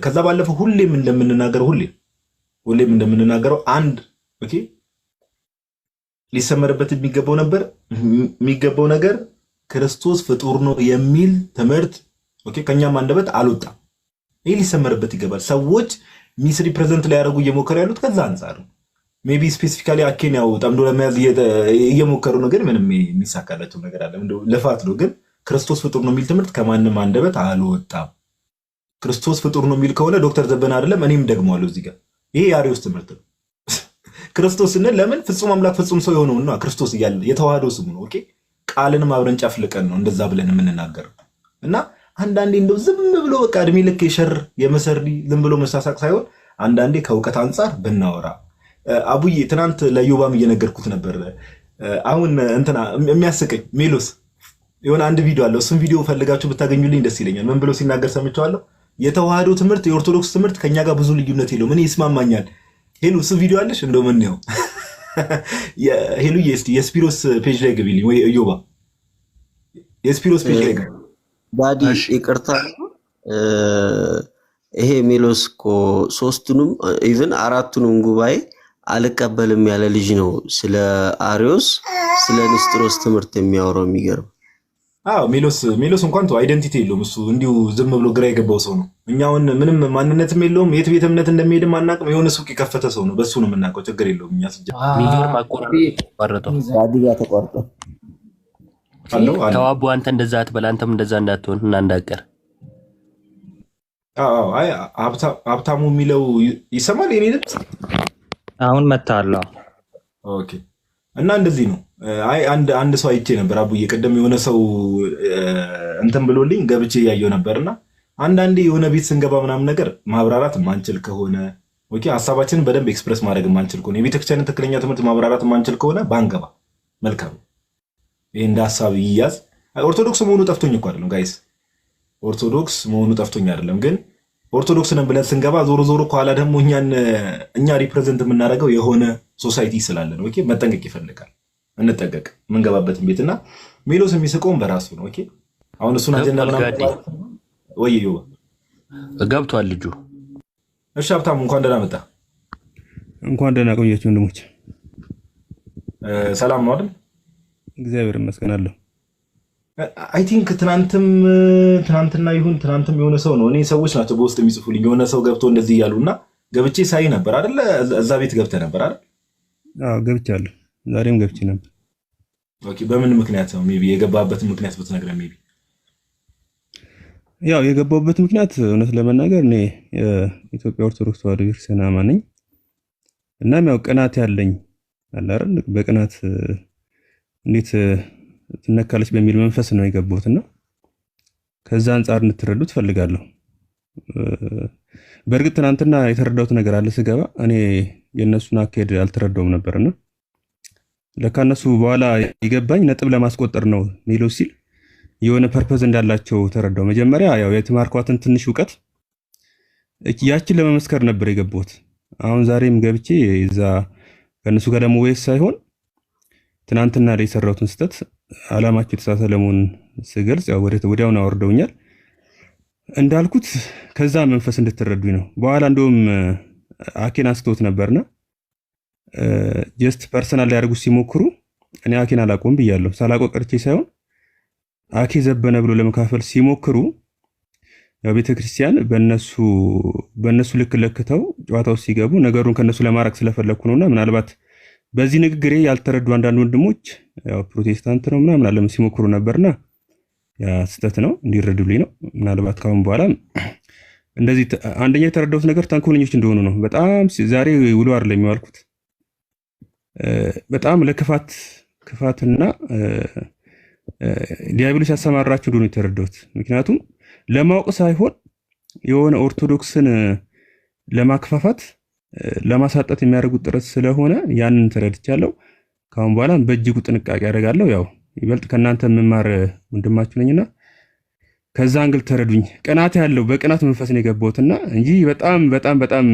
ከዛ ባለፈው ሁሌም እንደምንናገረው አንድ ኦኬ ሊሰመርበት የሚገባው ነገር ክርስቶስ ፍጡር ነው የሚል ትምህርት ኦኬ ከኛም አንደበት አልወጣም። ይህ ሊሰመርበት ይገባል። ሰዎች ሚስ ሪፕሬዘንት ላይ ያደርጉ እየሞከሩ ያሉት ከዛ አንጻር ነው። ሜቢ ስፔሲፊካሊ አኬን ያው ጠምዶ ለመያዝ እየሞከሩ ነው፣ ግን ምንም የሚሳካላቸው ነገር አለ ልፋት ነው። ግን ክርስቶስ ፍጡር ነው የሚል ትምህርት ከማንም አንደበት አልወጣም። ክርስቶስ ፍጡር ነው የሚል ከሆነ ዶክተር ዘበነ አይደለም እኔም ደግመዋለሁ እዚህ ጋር ይሄ የአሪዮስ ትምህርት ነው። ክርስቶስ ስንል ለምን ፍጹም አምላክ ፍጹም ሰው የሆነውና ክርስቶስ እያለ የተዋህዶ ስሙ ነው። ኦኬ ቃልንም አብረን ጨፍልቀን ነው እንደዛ ብለን የምንናገረው። እና አንዳንዴ እንደው ዝም ብሎ በቃ እድሜ ልክ የሸር የመሰሪ ዝም ብሎ መሳሳቅ ሳይሆን አንዳንዴ ከእውቀት አንጻር ብናወራ። አቡዬ ትናንት ለዮባም እየነገርኩት ነበር። አሁን እንትና የሚያስቀኝ ሜሎስ የሆነ አንድ ቪዲዮ አለው። እሱም ቪዲዮ ፈልጋችሁ ብታገኙልኝ ደስ ይለኛል። ምን ብሎ ሲናገር ሰምቼዋለሁ። የተዋህዶ ትምህርት የኦርቶዶክስ ትምህርት ከኛ ጋር ብዙ ልዩነት የለውም፣ እኔ ይስማማኛል። ሄሉ እሱ ቪዲዮ አለሽ እንደው ምን ነው ሄሉ የስፒሮስ ፔጅ ላይ ግቢልኝ ወይ እዮባ የስፒሮስ ፔጅ ላይ ግቢ ዳዲ ይቅርታ። ይሄ ሜሎስ እኮ ሶስቱንም ኢቭን አራቱንም ጉባኤ አልቀበልም ያለ ልጅ ነው። ስለ አሪዮስ ስለ ንስጥሮስ ትምህርት የሚያወራው የሚገርም። አዎ ሜሎስ እንኳን ተው አይደንቲቲ የለውም እሱ እንዲሁ ዝም ብሎ ግራ የገባው ሰው ነው። እኛውን ምንም ማንነትም የለውም። የት ቤተ እምነት እንደሚሄድም አናውቅም። የሆነ ሱቅ የከፈተ ሰው ነው። በሱ ነው የምናውቀው። ችግር የለውም። እኛ ሚሊዮን ማቆራረጠው ዳዲ ጋር ተቆርጦ ተዋቡ አንተ እንደዛ አትበል፣ አንተም እንደዛ እንዳትሆን እና እንዳቀር። አይ ሀብታሙ የሚለው ይሰማል የኔ ድምፅ አሁን መታለ። ኦኬ እና እንደዚህ ነው። አይ አንድ ሰው አይቼ ነበር አቡዬ ቅድም የሆነ ሰው እንትን ብሎልኝ ገብቼ ያየው ነበርና አንዳንዴ የሆነ ቤት ስንገባ ምናምን ነገር ማብራራት ማንችል ከሆነ ኦኬ ሐሳባችንን በደንብ ኤክስፕረስ ማድረግ ማንችል ከሆነ የቤተክርስቲያንን ትክክለኛ ትምህርት ማብራራት ማንችል ከሆነ ባንገባ መልካም። ይሄ እንደ ሐሳብ ይያዝ። ኦርቶዶክስ መሆኑ ጠፍቶኝ እኮ አይደለም ጋይስ፣ ኦርቶዶክስ መሆኑ ጠፍቶኝ አይደለም። ግን ኦርቶዶክስ ነን ብለን ስንገባ ዞሮ ከኋላ ደግሞ እኛ ሪፕሬዘንት የምናደርገው የሆነ ሶሳይቲ ስላለ ነው። ኦኬ መጠንቀቅ ይፈልጋል። እንጠንቀቅ የምንገባበትን ቤትና ሜሎስ የሚስቀውን በራሱ ነው። ኦኬ አሁን እሱን አጀንዳ ምናምን ወይ ገብቷል ልጁ። እሺ ሀብታሙ እንኳን ደህና መጣ። እንኳን ደህና ቆያችሁ ወንድሞች። ሰላም ነው አይደል? እግዚአብሔር ይመስገን አለሁ። አይ ቲንክ ትናንትና የሆነ ሰው ነው እኔ ሰዎች ናቸው በውስጥ የሚጽፉልኝ የሆነ ሰው ገብቶ እንደዚህ እያሉና ገብቼ ሳይ ነበር አይደል? እዛ ቤት ገብተህ ነበር አይደል? አዎ ገብቻለሁ። ዛሬም ገብቼ ነበር። ኦኬ በምን ምክንያት ነው? ሜቢ የገባበትን ምክንያት ብትነግረን። ሜቢ ያው የገባበት ምክንያት እውነት ለመናገር እኔ የኢትዮጵያ ኦርቶዶክስ ተዋሕዶ ቤተክርስቲያን አማኝ ነኝ። እናም ያው ቅናት ያለኝ አለ አይደል? በቅናት እንዴት ትነካለች በሚል መንፈስ ነው የገባሁትና ከዛ አንጻር እንድትረዱት ፈልጋለሁ። በእርግጥ ትናንትና የተረዳሁት ነገር አለ ስገባ እኔ የነሱን አካሄድ አልተረዳውም ነበርና ለካ እነሱ በኋላ ይገባኝ ነጥብ ለማስቆጠር ነው ሜሎስ ሲል የሆነ ፐርፐዝ እንዳላቸው ተረዳው። መጀመሪያ ያው የተማርኳትን ትንሽ ዕውቀት ያችን ለመመስከር ነበር የገባሁት። አሁን ዛሬም ገብቼ እዛ ከነሱ ጋር ደግሞ ወይስ ሳይሆን ትናንትና ላይ የሰራሁትን ስህተት አላማቸው የተሳሳተ ለመሆን ስገልጽ ያው ወዲያውኑ አወርደውኛል። እንዳልኩት ከዛ መንፈስ እንድትረዱኝ ነው። በኋላ እንደውም አኬን አንስቶት ነበርና ጀስት ፐርሰናል ላይ ያደርጉት ሲሞክሩ እኔ አኬን አላውቀውም ብያለሁ። ሳላውቀው ቀርቼ ሳይሆን አኬ ዘበነ ብሎ ለመካፈል ሲሞክሩ ያው ቤተክርስቲያን በእነሱ ልክ ለክተው ጨዋታ ውስጥ ሲገቡ ነገሩን ከነሱ ለማራቅ ስለፈለኩ ነውና ምናልባት በዚህ ንግግሬ ያልተረዱ አንዳንድ ወንድሞች ያው ፕሮቴስታንት ነው ምናምን አለም ሲሞክሩ ነበርና ያ ስህተት ነው እንዲረዱልኝ ነው። ምናልባት ካሁን በኋላ እንደዚህ አንደኛ የተረዳሁት ነገር ተንኮለኞች እንደሆኑ ነው። በጣም ዛሬ ውሎ አይደለም የሚዋልኩት በጣም ክፋትና ዲያብሎስ ያሰማራችሁ እንደሆነ የተረዳሁት። ምክንያቱም ለማወቅ ሳይሆን የሆነ ኦርቶዶክስን ለማክፋፋት ለማሳጣት የሚያደርጉት ጥረት ስለሆነ ያንን ተረድቻለሁ። ካሁን በኋላ በእጅጉ ጥንቃቄ ያደርጋለሁ። ያው ይበልጥ ከእናንተ መማር ወንድማችሁ ነኝና ከዛ አንግል ተረዱኝ። ቅናት ያለው በቅናት መንፈስ ነው የገባሁትና እንጂ በጣም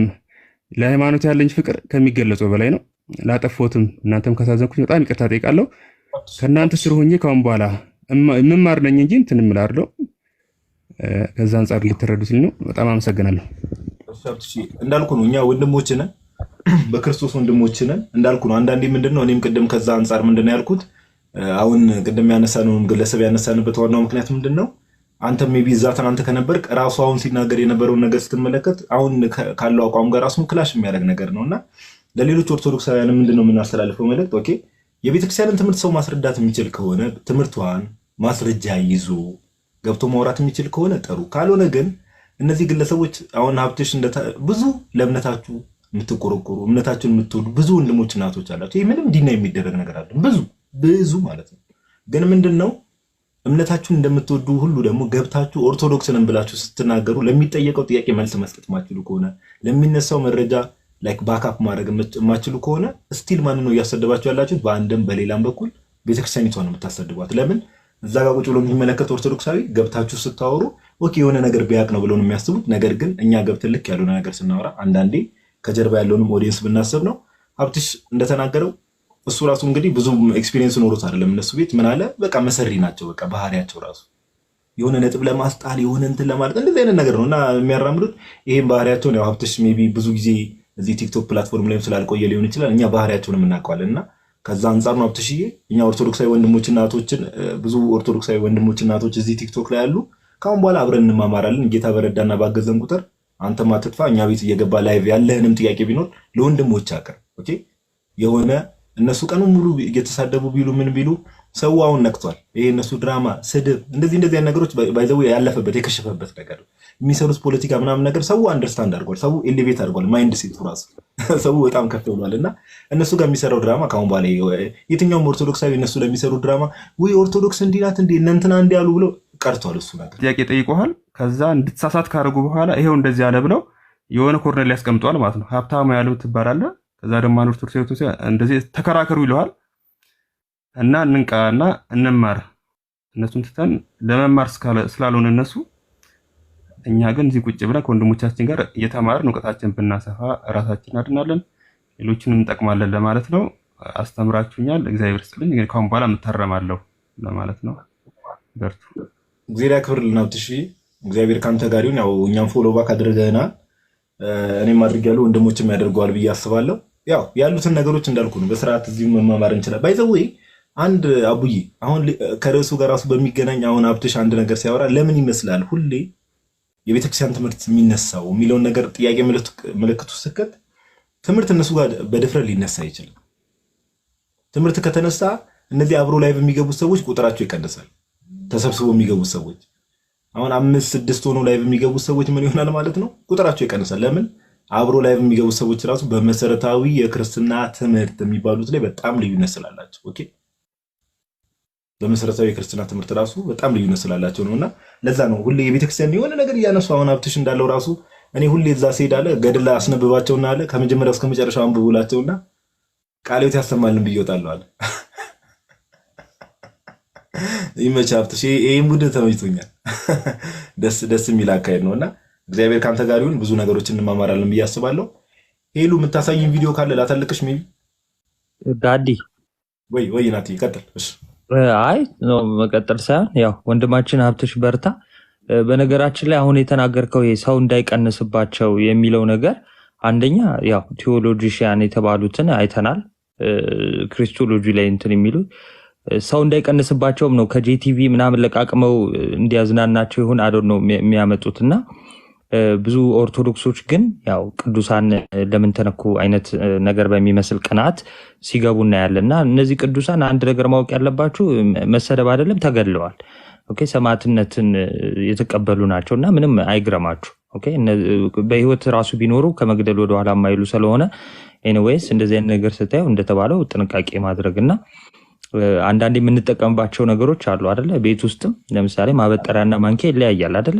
ለሃይማኖት ያለኝ ፍቅር ከሚገለጸው በላይ ነው። ላጠፋሁትም እናንተም ከታዘንኩኝ በጣም ይቅርታ ጠይቃለሁ። ከእናንተ ስር ሆኜ ካሁን በኋላ መማር ነኝ እንጂ እንትን እምላለሁ። ከዛ አንጻር ልትረዱትልኝ ነው። በጣም አመሰግናለሁ። እንዳልኩ ነው እኛ ወንድሞች ነን፣ በክርስቶስ ወንድሞች ነን እንዳልኩ ነው። አንዳንዴ ምንድነው እኔም ቅድም ከዛ አንጻር ምንድነው ያልኩት አሁን ቅድም ያነሳነው ግለሰብ ያነሳንበት ዋናው ምክንያት ምንድነው አንተ ሜቢ እዛ ትናንት ከነበርክ ራሱ አሁን ሲናገር የነበረውን ነገር ስትመለከት አሁን ካለው አቋም ጋር ራሱን ክላሽ የሚያደርግ ነገር ነውና ለሌሎች ኦርቶዶክሳውያን ምንድነው የምናስተላልፈው መልእክት ኦኬ የቤተክርስቲያንን ትምህርት ሰው ማስረዳት የሚችል ከሆነ ትምህርቷን ማስረጃ ይዞ ገብቶ ማውራት የሚችል ከሆነ ጥሩ፣ ካልሆነ ግን እነዚህ ግለሰቦች አሁን ሀብትሽ ብዙ ለእምነታችሁ የምትቆረቆሩ እምነታችሁን የምትወዱ ብዙ ወንድሞች እናቶች አላችሁ። ይሄ ምንም ዲና የሚደረግ ነገር አለ ብዙ ማለት ነው። ግን ምንድነው እምነታችሁን እንደምትወዱ ሁሉ ደግሞ ገብታችሁ ኦርቶዶክስን ብላችሁ ስትናገሩ ለሚጠየቀው ጥያቄ መልስ መስጠት ማችሉ ከሆነ ለሚነሳው መረጃ ላይክ ባክአፕ ማድረግ ማችሉ ከሆነ ስቲል ማን ነው እያሰደባችሁ ያላችሁት? በአንድም በሌላም በኩል ቤተክርስቲያኒቷን ነው የምታሰድቧት። ለምን እዛ ጋር ቁጭ ብሎ የሚመለከት ኦርቶዶክሳዊ ገብታችሁ ስታወሩ ኦኬ የሆነ ነገር ቢያቅ ነው ብለው ነው የሚያስቡት። ነገር ግን እኛ ገብተን ልክ ያልሆነ ነገር ስናወራ አንዳንዴ ከጀርባ ያለውንም ኦዲየንስ ብናስብ ነው። ሀብትሽ እንደተናገረው እሱ ራሱ እንግዲህ ብዙ ኤክስፒሪየንስ ኖሮት አይደለም እነሱ ቤት ምን አለ በቃ መሰሪ ናቸው። በቃ ባህሪያቸው ራሱ የሆነ ነጥብ ለማስጣል የሆነ እንትን ለማለት እንደዚህ አይነት ነገር ነውና የሚያራምዱት ይሄን ባህሪያቸውን ያው ሀብትሽ ሜቢ ብዙ ጊዜ እዚህ ቲክቶክ ፕላትፎርም ላይም ስላልቆየ ሊሆን ይችላል። እኛ ባህሪያቸውን እናውቀዋለንና ከዛ አንፃር ነው ሀብትሽዬ እኛ ኦርቶዶክሳዊ ወንድሞችና እህቶችን ብዙ ኦርቶዶክሳዊ ወንድሞችና እህቶች እዚህ ቲክቶክ ላይ ያሉ ካሁን በኋላ አብረን እንማማራለን። ጌታ በረዳና ባገዘን ቁጥር አንተም አትጥፋ፣ እኛ ቤት እየገባ ላይቭ ያለህንም ጥያቄ ቢኖር ለወንድሞች አቅርብ። ኦኬ የሆነ እነሱ ቀኑን ሙሉ እየተሳደቡ ቢሉ ምን ቢሉ ሰው አሁን ነክቷል። ይሄ እነሱ ድራማ፣ ስድብ እንደዚህ ነገሮች ባይዘው ያለፈበት የከሸፈበት ነገር የሚሰሩት ፖለቲካ ምናምን ነገር ሰው አንደርስታንድ አድርጓል። ሰው ኤሌቬት አድርጓል። ማይንድ ሴቱ ራሱ ሰው በጣም ከፍ ብሏልና እነሱ ጋር የሚሰራው ድራማ ካሁን በኋላ የትኛውም ኦርቶዶክሳዊ እነሱ ለሚሰሩ ድራማ ወይ ኦርቶዶክስ እንዲናት እንዴ እንትና እንዲያሉ ብለው ቀርቷል። እሱ ነገር ጥያቄ ጠይቀዋል። ከዛ እንድትሳሳት ካደረጉ በኋላ ይሄው እንደዚህ ያለ ብለው የሆነ ኮርነር ያስቀምጧል ማለት ነው። ሀብታሙ ያለው ትባላለህ። ከዛ ደግሞ ኦርቶዶክስ እንደዚህ ተከራከሩ ይለዋል እና እንንቃና እንማር። እነሱን ትተን ለመማር ስላልሆነ እነሱ እኛ ግን እዚህ ቁጭ ብለን ከወንድሞቻችን ጋር እየተማርን እውቀታችን ብናሰፋ ራሳችን አድናለን፣ ሌሎችን እንጠቅማለን ለማለት ነው። አስተምራችሁኛል፣ እግዚአብሔር ይስጥልኝ። እንግዲህ ካሁን በኋላ የምታረማለሁ ለማለት ነው። በርቱ። እግዚአብሔር ያክብርልን ሀብትሽ፣ እግዚአብሔር ካንተ ጋር ይሁን። ያው እኛም ፎሎ ባክ አድርገናል፣ እኔም አድርጌያለሁ፣ ወንድሞችም ያደርገዋል ብዬ አስባለሁ። ያው ያሉትን ነገሮች እንዳልኩ ነው፣ በስርዓት እዚሁ መማማር እንችላለን። ባይዘው አንድ አቡዬ አሁን ከርዕሱ ጋር ራሱ በሚገናኝ አሁን ሀብትሽ አንድ ነገር ሲያወራ ለምን ይመስላል ሁሌ የቤተክርስቲያን ትምህርት የሚነሳው የሚለውን ነገር ጥያቄ ምልክቱ ስከት ትምህርት እነሱ ጋር በድፍረት ሊነሳ ይችላል። ትምህርት ከተነሳ እነዚህ አብሮ ላይ በሚገቡት ሰዎች ቁጥራቸው ይቀንሳል። ተሰብስበው የሚገቡት ሰዎች አሁን 5-6 ሆኖ ላይ በሚገቡት ሰዎች ምን ይሆናል ማለት ነው? ቁጥራቸው ይቀንሳል። ለምን? አብሮ ላይ በሚገቡት ሰዎች ራሱ በመሰረታዊ የክርስትና ትምህርት የሚባሉት ላይ በጣም ልዩነት ስላላቸው ኦኬ በመሰረታዊ የክርስትና ትምህርት ራሱ በጣም ልዩነት ስላላቸው ነውና ለዛ ነው ሁሌ የቤተክርስቲያን የሆነ ነገር እያነሱ አሁን ሀብትሽ እንዳለው ራሱ እኔ ሁሌ እዛ ስሄድ አለ ገድል አስነብባቸውና አለ ከመጀመሪያው እስከ መጨረሻው አንብቡላቸውና ቃልዮት ያሰማልን ብዬ እወጣለሁ አለ። ይመች ሀብትሽ፣ ይሄ ሙድ ተመችቶኛል። ደስ የሚል አካሄድ ነውና እግዚአብሔር ካንተ ጋር ይሁን። ብዙ ነገሮችን እንማማራለን ብዬ አስባለሁ። ሄሉ የምታሳይኝ ቪዲዮ ካለ ላታልቅሽ ሜቢ ዳዲ ወይ ናቲ ቀጥል። እሺ አይ ነው መቀጠል ሳይሆን ያው ወንድማችን ሀብትሽ በርታ። በነገራችን ላይ አሁን የተናገርከው ሰው እንዳይቀንስባቸው የሚለው ነገር አንደኛ ያው ቴዎሎጂሽያን የተባሉትን አይተናል። ክሪስቶሎጂ ላይ እንትን የሚሉ ሰው እንዳይቀንስባቸውም ነው ከጄቲቪ ምናምን ለቃቅመው እንዲያዝናናቸው ይሁን አዶ ነው የሚያመጡትና ብዙ ኦርቶዶክሶች ግን ያው ቅዱሳን ለምን ተነኩ አይነት ነገር በሚመስል ቅናት ሲገቡ እናያለና እነዚህ ቅዱሳን አንድ ነገር ማወቅ ያለባችሁ መሰደብ አይደለም ተገድለዋል። ኦኬ ሰማዕትነትን የተቀበሉ ናቸውና ምንም አይግረማችሁ። ኦኬ በህይወት ራሱ ቢኖሩ ከመግደል ወደ ኋላ ማይሉ ስለሆነ ኤኒዌይስ እንደዚህ አይነት ነገር ስታዩ እንደተባለው ጥንቃቄ ማድረግና አንዳንዴ የምንጠቀምባቸው ነገሮች አሉ አይደለ? ቤት ውስጥም ለምሳሌ ማበጠሪያና ማንኪያ ይለያያል አይደለ?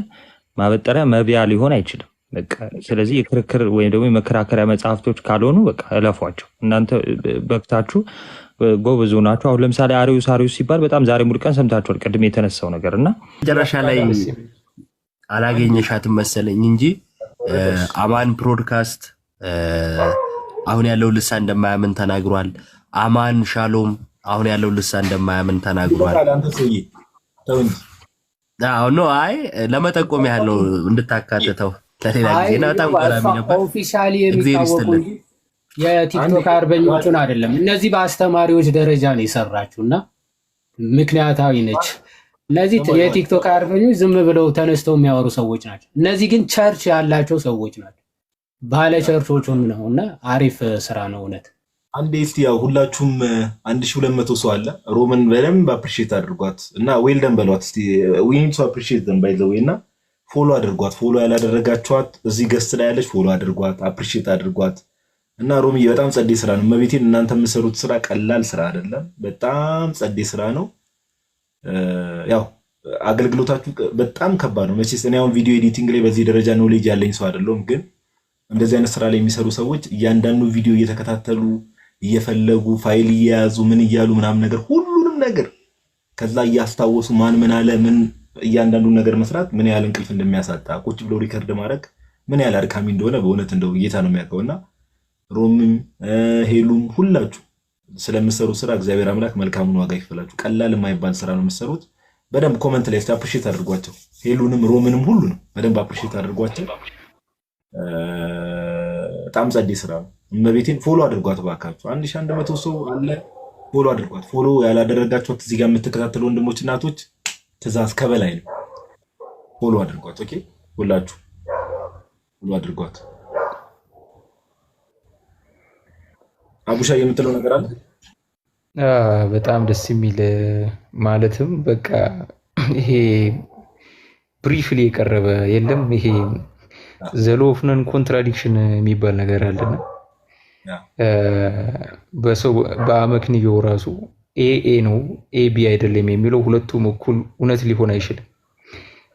ማበጠሪያ መብያ ሊሆን አይችልም። በቃ ስለዚህ የክርክር ወይም ደግሞ የመከራከሪያ መጽሐፍቶች ካልሆኑ በቃ እለፏቸው። እናንተ በክታችሁ ጎበዝ ሆናችሁ አሁን ለምሳሌ አሪዩስ ሲባል በጣም ዛሬ ሙሉ ቀን ሰምታችኋል። ቅድም የተነሳው ነገርና መጨረሻ ላይ አላገኘሻትም መሰለኝ እንጂ አማን ብሮድካስት አሁን ያለው ልሳን እንደማያምን ተናግሯል። አማን ሻሎም አሁን ያለው ልሳን እንደማያምን ተናግሯል። ኖ አይ ለመጠቆም ያለው እንድታካተተው ለሌላ ጊዜ ነው። በጣም ገራሚ ነበር። ኦፊሻሊ የሚታወቁ የቲክቶክ አርበኞቹን አይደለም። እነዚህ በአስተማሪዎች ደረጃ ነው የሰራችውና ምክንያታዊ ነች። እነዚህ የቲክቶክ አርበኞች ዝም ብለው ተነስተው የሚያወሩ ሰዎች ናቸው። እነዚህ ግን ቸርች ያላቸው ሰዎች ናቸው። ባለ ቸርቾቹም ነውና አሪፍ ስራ ነው እውነት። አንዴ እስቲ ያው ሁላችሁም 1200 ሰው አለ። ሮምን በደንብ አፕሪሺየት አድርጓት እና ዌልደን በሏት እስቲ። we need to appreciate them by the way እና ፎሎ አድርጓት። ፎሎ ያላደረጋችኋት እዚህ ገስት ላይ ያለች ፎሎ አድርጓት፣ አፕሪሺየት አድርጓት እና ሮሚ በጣም ጸዴ ስራ ነው። መቤቴን እናንተ የምትሰሩት ስራ ቀላል ስራ አይደለም። በጣም ጸዴ ስራ ነው። ያው አገልግሎታችሁ በጣም ከባድ ነው። መቼስ እኔ አሁን ቪዲዮ ኤዲቲንግ ላይ በዚህ ደረጃ ኖሌጅ ያለኝ ሰው አይደለሁም፣ ግን እንደዚህ አይነት ስራ ላይ የሚሰሩ ሰዎች እያንዳንዱ ቪዲዮ እየተከታተሉ እየፈለጉ ፋይል እየያዙ ምን እያሉ ምናምን ነገር ሁሉንም ነገር ከዛ እያስታወሱ ማን ምን አለ ምን እያንዳንዱ ነገር መስራት ምን ያህል እንቅልፍ እንደሚያሳጣ ቁጭ ብሎ ሪከርድ ማድረግ ምን ያህል አድካሚ እንደሆነ በእውነት እንደው ጌታ ነው የሚያውቀውና ሮምም ሄሉም ሁላችሁ ስለምትሰሩ ስራ እግዚአብሔር አምላክ መልካሙን ዋጋ ይክፈላችሁ። ቀላል የማይባል ስራ ነው የምትሰሩት። በደንብ ኮሜንት ላይ አፕሪሺየት አድርጓቸው። ሄሉንም ሮምንም ሁሉንም በደንብ አፕሪሺየት አድርጓቸው። በጣም ጸዴ ስራ ነው። እመቤቴን ፎሎ አድርጓት ባካችሁ። 1100 ሰው አለ። ፎሎ አድርጓት። ፎሎ ያላደረጋችሁት እዚህ ጋር የምትከታተሉ ወንድሞች እናቶች ትእዛዝ ከበላይ ነው። ፎሎ አድርጓት። ኦኬ ሁላችሁ ፎሎ አድርጓት። አቡሻ የምትለው ነገር አለ? በጣም ደስ የሚል ማለትም በቃ ይሄ ብሪፍሊ የቀረበ የለም። ይሄ ዘሎፍነን ኮንትራዲክሽን የሚባል ነገር አለና በሰው በአመክንዮ ራሱ ኤ ነው ኤቢ አይደለም የሚለው ሁለቱም እኩል እውነት ሊሆን አይችልም።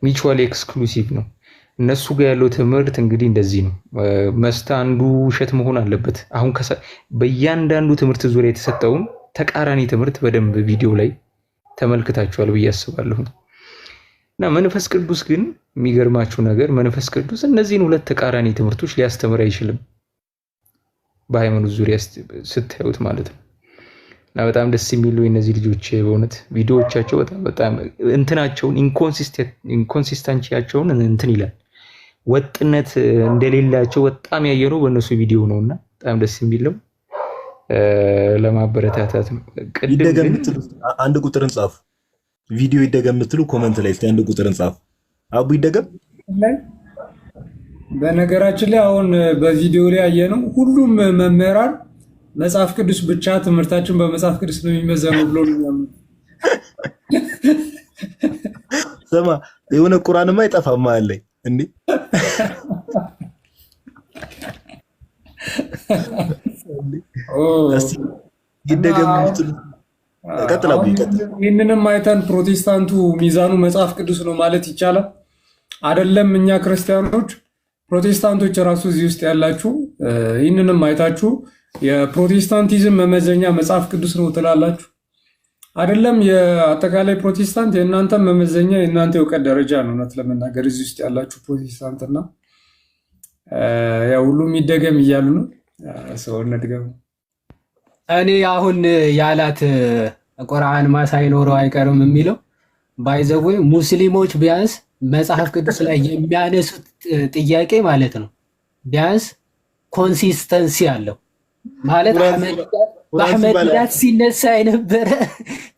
ሚቹዋሊ ኤክስክሉሲቭ ነው። እነሱ ጋር ያለው ትምህርት እንግዲህ እንደዚህ ነው። መስታ አንዱ ውሸት መሆን አለበት። አሁን በእያንዳንዱ ትምህርት ዙሪያ የተሰጠውን ተቃራኒ ትምህርት በደንብ ቪዲዮ ላይ ተመልክታችኋል ብዬ አስባለሁ። እና መንፈስ ቅዱስ ግን የሚገርማችሁ ነገር መንፈስ ቅዱስ እነዚህን ሁለት ተቃራኒ ትምህርቶች ሊያስተምር አይችልም። በሃይማኖት ዙሪያ ስታዩት ማለት ነው። እና በጣም ደስ የሚሉ እነዚህ ልጆች በእውነት ቪዲዮዎቻቸው በጣም እንትናቸውን ኢንኮንሲስተንሲያቸውን እንትን ይላል። ወጥነት እንደሌላቸው በጣም ያየነው በእነሱ ቪዲዮ ነውና በጣም ደስ የሚለው ለማበረታታት ነው። ይደገም የምትሉ አንድ ቁጥርን ጻፉ። ቪዲዮ ይደገም የምትሉ ኮሜንት ላይ እስቲ አንድ ቁጥርን ጻፉ። አቡ ይደገም። በነገራችን ላይ አሁን በቪዲዮ ላይ ያየነው ሁሉም መምህራን መጽሐፍ ቅዱስ ብቻ ትምህርታችን በመጽሐፍ ቅዱስ ነው የሚመዘነው ብሎ ነው የሚያምኑ። ስማ የሆነ ቁርአንማ አይጠፋም አለኝ እንዴ? እስቲ ይደገም የምትሉ ቀጥላው ይቀጥል። ይህንንም አይተን ፕሮቴስታንቱ ሚዛኑ መጽሐፍ ቅዱስ ነው ማለት ይቻላል አይደለም? እኛ ክርስቲያኖች ፕሮቴስታንቶች ራሱ እዚህ ውስጥ ያላችሁ ይህንንም አይታችሁ የፕሮቴስታንቲዝም መመዘኛ መጽሐፍ ቅዱስ ነው ትላላችሁ አይደለም? የአጠቃላይ ፕሮቴስታንት የእናንተ መመዘኛ የእናንተ የእውቀት ደረጃ ነው። እውነት ለመናገር እዚህ ውስጥ ያላችሁ ፕሮቴስታንትና ያው ሁሉም ይደገም እያሉ ነው። ሰው እንድገም እኔ አሁን ያላት ቁርአን ሳይኖረው አይቀርም የሚለው ባይዘው ሙስሊሞች ቢያንስ መጽሐፍ ቅዱስ ላይ የሚያነሱት ጥያቄ ማለት ነው ቢያንስ ኮንሲስተንሲ አለው ማለት በአህመድ ዳት ሲነሳ የነበረ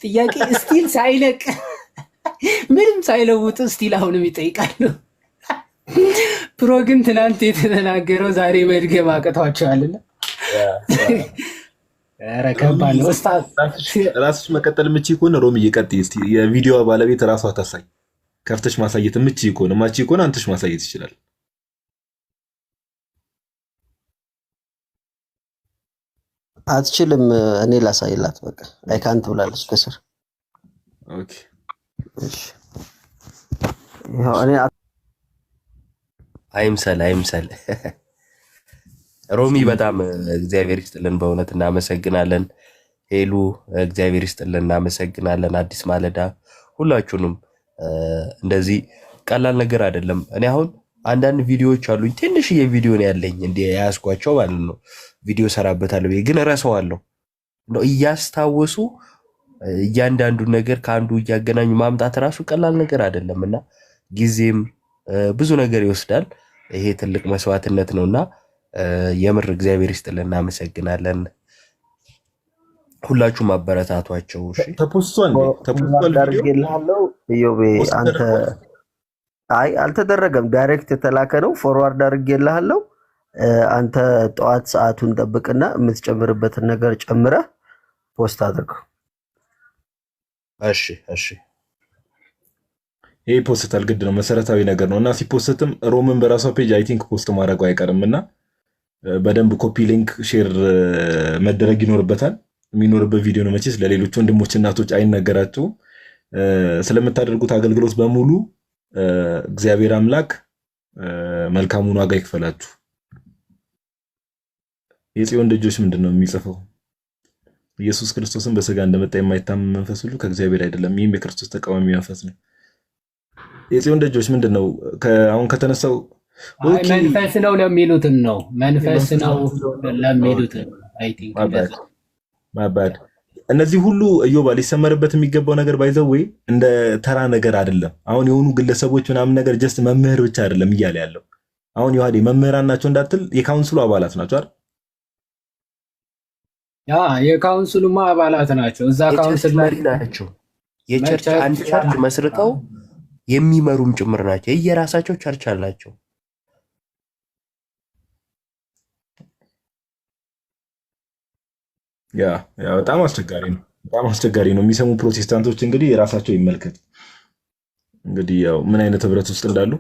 ጥያቄ ስቲል ሳይለቅ ምንም ሳይለውጡ ስቲል አሁንም ይጠይቃሉ። ፕሮ ግን ትናንት የተናገረው ዛሬ መድገም አቅቷቸዋልና ኧረ ከባድ ነው። ራስሽ መቀጠል የምችይ ከሆነ ሮሚ እየቀጥይ እስቲ የቪዲዮ ባለቤት ራሷ ታሳይ። ከፍተሽ ማሳየት የምችይ ከሆነ ማችይ ከሆነ አንተሽ ማሳየት ይችላል። አትችልም። እኔ ላሳይላት በቃ አይካንት ብላለች ከስር። ኦኬ እሺ ይሄው እኔ አይምሰል ሮሚ በጣም እግዚአብሔር ይስጥልን፣ በእውነት እናመሰግናለን። ሄሉ እግዚአብሔር ይስጥልን፣ እናመሰግናለን። አዲስ ማለዳ ሁላችሁንም እንደዚህ ቀላል ነገር አይደለም። እኔ አሁን አንዳንድ ቪዲዮዎች አሉኝ፣ ትንሽዬ ቪዲዮ ነው ያለኝ እንደ ያያዝኳቸው ማለት ነው። ቪዲዮ ሰራበታለሁ ግን እረሳዋለሁ። እንደው እያስታወሱ እያንዳንዱን ነገር ከአንዱ እያገናኙ ማምጣት ራሱ ቀላል ነገር አይደለም እና ጊዜም ብዙ ነገር ይወስዳል። ይሄ ትልቅ መስዋዕትነት ነውና የምር እግዚአብሔር ይስጥልን፣ እናመሰግናለን። ሁላችሁም አበረታቷቸው። እሺ ተፖስቷል አድርጌልሃለሁ። ኢዮቤ አንተ አይ አልተደረገም፣ ዳይሬክት የተላከ ነው። ፎርዋርድ አድርጌልሃለሁ። አንተ ጠዋት ሰዓቱን ጠብቅና የምትጨምርበትን ነገር ጨምረህ ፖስት አድርገው። እሺ ይሄ ፖስታል ግድ ነው፣ መሰረታዊ ነገር ነው እና ሲፖስትም ሮምን በራሷ ፔጅ አይ ቲንክ ፖስት ማድረጉ አይቀርም እና በደንብ ኮፒ ሊንክ ሼር መደረግ ይኖርበታል። የሚኖርበት ቪዲዮ ነው መቼስ ለሌሎች ወንድሞች እናቶች አይነገራቸውም። ስለምታደርጉት አገልግሎት በሙሉ እግዚአብሔር አምላክ መልካሙን ዋጋ ይክፈላችሁ። የጽዮን ልጆች ምንድን ነው የሚጽፈው? ኢየሱስ ክርስቶስን በስጋ እንደመጣ የማይታመን መንፈስ ሁሉ ከእግዚአብሔር አይደለም፣ ይህም የክርስቶስ ተቃዋሚ መንፈስ ነው። የጽዮን ልጆች ምንድን ነው አሁን ከተነሳው መንፈስ ነው ለሚሉትን ነው፣ መንፈስ ነው ለሚሉትን አይ ቲንክ ማባድ እነዚህ ሁሉ እዮባ ሊሰመርበት የሚገባው ነገር ባይዘው ወይ እንደ ተራ ነገር አይደለም። አሁን የሆኑ ግለሰቦች ምናምን ነገር ጀስት መምህር ብቻ አይደለም እያለ ያለው። አሁን ዮሐዴ መምህራን ናቸው እንዳትል የካውንስሉ አባላት ናቸው አይደል? ያ የካውንስሉማ አባላት ናቸው። እዛ ካውንስል መሪ ናቸው። የቸርች አንድ ቸርች መስርተው የሚመሩም ጭምር ናቸው። የየራሳቸው ቸርች አላቸው። ያ በጣም አስቸጋሪ ነው። የሚሰሙ ፕሮቴስታንቶች እንግዲህ የራሳቸው ይመልከት እንግዲህ ያው ምን አይነት ህብረት ውስጥ እንዳሉ።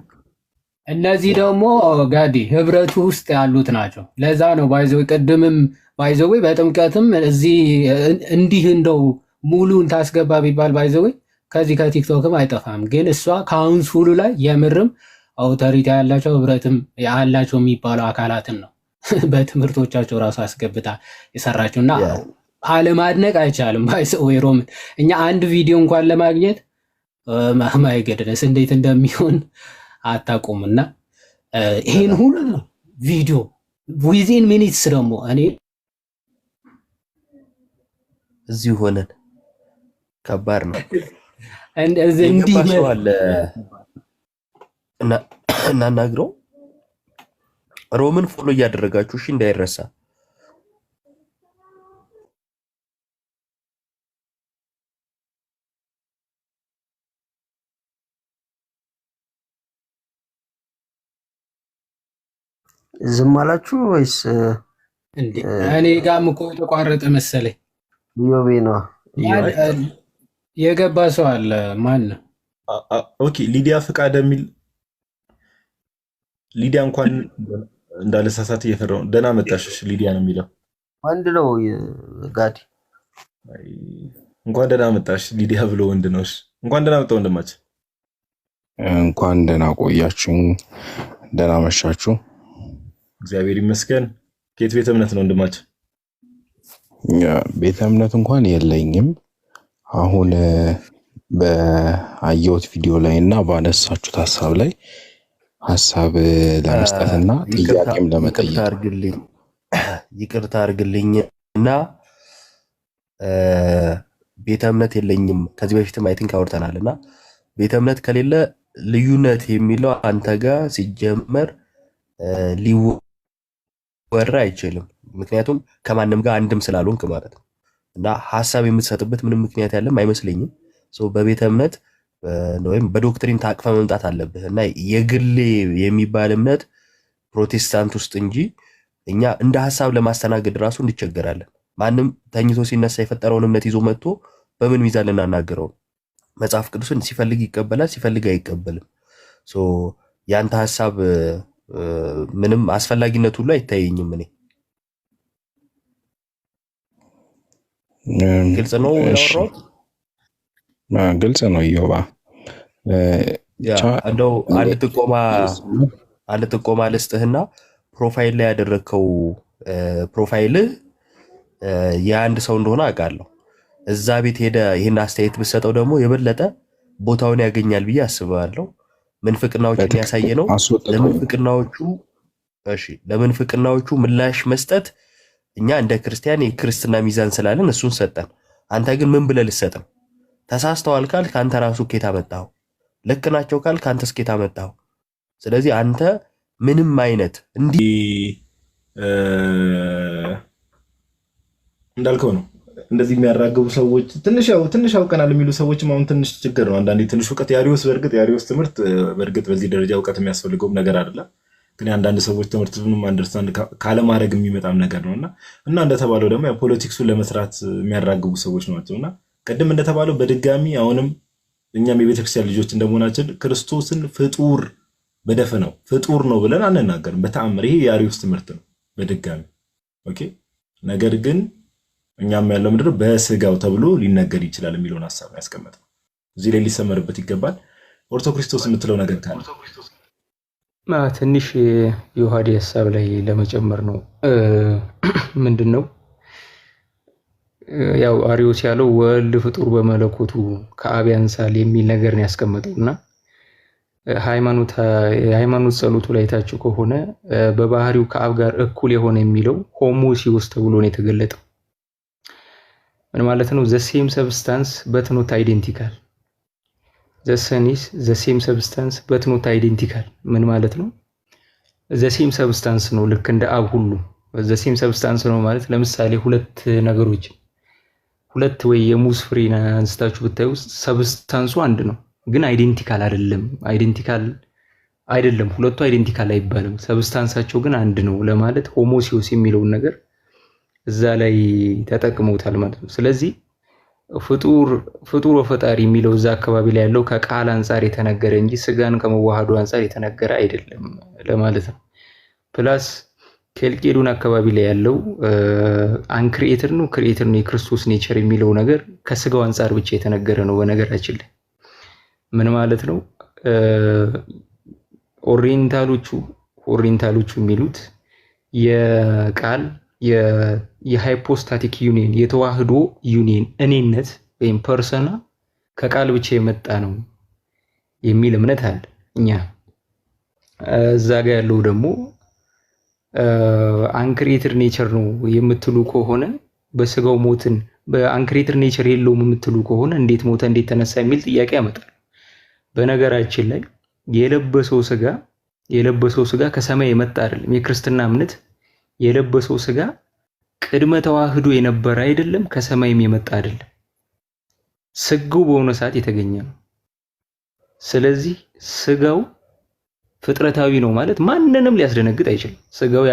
እነዚህ ደግሞ ጋዲ ህብረቱ ውስጥ ያሉት ናቸው። ለዛ ነው ባይዘው ቅድምም ባይዘው በጥምቀትም እዚህ እንዲህ እንደው ሙሉን ታስገባ ቢባል ባይዘው ከዚህ ከቲክቶክም አይጠፋም። ግን እሷ ካውንስሉ ላይ የምርም አውቶሪቲ ያላቸው ህብረትም ያላቸው የሚባለው አካላትን ነው በትምህርቶቻቸው ራሱ አስገብታ የሰራችውና አለማድነቅ አይቻልም። ባይዘው ሮምን እኛ አንድ ቪዲዮ እንኳን ለማግኘት ማይ ገደነስ እንዴት እንደሚሆን አታቁምና ይሄን ሁሉ ቪዲዮ ዊዚን ሚኒትስ ደግሞ እኔ እዚህ ሆነን ከባድ ነው። እንዲህ አለ እናናግረው። ሮምን ፎሎ እያደረጋችሁ እሺ እንዳይረሳ። ዝም አላችሁ ወይስ እኔ ጋርም እኮ ተቋረጠ መሰለኝ? ኢዮቤ ነው የገባ ሰው አለ። ማን ነው? ኦኬ ሊዲያ ፍቃድ የሚል ሊዲያ እንኳን እንዳለሳሳት እየፈራው ደህና መጣሽ። ሊዲያ ነው የሚለው ወንድ ነው ጋዲ። እንኳን ደህና መጣሽ ሊዲያ ብሎ ወንድ ነው። እንኳን ደህና መጣ ወንድማችን። እንኳን ደህና ቆያችሁ፣ ደህና መሻችሁ። እግዚአብሔር ይመስገን። ከየት ቤተ እምነት ነው ወንድማችን? ቤተ እምነት እንኳን የለኝም። አሁን በአየሁት ቪዲዮ ላይ እና ባነሳችሁት ሀሳብ ላይ ሀሳብ ለመስጠትና ጥያቄም ለመጠየቅ ይቅርታ አድርግልኝ እና ቤተ እምነት የለኝም። ከዚህ በፊትም አይ ቲንክ አውርተናል እና ቤተ እምነት ከሌለ ልዩነት የሚለው አንተ ጋር ሲጀመር ሊወራ አይችልም። ምክንያቱም ከማንም ጋር አንድም ስላልሆንክ ማለት ነው። እና ሐሳብ የምትሰጥበት ምንም ምክንያት ያለም አይመስለኝም። በቤተ እምነት ወይም በዶክትሪን ታቅፈ መምጣት አለብህ እና የግሌ የሚባል እምነት ፕሮቴስታንት ውስጥ እንጂ እኛ እንደ ሐሳብ ለማስተናገድ ራሱ እንቸገራለን። ማንም ተኝቶ ሲነሳ የፈጠረውን እምነት ይዞ መጥቶ በምን ሚዛን ልናናገረው? መጽሐፍ ቅዱስን ሲፈልግ ይቀበላል፣ ሲፈልግ አይቀበልም። ያንተ ሐሳብ ምንም አስፈላጊነት ሁሉ አይታየኝም። እኔ ግልጽ ነው ያወራሁት፣ ግልጽ ነው ኢዮባ። እንደው አንድ ጥቆማ ልስጥህና ፕሮፋይል ላይ ያደረግከው ፕሮፋይልህ የአንድ ሰው እንደሆነ አውቃለሁ። እዛ ቤት ሄደ ይህን አስተያየት ብሰጠው ደግሞ የበለጠ ቦታውን ያገኛል ብዬ አስባለሁ። ምንፍቅናዎችን ያሳየ ነው። ለምንፍቅናዎቹ ምላሽ መስጠት እኛ እንደ ክርስቲያን የክርስትና ሚዛን ስላለን እሱን ሰጠን። አንተ ግን ምን ብለህ ልትሰጥ ነው? ተሳስተዋል ካልክ አንተ ራሱ ከየት አመጣኸው? ልክ ናቸው ካልክ አንተስ ከየት አመጣኸው? ስለዚህ አንተ ምንም አይነት እንዲህ እንዳልከው ነው። እንደዚህ የሚያራግቡ ሰዎች ትንሽ አውቀናል የሚሉ ሰዎችም አሁን ትንሽ ችግር ነው። አንዳንዴ ትንሽ እውቀት የአሪዎስ ትምህርት በእርግጥ በዚህ ደረጃ እውቀት የሚያስፈልገውም ነገር አይደለም። ግን አንዳንድ ሰዎች ትምህርቱንም አንደርስታንድ ካለማድረግ የሚመጣም ነገር ነውና እና እንደተባለው ደግሞ ፖለቲክሱን ለመስራት የሚያራግቡ ሰዎች ናቸውና ቅድም እንደተባለው በድጋሚ አሁንም እኛም የቤተክርስቲያን ልጆች እንደመሆናችን ክርስቶስን ፍጡር በደፈነው ፍጡር ነው ብለን አንናገርም በተአምር። ይሄ የአሪዎስ ትምህርት ነው በድጋሚ ኦኬ። ነገር ግን እኛም ያለው ምንድነው በስጋው ተብሎ ሊነገር ይችላል የሚለውን ሐሳብ ያስቀመጠው እዚህ ላይ ሊሰመርበት ይገባል። ኦርቶክሪስቶስ የምትለው ነገር ካለ ትንሽ የዮሐዴ ሐሳብ ላይ ለመጨመር ነው። ምንድነው ያው አሪዮስ ያለው ወልድ ፍጡር በመለኮቱ ከአብ ያንሳል የሚል ነገር ነው ያስቀመጠውና ሃይማኖት ጸሎቱ ላይ ታችሁ ከሆነ በባህሪው ከአብ ጋር እኩል የሆነ የሚለው ሆሞሲዮስ ተብሎ ነው የተገለጠው። ምን ማለት ነው? the same substance but not identical the son is the same substance but not identical ምን ማለት ነው? the same substance ነው ልክ እንደ አብ ሁሉ the same substance ነው ማለት ለምሳሌ ሁለት ወይ የሙዝ ፍሬን አንስታችሁ ብታዩ ሰብስታንሱ አንድ ነው ግን አይዴንቲካል አይደለም። ሁለቱ አይዴንቲካል አይባልም። ሰብስታንሳቸው ግን አንድ ነው ለማለት ሆሞሲዮስ የሚለውን ነገር እዛ ላይ ተጠቅመውታል ማለት ነው። ስለዚህ ፍጡር ወፈጣሪ የሚለው እዛ አካባቢ ላይ ያለው ከቃል አንፃር የተነገረ እንጂ ስጋን ከመዋሃዱ አንፃር የተነገረ አይደለም ለማለት ነው። ፕላስ ኬልቄዶን አካባቢ ላይ ያለው አንክሪኤተር ነው ክሪኤተር ነው የክርስቶስ ኔቸር የሚለው ነገር ከስጋው አንፃር ብቻ የተነገረ ነው። በነገራችን ላይ ምን ማለት ነው? ኦሪየንታሎቹ የሚሉት የቃል የሃይፖስታቲክ ዩኒየን የተዋህዶ ዩኒየን እኔነት ወይም ፐርሰና ከቃል ብቻ የመጣ ነው የሚል እምነት አለ። እኛ እዛ ጋር ያለው ደግሞ አንክሪኤተር ኔቸር ነው የምትሉ ከሆነ በስጋው ሞትን በአንክሪኤተር ኔቸር የለውም የምትሉ ከሆነ እንዴት ሞተ እንዴት ተነሳ የሚል ጥያቄ ያመጣል። በነገራችን ላይ የለበሰው ስጋ ከሰማይ የመጣ አይደለም። የክርስትና እምነት የለበሰው ስጋ ቅድመ ተዋህዶ የነበረ አይደለም፣ ከሰማይም የመጣ አይደለም። ስጋው በሆነ ሰዓት የተገኘ ነው። ስለዚህ ስጋው ፍጥረታዊ ነው ማለት ማንንም ሊያስደነግጥ አይችልም። ስጋው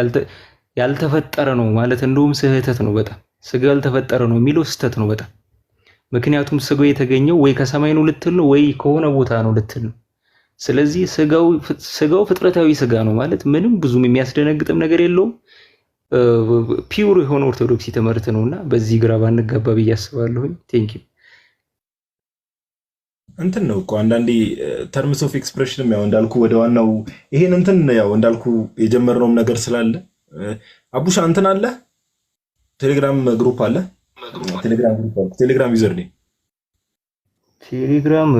ያልተፈጠረ ነው ማለት እንደውም ስህተት ነው በጣም። ስጋው ያልተፈጠረ ነው የሚለው ስህተት ነው በጣም። ምክንያቱም ስጋው የተገኘው ወይ ከሰማይ ነው ልትል ነው ወይ ከሆነ ቦታ ነው ልትል ነው። ስለዚህ ስጋው ፍጥረታዊ ስጋ ነው ማለት ምንም ብዙም የሚያስደነግጥም ነገር የለውም። ፒውር የሆነ ኦርቶዶክስ ትምህርት ነውና በዚህ ግራ ባንጋባ ብዬ አስባለሁ። ቴንክ ዩ እንትን ነው እኮ አንዳንዴ ተርምስ ኦፍ ኤክስፕሬሽንም ያው እንዳልኩ ወደ ዋናው ይሄን እንትን ያው እንዳልኩ የጀመርነውም ነገር ስላለ አቡሻ እንትን አለ ቴሌግራም ግሩፕ አለ ቴሌግራም ዩዘር ነኝ ቴሌግራም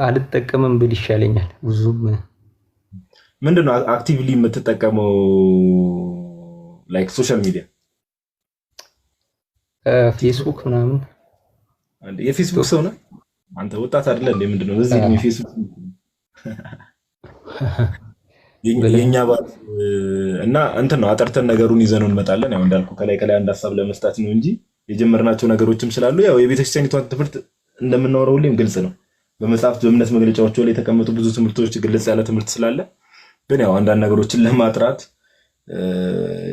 አልጠቀምም ብል ይሻለኛል። ብዙም ምንድነው አክቲቭሊ የምትጠቀመው ላይክ ሶሻል ሚዲያ ፌስቡክ ምናምን? የፌስቡክ ሰው ነህ አንተ? ወጣት አይደለ እንዴ? ምንድነው በዚህ ፌስቡክ የኛ ባል እና እንትን ነው አጠርተን ነገሩን ይዘነው እንመጣለን። ያው እንዳልኩ ከላይ አንድ ሀሳብ ለመስጠት ነው እንጂ የጀመርናቸው ነገሮችም ስላሉ ያው የቤተክርስቲያኒቷን ትምህርት እንደምናወራው ሁሌም ግልጽ ነው። በመጽሐፍት በእምነት መግለጫዎች ላይ የተቀመጡ ብዙ ትምህርቶች ግልጽ ያለ ትምህርት ስላለ ግን ያው አንዳንድ ነገሮችን ለማጥራት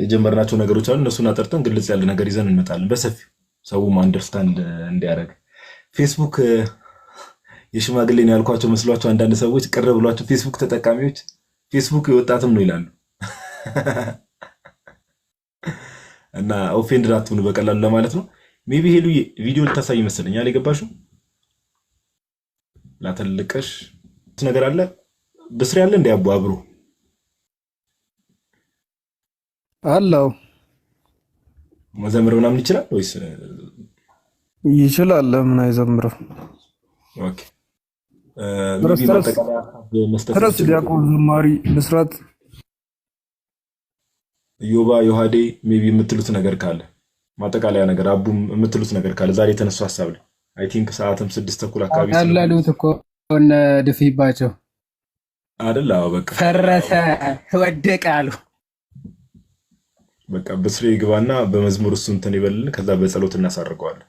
የጀመርናቸው ነገሮች አሉ። እነሱን አጥርተን ግልጽ ያለ ነገር ይዘን እንመጣለን በሰፊው ሰውም አንደርስታንድ እንዲያደርግ። ፌስቡክ የሽማግሌ ነው ያልኳቸው መስሏቸው አንዳንድ ሰዎች ቅር ብሏቸው ፌስቡክ ተጠቃሚዎች ፌስቡክ የወጣትም ነው ይላሉ። እና ኦፌንድ አትሁኑ በቀላሉ ለማለት ነው። ሜቢ ሄሉ ቪዲዮ ልታሳይ መሰለኛል የገባሽው ላተልቀሽ ነገር አለ በስሪ ያለ እንደ አቡ አብሮ አለው መዘምር ምናምን ይችላል ወይስ ይችላል? ለምን አይዘምርም? ኦኬ ሜቢ ማጠቃለያ መስጠት ዲያቆን ዝማሪ ብስራት ዮባ ዮሐዴ ሜቢ የምትሉት ነገር ካለ ማጠቃለያ ነገር አቡም የምትሉት ነገር ካለ ዛሬ የተነሱ ሐሳብ ላይ አይ ቲንክ ሰዓትም 6:30 አካባቢ ያላሉት እኮ እነ ድፍይባቸው አይደል? አዎ በቃ ፈረሰ ወደቀ አሉ። በቃ በስሬ ይግባና በመዝሙር እሱ እንትን ይበልን፣ ከዛ በጸሎት እናሳርገዋለን።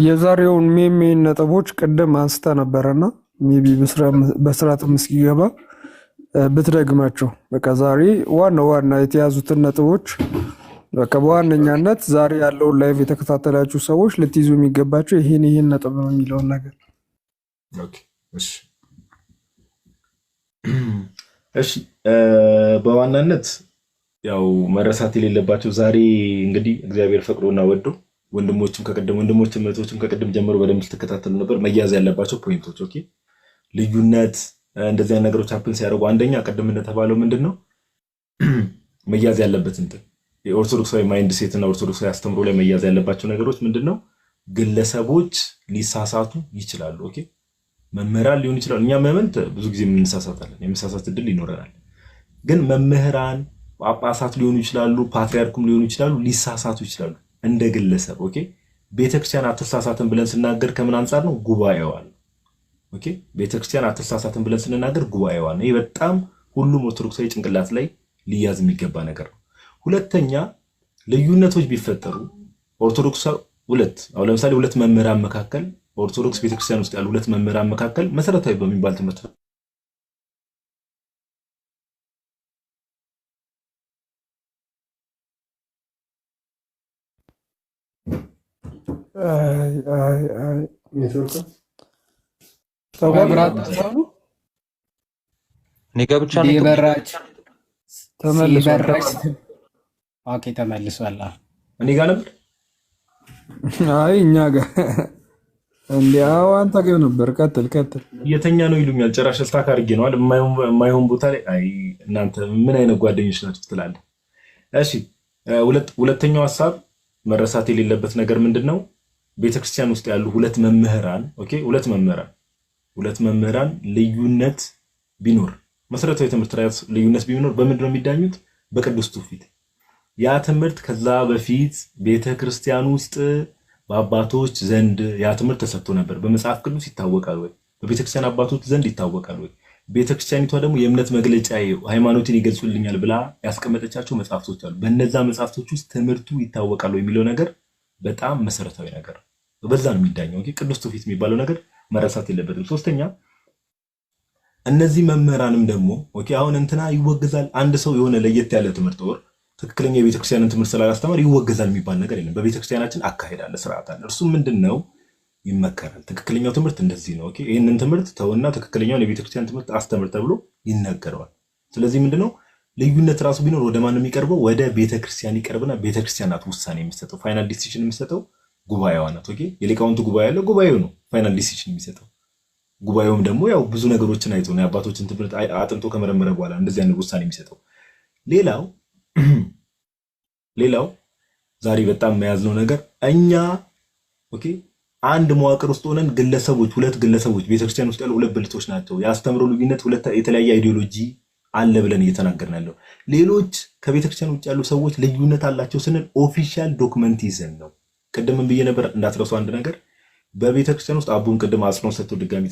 የዛሬውን ሜሜን ነጥቦች ቅድም አንስታ ነበርና ሜቢ በስርዓትም እስኪገባ ብትደግማቸው በቃ ዛሬ ዋና የተያዙትን ነጥቦች በቃ በዋነኛነት ዛሬ ያለውን ላይቭ የተከታተላችሁ ሰዎች ልትይዙ የሚገባቸው ይሄን ነጥብ ነው የሚለውን ነገር። ኦኬ እሺ በዋናነት ያው መረሳት የሌለባቸው ዛሬ እንግዲህ እግዚአብሔር ፈቅዶና ወዶ ወንድሞችም እህቶችም ከቀደም ጀምሮ በደንብ ተከታተሉ ነበር መያዝ ያለባቸው ፖይንቶች። ኦኬ ልዩነት እንደዚህ አይነት ነገሮች ሀፕን ሲያደርጉ አንደኛ ቀደም እንደተባለው ምንድነው መያዝ ያለበት እንትን የኦርቶዶክሳዊ ማይንድ ሴት እና ኦርቶዶክሳዊ አስተምሮ ላይ መያዝ ያለባቸው ነገሮች ምንድነው? ግለሰቦች ሊሳሳቱ ይችላሉ። ኦኬ መምህራን ሊሆን ይችላል። እኛ መመንት ብዙ ጊዜ እንሳሳታለን፣ የመሳሳት እድል ይኖረናል። ግን መምህራን ጳጳሳት ሊሆኑ ይችላሉ፣ ፓትሪያርኩም ሊሆኑ ይችላሉ፣ ሊሳሳቱ ይችላሉ እንደ ግለሰብ። ኦኬ ቤተክርስቲያን አትሳሳትን ብለን ስናገር ከምን አንፃር ነው? ጉባኤዋ ነው። ኦኬ ቤተክርስቲያን አትሳሳትን ብለን ስንናገር ጉባኤዋ ነው። ይሄ በጣም ሁሉም ኦርቶዶክሳዊ ጭንቅላት ላይ ሊያዝ የሚገባ ነገር ነው። ሁለተኛ ልዩነቶች ቢፈጠሩ ኦርቶዶክስ አሁን ለምሳሌ ሁለት መምህራን መካከል ኦርቶዶክስ ቤተክርስቲያን ውስጥ ያሉ ሁለት መምህራን መካከል መሰረታዊ በሚባል ትምህርት ተመልሷል። እኔ ጋር ነበር። አይ እኛ ጋር እንዲያው አንተ ጋር ነበር። ቀጥል እየተኛ ነው ይሉኛል። ጭራሽ ስታክ አድርጌ ነው አይደል? የማይሆን ቦታ ላይ አይ እናንተ ምን አይነት ጓደኞች ናችሁ ትላለህ። እሺ ሁለተኛው ሐሳብ መረሳት የሌለበት ነገር ምንድነው? ቤተክርስቲያን ውስጥ ያሉ ሁለት መምህራን ሁለት መምህራን ልዩነት ቢኖር መሰረታዊ ትምህርት ላይ ልዩነት ቢኖር በምንድን ነው የሚዳኙት? በቅዱስ ትውፊት። ያ ትምህርት ከዛ በፊት ቤተክርስቲያን ውስጥ በአባቶች ዘንድ ያ ትምህርት ተሰጥቶ ነበር። በመጽሐፍ ቅዱስ ይታወቃል ወይ? በቤተክርስቲያን አባቶች ዘንድ ይታወቃል ወይ? ቤተክርስቲያኒቷ ደግሞ የእምነት መግለጫ ሃይማኖትን ይገልጹልኛል ብላ ያስቀመጠቻቸው መጽሐፍቶች አሉ። በእነዛ መጽሐፍቶች ውስጥ ትምህርቱ ይታወቃል ወይ የሚለው ነገር በጣም መሰረታዊ ነገር ነው። በዛ ነው የሚዳኘው። ኦኬ ቅዱስ ትውፊት የሚባለው ነገር መረሳት የለበትም። ሶስተኛ እነዚህ መምህራንም ደግሞ ኦኬ አሁን እንትና ይወገዛል፣ አንድ ሰው የሆነ ለየት ያለ ትምህርት ወር ትክክለኛ የቤተክርስቲያንን ትምህርት ስላላስተማር ይወገዛል የሚባል ነገር የለም። በቤተክርስቲያናችን አካሄድ አለ፣ ስርዓት አለ። እርሱ ምንድነው? ይመከራል። ትክክለኛው ትምህርት እንደዚህ ነው። ኦኬ ይሄንን ትምህርት ተውና ትክክለኛውን የቤተክርስቲያን ትምህርት አስተምር ተብሎ ይነገረዋል። ስለዚህ ምንድነው ልዩነት ራሱ ቢኖር ወደ ማን ነው የሚቀርበው? ወደ ቤተክርስቲያን ይቀርብና ቤተክርስቲያን ናት ውሳኔ የሚሰጠው፣ ፋይናል ዲሲዥን የሚሰጠው ጉባኤዋ ናት። ኦኬ የሊቃውንቱ ጉባኤ አለ፣ ጉባኤው ነው ፋይናል ዲሲዥን የሚሰጠው። ጉባኤውም ደግሞ ያው ብዙ ነገሮችን አይቶ ነው የአባቶችን ትምህርት አጥንቶ ከመረመረ በኋላ እንደዚህ አይነት ውሳኔ የሚሰጠው። ሌላው ዛሬ በጣም መያዝነው ነገር እኛ ኦኬ አንድ መዋቅር ውስጥ ሆነን ሁለት ግለሰቦች ቤተክርስቲያን ውስጥ ያሉ ሁለት ብልቶች ናቸው፣ የአስተምሮ ልዩነት፣ ሁለት የተለያየ አይዲዮሎጂ አለ ብለን እየተናገርን ያለው። ሌሎች ከቤተክርስቲያን ውጭ ያሉ ሰዎች ልዩነት አላቸው ስንል ኦፊሻል ዶክመንት ይዘን ነው። ቅድምም ብዬ ነበር እንዳትረሱ አንድ ነገር በቤተክርስቲያን ውስጥ አቡን ቅድም አጽንኦት ሰጥቶ ድጋሚ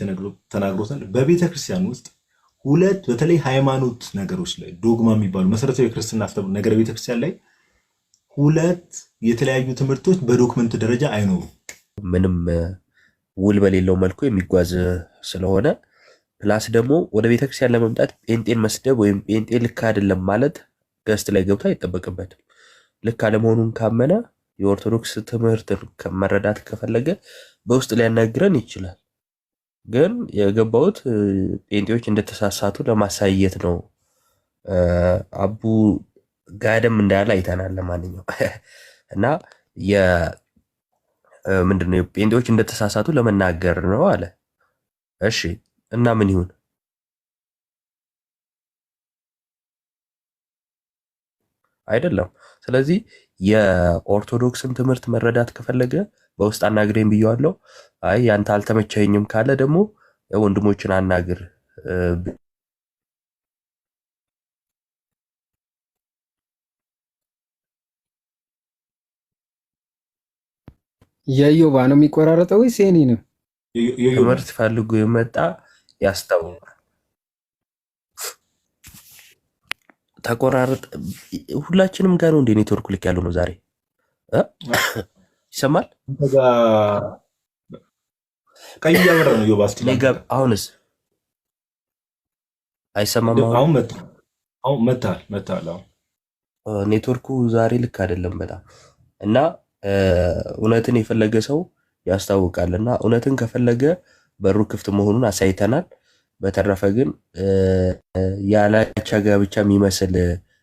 ተናግሮታል። በቤተክርስቲያን ውስጥ ሁለት በተለይ ሃይማኖት ነገሮች ላይ ዶግማ የሚባሉ መሰረታዊ ክርስትና አስተምሮ ነገር ቤተክርስቲያን ላይ ሁለት የተለያዩ ትምህርቶች በዶክመንት ደረጃ አይኖሩም። ምንም ውል በሌለው መልኩ የሚጓዝ ስለሆነ ፕላስ ደግሞ ወደ ቤተክርስቲያን ለመምጣት ጴንጤን መስደብ ወይም ጴንጤ ልክ አይደለም ማለት ገስት ላይ ገብቶ አይጠበቅበትም። ልክ አለመሆኑን ካመነ የኦርቶዶክስ ትምህርትን መረዳት ከፈለገ በውስጥ ሊያናግረን ይችላል። ግን የገባሁት ጴንጤዎች እንደተሳሳቱ ለማሳየት ነው። አቡ ጋደም እንዳለ አይተናል። ለማንኛውም እና ምንድነው ጴንጤዎች እንደተሳሳቱ ለመናገር ነው አለ። እሺ እና ምን ይሁን? አይደለም። ስለዚህ የኦርቶዶክስን ትምህርት መረዳት ከፈለገ በውስጥ አናግረኝ ብየዋለሁ። አይ ያንተ አልተመቸኝም ካለ ደግሞ ወንድሞችን አናግር። የዮባ ነው የሚቆራረጠው ወይስ የኔ ነው? ትምህርት ፈልጎ የመጣ ያስታውቃል። ተቆራረጠ። ሁላችንም ጋር ነው እንደ ኔትወርክ ልክ ያለው ነው ዛሬ ይሰማል። ቀይ ያበራ ነው ዮባ። እስቲ አሁንስ አይሰማም? አሁን መታል። ኔትወርኩ ዛሬ ልክ አይደለም በጣም እና እውነትን የፈለገ ሰው ያስታውቃል። እና እውነትን ከፈለገ በሩ ክፍት መሆኑን አሳይተናል። በተረፈ ግን ያላቻ ጋብቻ የሚመስል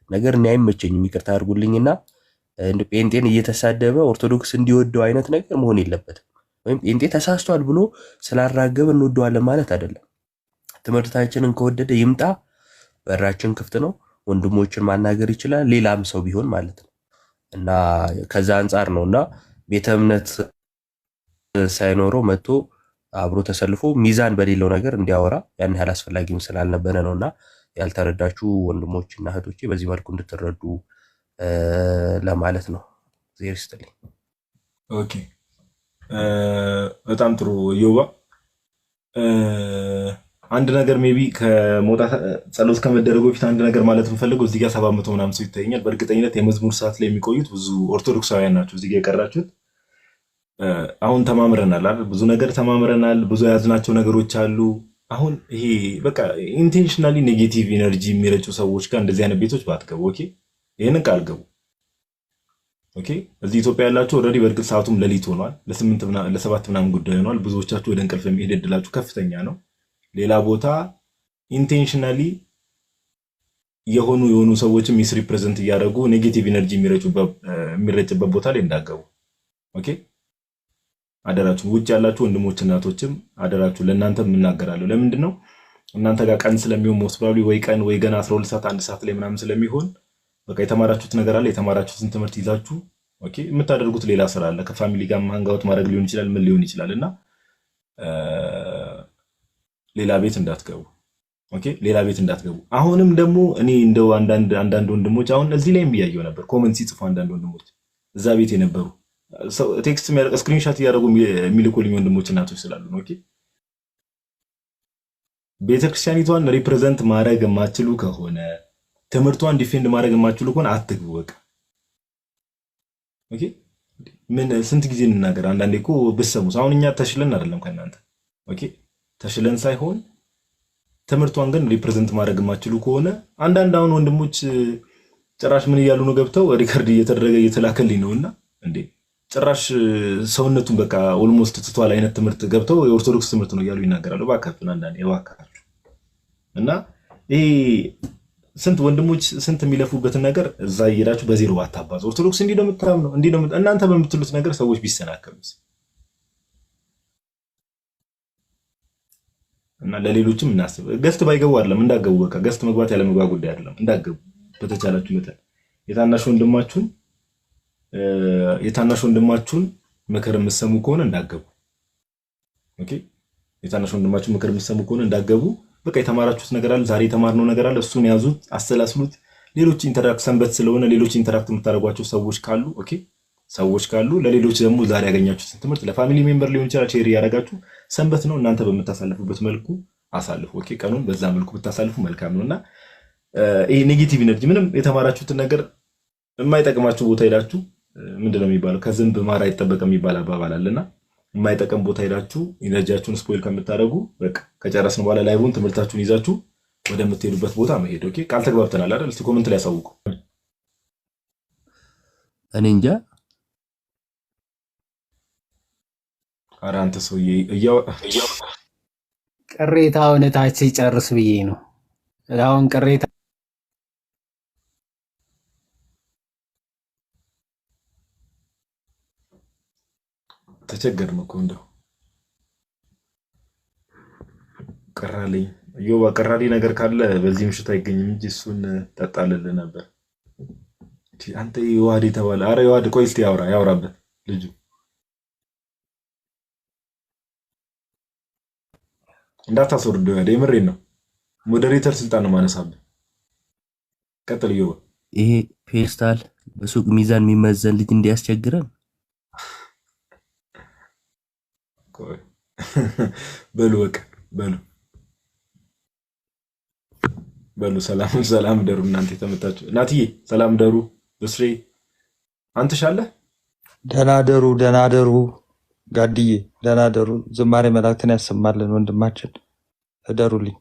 ነገር እኔ አይመቸኝም። ይቅርታ አድርጉልኝና ጴንጤን እየተሳደበ ኦርቶዶክስ እንዲወደው አይነት ነገር መሆን የለበትም። ወይም ጴንጤ ተሳስቷል ብሎ ስላራገበ እንወደዋለን ማለት አይደለም። ትምህርታችንን ከወደደ ይምጣ፣ በራችን ክፍት ነው። ወንድሞችን ማናገር ይችላል፣ ሌላም ሰው ቢሆን ማለት ነው። እና ከዛ አንጻር ነው እና ቤተ እምነት ሳይኖረው መጥቶ አብሮ ተሰልፎ ሚዛን በሌለው ነገር እንዲያወራ ያን ያህል አስፈላጊም ስላልነበረ ነው። እና ያልተረዳችሁ ወንድሞችና እህቶቼ በዚህ መልኩ እንድትረዱ ለማለት ነው። ዜር ይስጥልኝ። ኦኬ፣ በጣም ጥሩ ዮባ። አንድ ነገር ሜቢ ከመውጣት ጸሎት ከመደረጉ በፊት አንድ ነገር ማለት የምፈልገው እዚህ ጋር 700 ምናምን ሰው ይታየኛል። በእርግጠኝነት የመዝሙር ሰዓት ላይ የሚቆዩት ብዙ ኦርቶዶክሳውያን ናቸው እዚህ ጋር የቀራችሁት። አሁን ተማምረናል አይደል? ብዙ ነገር ተማምረናል። ብዙ የያዝናቸው ነገሮች አሉ። አሁን ይሄ በቃ ኢንቴንሽናሊ ኔጌቲቭ ኢነርጂ የሚረጩ ሰዎች ጋር እንደዚህ አይነት ቤቶች ባትገቡ። ኦኬ፣ ይሄንን ቃል ገቡ። ኦኬ፣ እዚህ ኢትዮጵያ ያላችሁ ኦልሬዲ በእርግጥ ሰዓቱም ሌሊት ሆኗል። ለ7 ምናምን ጉዳይ ሆኗል። ብዙዎቻችሁ ወደ እንቅልፍ የሚሄድ እድላችሁ ከፍተኛ ነው። ሌላ ቦታ ኢንቴንሽናሊ የሆኑ ሰዎችም ሚስ ሪፕሬዘንት እያደረጉ ኔጌቲቭ ኢነርጂ የሚረጭበት ቦታ ላይ እንዳገቡ። ኦኬ፣ አደራችሁ። ውጭ ያላችሁ ወንድሞች እናቶችም አደራችሁ። ለእናንተም እናገራለሁ። ለምንድን ነው እናንተ ጋር ቀን ስለሚሆን ሞስት ፕሮባብሊ ወይ ቀን ወይ ገና 12 ሰዓት 1 ሰዓት ላይ ምናምን ስለሚሆን በቃ የተማራችሁት ነገር አለ። የተማራችሁትን ትምህርት ይዛችሁ ኦኬ የምታደርጉት ሌላ ስራ አለ። ከፋሚሊ ጋር ሃንጋውት ማድረግ ሊሆን ይችላል፣ ምን ሊሆን ይችላል። እና ሌላ ቤት እንዳትገቡ። ኦኬ፣ ሌላ ቤት እንዳትገቡ። አሁንም ደግሞ እኔ እንደው አንዳንድ ወንድሞች አሁን እዚህ ላይ የሚያየው ነበር ኮመንት ሲጽፉ አንዳንድ ወንድሞች እዛ ቤት የነበሩ ቴክስት የሚያደርግ ስክሪንሾት እያደረጉ የሚልኩልኝ ወንድሞች እናቶች ስላሉ ነው። ኦኬ፣ ቤተክርስቲያኒቷን ሪፕሬዘንት ማድረግ የማትችሉ ከሆነ ትምህርቷን ዲፌንድ ማድረግ የማትችሉ ከሆነ አትግቡ በቃ። ኦኬ፣ ምን ስንት ጊዜ እንናገር? አንዳንዴ እኮ ብትሰሙስ። አሁን እኛ ተሽለን አይደለም ከእናንተ ኦኬ፣ ተሽለን ሳይሆን ትምህርቷን ግን ሪፕሬዘንት ማድረግ የማትችሉ ከሆነ አንዳንድ አሁን ወንድሞች ጭራሽ ምን እያሉ ነው ገብተው ሪከርድ እየተደረገ እየተላከልኝ ነውና እንዴ ጭራሽ ሰውነቱን በቃ ኦልሞስት ትቷል አይነት ትምህርት ገብተው የኦርቶዶክስ ትምህርት ነው እያሉ ይናገራሉ። እባካችሁን አንዳንዴ እባካችሁ። እና ይሄ ስንት ወንድሞች ስንት የሚለፉበትን ነገር እዛ እየሄዳችሁ በዜሮ ባታባዙ። ኦርቶዶክስ እንዲህ ነው የምታምነው እንዲህ ነው እናንተ በምትሉት ነገር ሰዎች ቢሰናከሉስ? እና ለሌሎችም እናስብ። ገስት ባይገቡ አይደለም እንዳገቡ፣ በቃ ገስት መግባት ያለ መግባት ጉዳይ አይደለም። እንዳገቡ በተቻላችሁ መጠን የታናሽ ወንድማችሁን ምክር የምትሰሙ ከሆነ እንዳገቡ። ኦኬ፣ የታናሽ ወንድማችሁን ምክር የምትሰሙ ከሆነ እንዳገቡ። በቃ የተማራችሁት ነገር አለ፣ ዛሬ የተማርነው ነገር አለ፣ እሱን ያዙት፣ አሰላስሉት። ሌሎች ኢንተራክት ሰንበት ስለሆነ ሌሎች ኢንተራክት የምታደርጓቸው ሰዎች ካሉ ኦኬ ሰዎች ካሉ ለሌሎች ደግሞ ዛሬ ያገኛችሁትን ትምህርት ለፋሚሊ ሜምበር ሊሆን ይችላል ሼር ያደረጋችሁ ሰንበት ነው እናንተ በምታሳልፉበት መልኩ አሳልፉ። ኦኬ፣ ቀኑን በዛ መልኩ ብታሳልፉ መልካም ነውና ይሄ ኔጌቲቭ ኢነርጂ ምንም የተማራችሁትን ነገር የማይጠቅማችሁ ቦታ ሄዳችሁ ምንድነው የሚባለው ከዝንብ ማር አይጠበቅም የሚባል አባባል አለና የማይጠቅም ቦታ ሄዳችሁ ኢነርጂያችሁን ስፖይል ከምታደርጉ በቃ ከጨረስን በኋላ ላይቡን ትምህርታችሁን ይዛችሁ ወደምትሄዱበት ቦታ መሄድ። ኦኬ ቃል ተግባብተናል አይደል? እስቲ ኮሜንት ላይ ያሳውቁ። እኔ እንጃ። ኧረ አንተ ሰውዬ ቅሬታውን ታች ሲጨርስ ብዬ ነው። አሁን ቅሬታ ተቸገርን እኮ እንደው ቀራልኝ እዮባ ቀራልኝ ነገር ካለ በዚህ ምሽት አይገኝም እንጂ እሱን ጠጣልል ነበር። አንተ ይዋዲ ተባለ። አረ ይዋዲ ቆይ እስቲ ያውራበት ልጁ እንዳታስወርደው ያደ የምሬን ነው። ሞዴሬተር ስልጣን ነው ማነሳብህ። ቀጥል እዮባ። ይሄ ፔስታል በሱቅ ሚዛን የሚመዘን ልጅ እንዲያስቸግረን በሉ በቃ በሉ ሰላም ደሩ። እናንተ የተመታችሁ ናትዬ ሰላም ደሩ። ብስሬ አንተሻለ ደህና ደሩ ጋድዬ ደህና ደሩ። ዝማሬ መላእክትን ያሰማልን ወንድማችን እደሩልኝ።